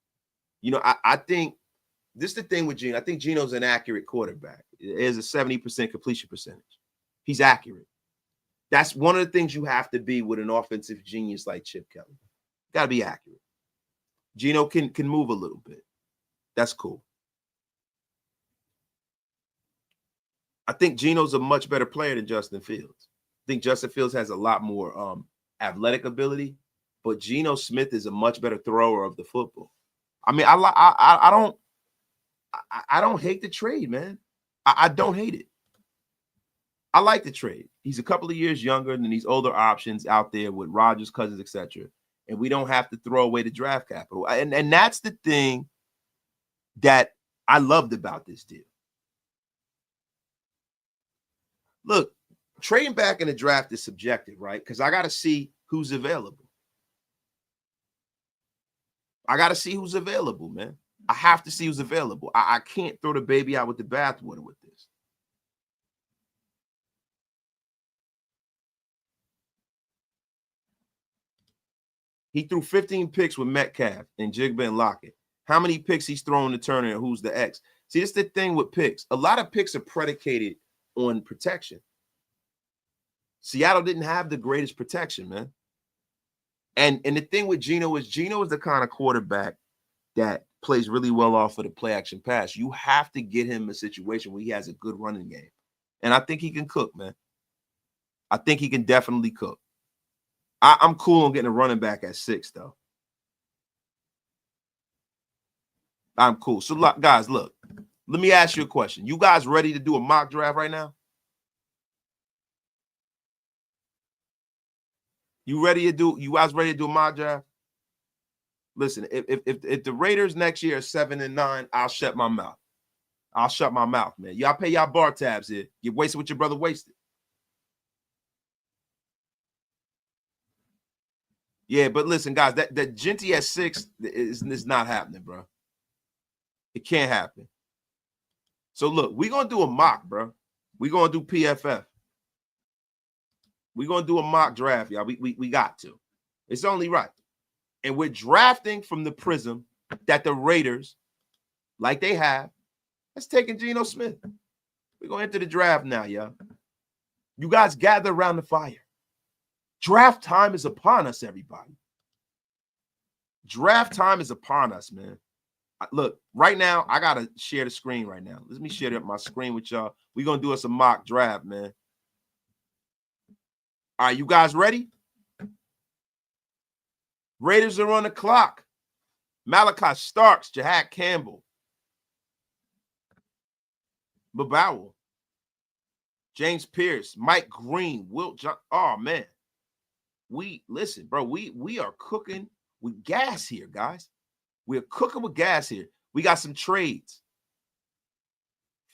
I think this is the thing with Geno. I think Geno's an accurate quarterback. It is a 70% completion percentage. He's accurate. That's one of the things you have to be with an offensive genius like Chip Kelly. Got to be accurate. Geno can move a little bit. That's cool. I think Geno's a much better player than Justin Fields. I think Justin Fields has a lot more athletic ability, but Geno Smith is a much better thrower of the football. I mean, I don't hate the trade, man. I don't hate it. I like the trade. He's a couple of years younger than these older options out there with Rodgers, Cousins, etc. And we don't have to throw away the draft capital. And that's the thing that I loved about this deal. Look, trading back in the draft is subjective, right? Because I got to see who's available. I got to see who's available, man. I have to see who's available. I can't throw the baby out with the bathwater with this. He threw 15 picks with Metcalf and Jigba and Lockett. How many picks he's thrown to Turner and who's the X? See, this is the thing with picks. A lot of picks are predicated on protection. Seattle didn't have the greatest protection, man. And the thing with Geno is the kind of quarterback that plays really well off of the play action pass. You have to get him a situation where he has a good running game. And I think he can cook, man. I think he can definitely cook. I'm cool on getting a running back at 6, though. I'm cool. So, guys, look, let me ask you a question. You guys ready to do a mock draft right now? You guys ready to do a mock draft? Listen, if the Raiders next year are 7-9, I'll shut my mouth. I'll shut my mouth, man. Y'all pay y'all bar tabs here. You wasted what your brother wasted. Yeah, but listen, guys, that Genty at 6 is not happening, bro. It can't happen. So look, we're gonna do a mock, bro. We're gonna do PFF. We're gonna do a mock draft, y'all. We got to. It's only right. And we're drafting from the prism that the Raiders, like they have, that's taking Geno Smith. We're gonna enter the draft now, y'all. You guys gather around the fire. Draft time is upon us, everybody. Draft time is upon us, man. Look, right now, I got to share the screen right now. Let me share my screen with y'all. We're going to do us a mock draft, man. All right, you guys ready? Raiders are on the clock. Malachi Starks, Jahad Campbell, Babowell, James Pierce, Mike Green, Wilt John. Oh, man. Listen, bro, we are cooking with gas here, guys. We're cooking with gas here. We got some trades.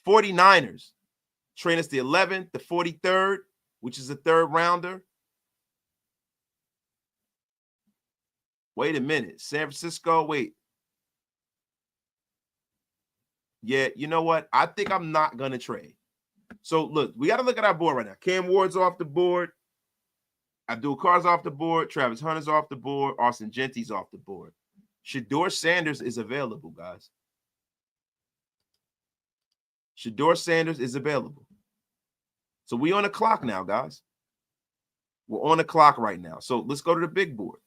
49ers trade us the 11th, the 43rd, which is a third rounder. Wait a minute. San Francisco, wait. Yeah, you know what? I think I'm not going to trade. So, look, we got to look at our board right now. Cam Ward's off the board. Abdul Carr's off the board. Travis Hunter's off the board. Austin Genty's off the board. Shedeur Sanders is available, guys. Shedeur Sanders is available. So we on the clock now, guys. We're on the clock right now. So let's go to the big board.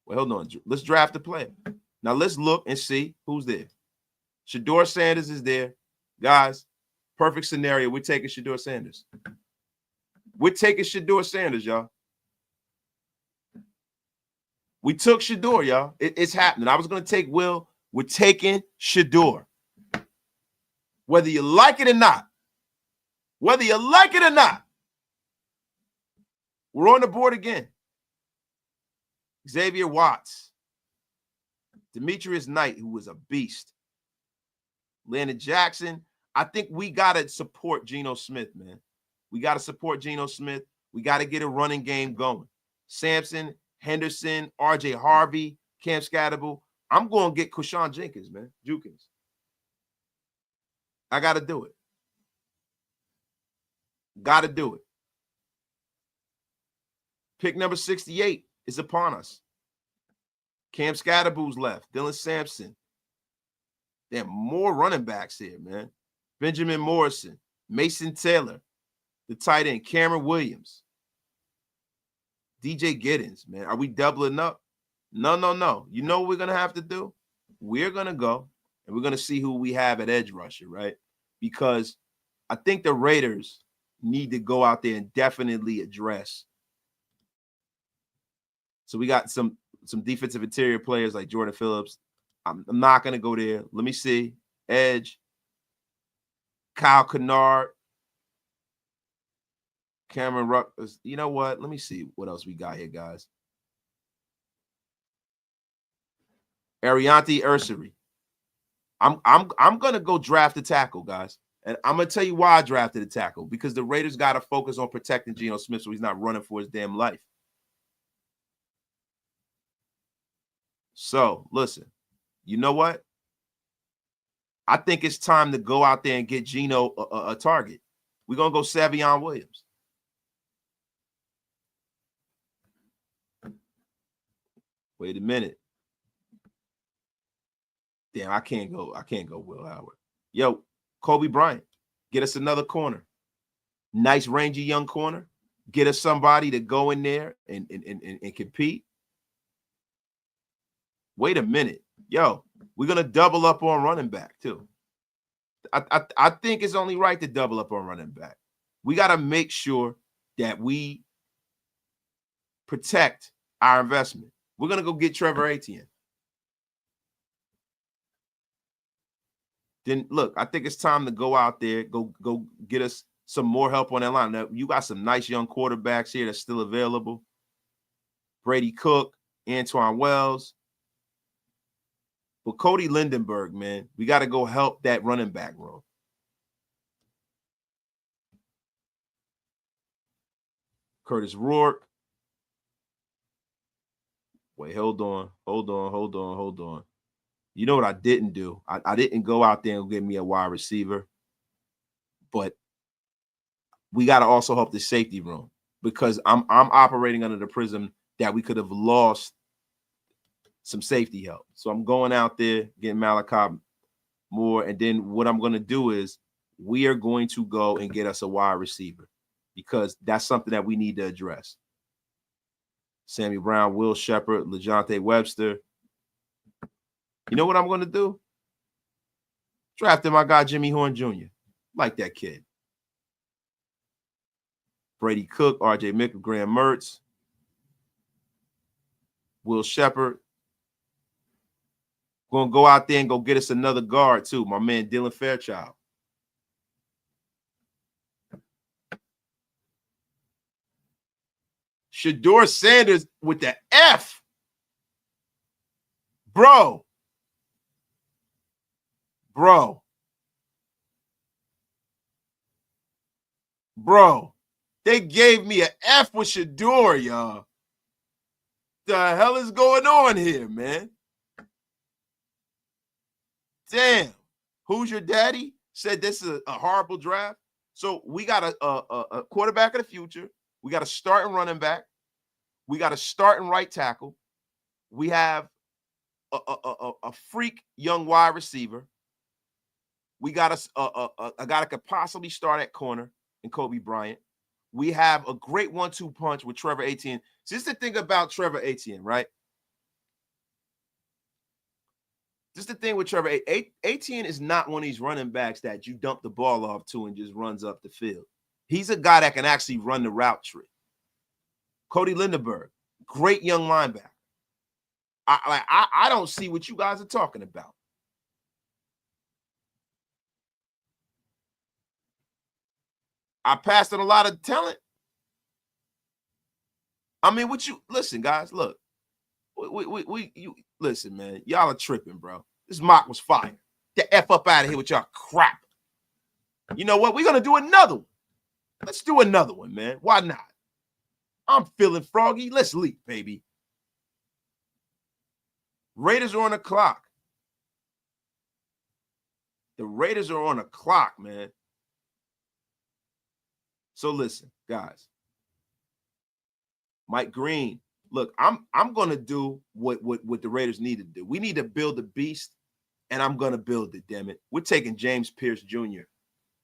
Well, hold on. Let's draft the player. Now let's look and see who's there. Shedeur Sanders is there. Guys, perfect scenario. We're taking Shedeur Sanders. We're taking Shedeur Sanders, y'all. We took Shedeur, y'all. It's happening. I was going to take Will. We're taking Shedeur. Whether you like it or not. Whether you like it or not. We're on the board again. Xavier Watts. Demetrius Knight, who was a beast. Landon Jackson. I think we got to support Geno Smith, man. We got to support Geno Smith. We got to get a running game going. Sampson, Henderson, R.J. Harvey, Cam Scatterable. I'm going to get Kushan Jenkins, man. Jukins. I got to do it. Got to do it. Pick number 68 is upon us. Cam Scatterboo's left. Dylan Sampson. There are more running backs here, man. Benjamin Morrison. Mason Taylor. The tight end, Cameron Williams. DJ Giddens, man. Are we doubling up? No. You know what we're going to have to do? We're going to go, and we're going to see who we have at edge rusher, right? Because I think the Raiders need to go out there and definitely address. So we got some defensive interior players like Jordan Phillips. I'm not going to go there. Let me see. Edge. Kyle Kennard. Cameron Ruck. You know what? Let me see what else we got here, guys. Ariante Ursary. I'm gonna go draft a tackle, guys. And I'm gonna tell you why I drafted a tackle. Because the Raiders got to focus on protecting Geno Smith so he's not running for his damn life. So listen, you know what? I think it's time to go out there and get Geno a target. We're gonna go Savion Williams. Wait a minute. Damn, I can't go Will Howard. Yo, Kobe Bryant, get us another corner. Nice, rangy young corner. Get us somebody to go in there and compete. Wait a minute. Yo, we're going to double up on running back, too. I think it's only right to double up on running back. We got to make sure that we protect our investment. We're going to go get Trevor Etienne. Then, look, I think it's time to go out there, go get us some more help on that line. Now, you got some nice young quarterbacks here that's still available. Brady Cook, Antoine Wells. But Cody Lindenberg, man, we got to go help that running back room. Curtis Rourke. Wait, hold on. You know what I didn't do? I didn't go out there and get me a wide receiver. But we got to also help the safety room because I'm operating under the prism that we could have lost some safety help. So I'm going out there, getting Malachi Moore. And then what I'm going to do is we are going to go and get us a wide receiver because that's something that we need to address. Sammy Brown, Will Shepard, LeJohntay Webster. You know what I'm going to do? Drafted my guy Jimmy Horn Jr. Like that kid. Brady Cook, R.J. Mickle, Graham Mertz, Will Shepard. Going to go out there and go get us another guard, too. My man, Dylan Fairchild. Shedeur Sanders with the F. Bro. They gave me an F with Shedeur, y'all. The hell is going on here, man? Damn. Who's your daddy? Said this is a horrible draft. So we got a quarterback of the future. We got a starting running back. We got a starting right tackle. We have a freak young wide receiver. We got a guy that could possibly start at corner in Kobe Bryant. We have a great 1-2 punch with Trevor Etienne. So this is the thing about Trevor Etienne, right? Just the thing with Trevor, Etienne is not one of these running backs that you dump the ball off to and just runs up the field. He's a guy that can actually run the route tree. Cody Lindenberg, great young linebacker. I don't see what you guys are talking about. I passed on a lot of talent. I mean, listen, guys, look. You listen, man. Y'all are tripping, bro. This mock was fire. Get the F up out of here with y'all crap. You know what? We're gonna do another one. Let's do another one, man. Why not? I'm feeling froggy. Let's leap, baby. Raiders are on the clock. The Raiders are on the clock, man. So listen, guys. Mike Green. Look, I'm gonna do what the Raiders need to do. We need to build a beast, and I'm gonna build it. Damn it, we're taking James Pierce Jr.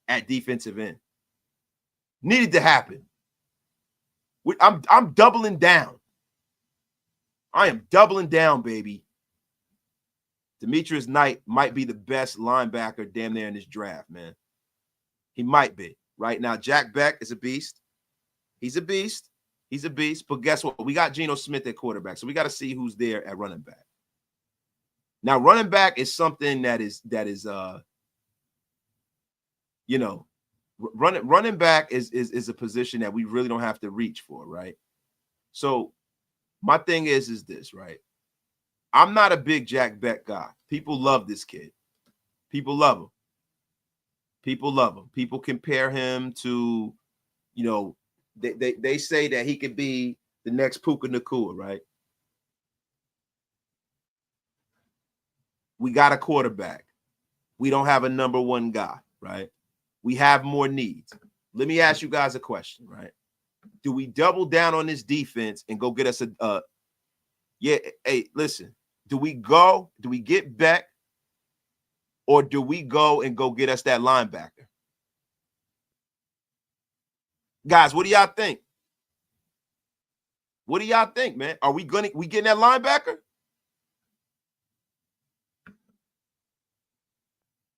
at defensive end. Needed to happen. I'm doubling down. I am doubling down, baby. Demetrius Knight might be the best linebacker damn near in this draft, man. He might be right now. Jack Beck is a beast. He's a beast. He's a beast, but guess what? We got Geno Smith at quarterback, so we got to see who's there at running back. Now, running back is something that is running back is a position that we really don't have to reach for, right? So my thing is this, right? I'm not a big Jack Beck guy. People love this kid. People love him. People love him. People compare him to, They say that he could be the next Puka Nacua, right? We got a quarterback. We don't have a number one guy, right? We have more needs. Let me ask you guys a question, right? Do we double down on this defense and go get us hey, listen. Do we get Beck, or do we go and go get us that linebacker? Guys, what do y'all think? What do y'all think, man? Are we getting that linebacker?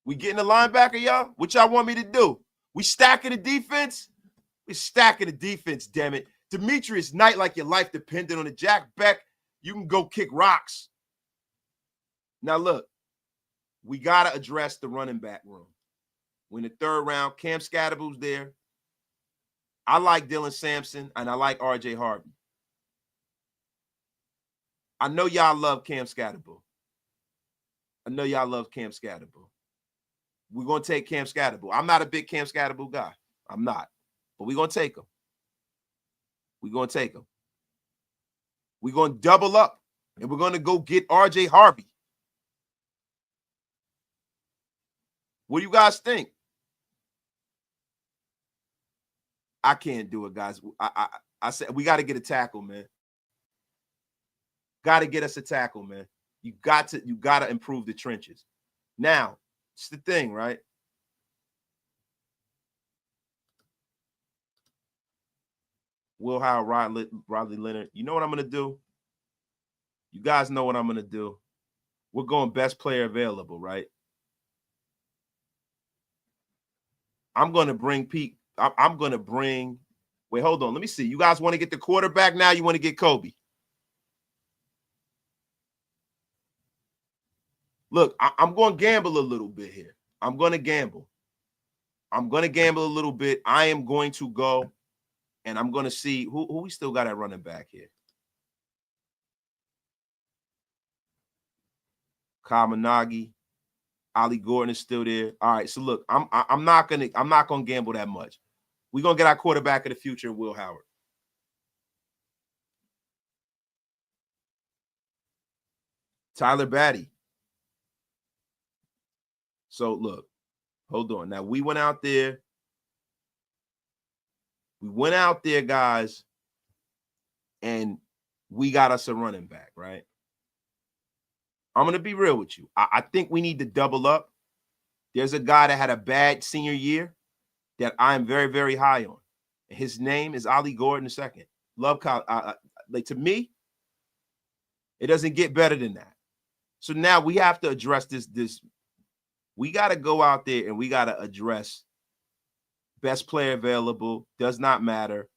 We getting the linebacker, y'all? What y'all want me to do? We stacking the defense? We stacking the defense, damn it. Demetrius Knight, like your life depended on it. Jack Beck, you can go kick rocks. Now, look, we got to address the running back room. We're in the third round. Cam Scatterbu's there. I like Dylan Sampson, and I like RJ Harvey. I know y'all love Cam Scatterbu. I know y'all love Cam Scatterbu. We're going to take Cam Scatterbu. I'm not a big Cam Scatterbu guy. I'm not. But we're going to take him. We're going to take him. We're going to double up, and we're going to go get RJ Harvey. What do you guys think? I can't do it, guys. I said we got to get a tackle, man. Got to get us a tackle, man. You got to improve the trenches. Now, it's the thing, right? Will Howard, Rodley Leonard. You know what I'm going to do? You guys know what I'm going to do. We're going best player available, right? I'm going to bring Pete. I'm going to bring – wait, hold on. Let me see. You guys want to get the quarterback now? You want to get Kobe? Look, I'm going to gamble a little bit here. I'm going to gamble. I'm going to gamble a little bit. I am going to go, and I'm going to see who we still got at running back here. Kyle Managi. Ollie Gordon is still there. All right, so look, I'm not gonna gamble that much. We're gonna get our quarterback of the future, Will Howard. Tyler Batty. So look, hold on. Now we went out there. Guys, and we got us a running back, right? I'm going to be real with you. I think we need to double up. There's a guy that had a bad senior year that I'm very, very high on. His name is Ollie Gordon II. Love Kyle. To me, it doesn't get better than that. So now we have to address this. We got to go out there and we got to address best player available. Does not matter.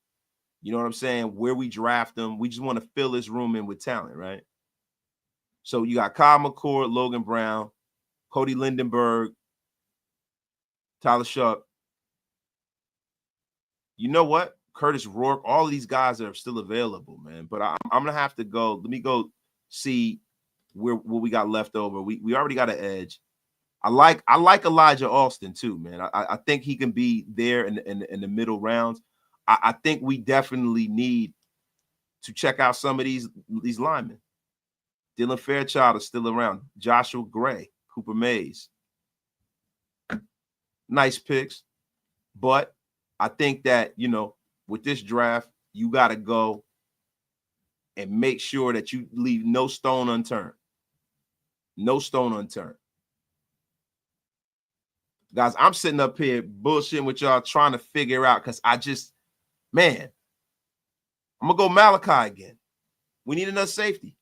You know what I'm saying? Where we draft them. We just want to fill this room in with talent, right? So you got Kyle McCord, Logan Brown, Cody Lindenberg, Tyler Shuck. You know what? Curtis Rourke, all of these guys are still available, man. But I'm going to have to go. Let me go see what we got left over. We already got an edge. I like Elijah Austin too, man. I think he can be there in the middle rounds. I think we definitely need to check out some of these linemen. Dylan Fairchild is still around. Joshua Gray, Cooper Mays. Nice picks. But I think that, with this draft, you got to go and make sure that you leave no stone unturned. No stone unturned. Guys, I'm sitting up here bullshitting with y'all trying to figure out because I'm going to go Malachi again. We need another safety.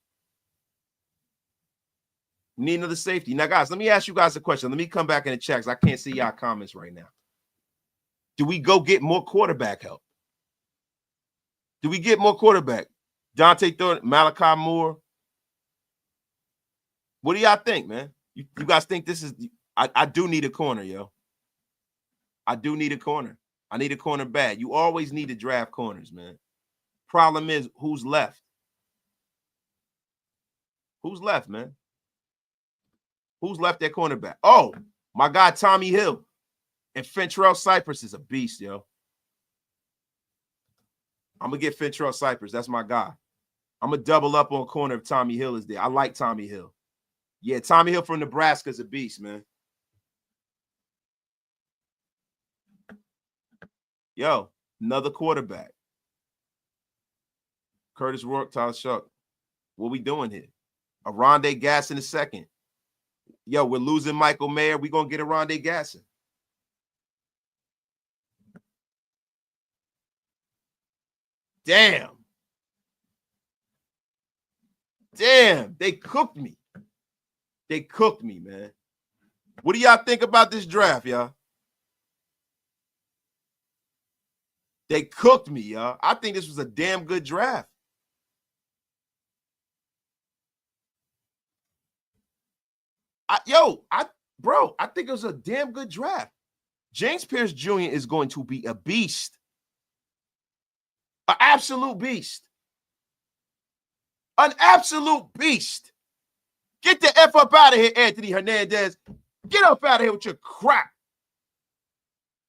We need another safety. Now, guys, let me ask you guys a question. Let me come back in the chat because I can't see y'all comments right now. Do we go get more quarterback help? Do we get more quarterback? Dante Thornton, Malachi Moore? What do y'all think, man? You guys think this is – I do need a corner, yo. I do need a corner. I need a corner bad. You always need to draft corners, man. Problem is, who's left? Who's left, man? Who's left at cornerback? Oh, my guy Tommy Hill. And Fentrell Cypress is a beast, yo. I'm going to get Fentrell Cypress. That's my guy. I'm going to double up on corner if Tommy Hill is there. I like Tommy Hill. Yeah, Tommy Hill from Nebraska is a beast, man. Yo, another quarterback. Curtis Rourke, Tyler Shuck. What we doing here? A Rondé Gasson in second. Yo, we're losing Michael Mayer. We're going to get a Rondé Gasson. Damn. Damn, they cooked me. They cooked me, man. What do y'all think about this draft, y'all? They cooked me, y'all. I think this was a damn good draft. I think it was a damn good draft. James Pierce Jr. is going to be a beast. An absolute beast. An absolute beast. Get the F up out of here, Anthony Hernandez. Get up out of here with your crap.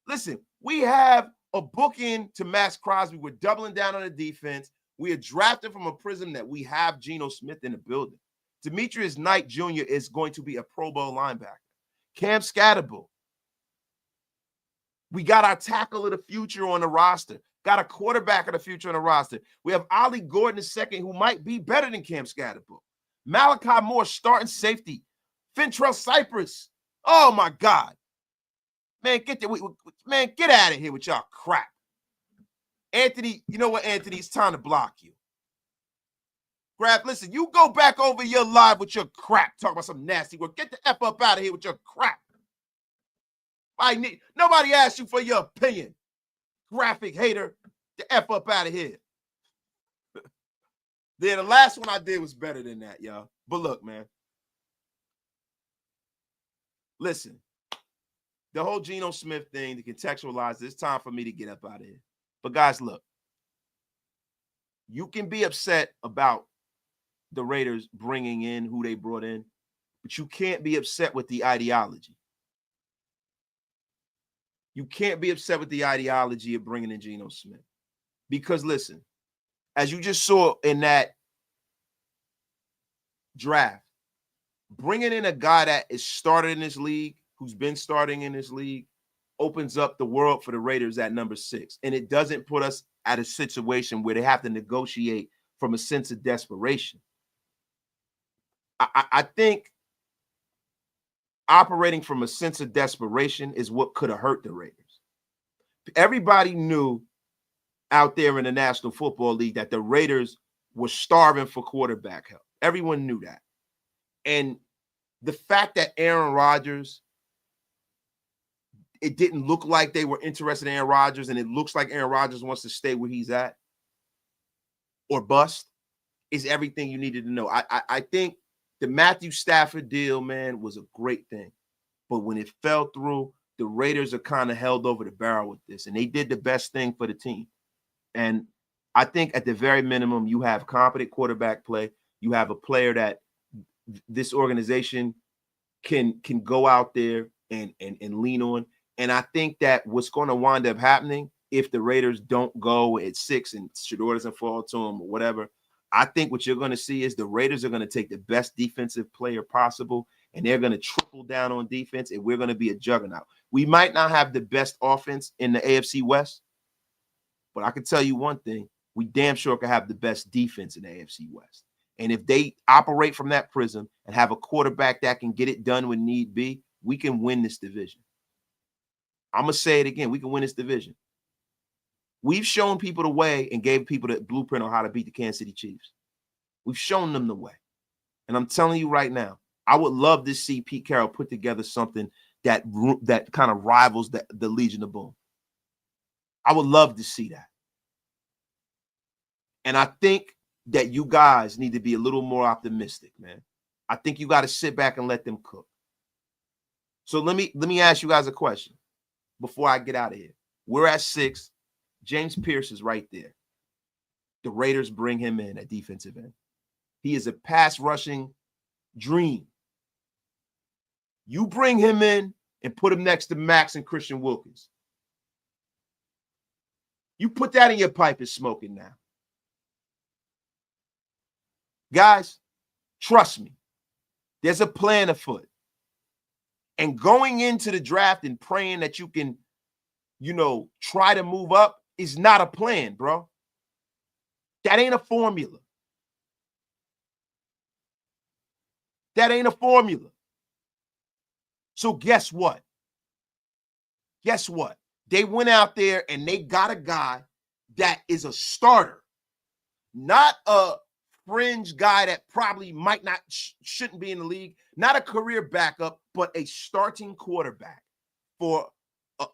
Listen, we have a bookend to Max Crosby. We're doubling down on the defense. We are drafted from a prism that we have Geno Smith in the building. Demetrius Knight Jr. is going to be a Pro Bowl linebacker. Cam Scatterbull. We got our tackle of the future on the roster. Got a quarterback of the future on the roster. We have Ollie Gordon II, who might be better than Cam Scatterbull. Malachi Moore, starting safety. Fentrell Cypress. Oh, my God. Man, get out of here with y'all crap. Anthony, you know what, Anthony? It's time to block you. Listen, you go back over your live with your crap. Talk about some nasty work. Get the F up out of here with your crap. Nobody asked you for your opinion. Graphic hater, the F up out of here. Then the last one I did was better than that, y'all. But look, man. Listen, the whole Geno Smith thing, to contextualize, it's time for me to get up out of here. But guys, look. You can be upset about the Raiders bringing in who they brought in, but you can't be upset with the ideology. You can't be upset with the ideology of bringing in Geno Smith. Because, listen, as you just saw in that draft, bringing in a guy that is started in this league, who's been starting in this league, opens up the world for the Raiders at number 6. And it doesn't put us at a situation where they have to negotiate from a sense of desperation. I think operating from a sense of desperation is what could have hurt the Raiders. Everybody knew out there in the National Football League that the Raiders were starving for quarterback help. Everyone knew that. And the fact that Aaron Rodgers, it didn't look like they were interested in Aaron Rodgers, and it looks like Aaron Rodgers wants to stay where he's at or bust, is everything you needed to know. I think the Matthew Stafford deal, man, was a great thing. But when it fell through, the Raiders are kind of held over the barrel with this, and they did the best thing for the team. And I think at the very minimum, you have competent quarterback play. You have a player that this organization can go out there and lean on. And I think that what's going to wind up happening if the Raiders don't go at 6 and Shedeur doesn't fall to them or whatever, I think what you're going to see is the Raiders are going to take the best defensive player possible, and they're going to triple down on defense, and we're going to be a juggernaut. We might not have the best offense in the AFC West, but I can tell you one thing. We damn sure can have the best defense in the AFC West. And if they operate from that prism and have a quarterback that can get it done when need be, we can win this division. I'm going to say it again. We can win this division. We've shown people the way and gave people the blueprint on how to beat the Kansas City Chiefs. We've shown them the way. And I'm telling you right now, I would love to see Pete Carroll put together something that kind of rivals the Legion of Boom. I would love to see that. And I think that you guys need to be a little more optimistic, man. I think you got to sit back and let them cook. So let me ask you guys a question before I get out of here. We're at 6. James Pierce is right there. The Raiders bring him in at defensive end. He is a pass rushing dream. You bring him in and put him next to Max and Christian Wilkins. You put that in your pipe, it's smoking now. Guys, trust me. There's a plan afoot. And going into the draft and praying that you can, try to move up is not a plan, bro. That ain't a formula. That ain't a formula. So guess what? Guess what? They went out there and they got a guy that is a starter, not a fringe guy that probably might not, shouldn't be in the league, not a career backup, but a starting quarterback for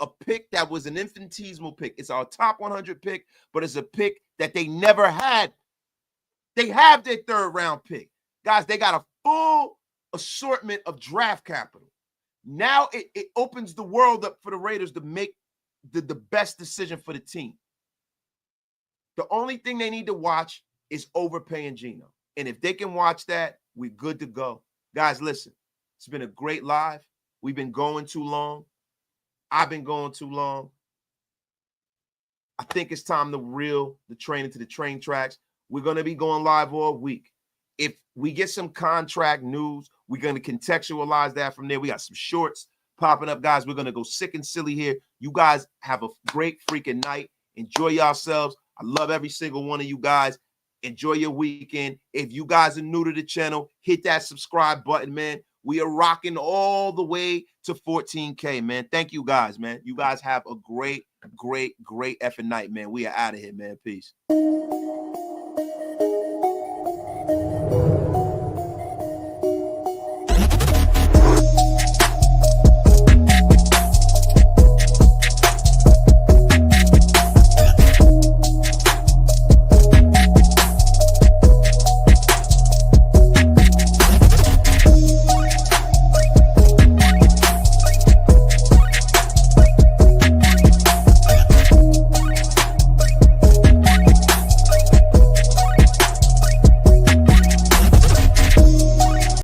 a pick that was an infinitesimal pick. It's our top 100 pick, but it's a pick that they never had. They have their 3rd round pick. Guys, they got a full assortment of draft capital. Now it opens the world up for the Raiders to make the best decision for the team. The only thing they need to watch is overpaying Geno. And if they can watch that, we're good to go. Guys, listen, it's been a great live. We've been going too long. I've been going too long. I think it's time to reel the train into the train tracks. We're going to be going live all week. If we get some contract news, we're going to contextualize that from there. We got some shorts popping up, guys. We're going to go sick and silly here. You guys have a great freaking night. Enjoy yourselves. I love every single one of you guys. Enjoy your weekend. If you guys are new to the channel, hit that subscribe button, man. We are rocking all the way to 14K, man. Thank you guys, man. You guys have a great, great, great effing night, man. We are out of here, man. Peace.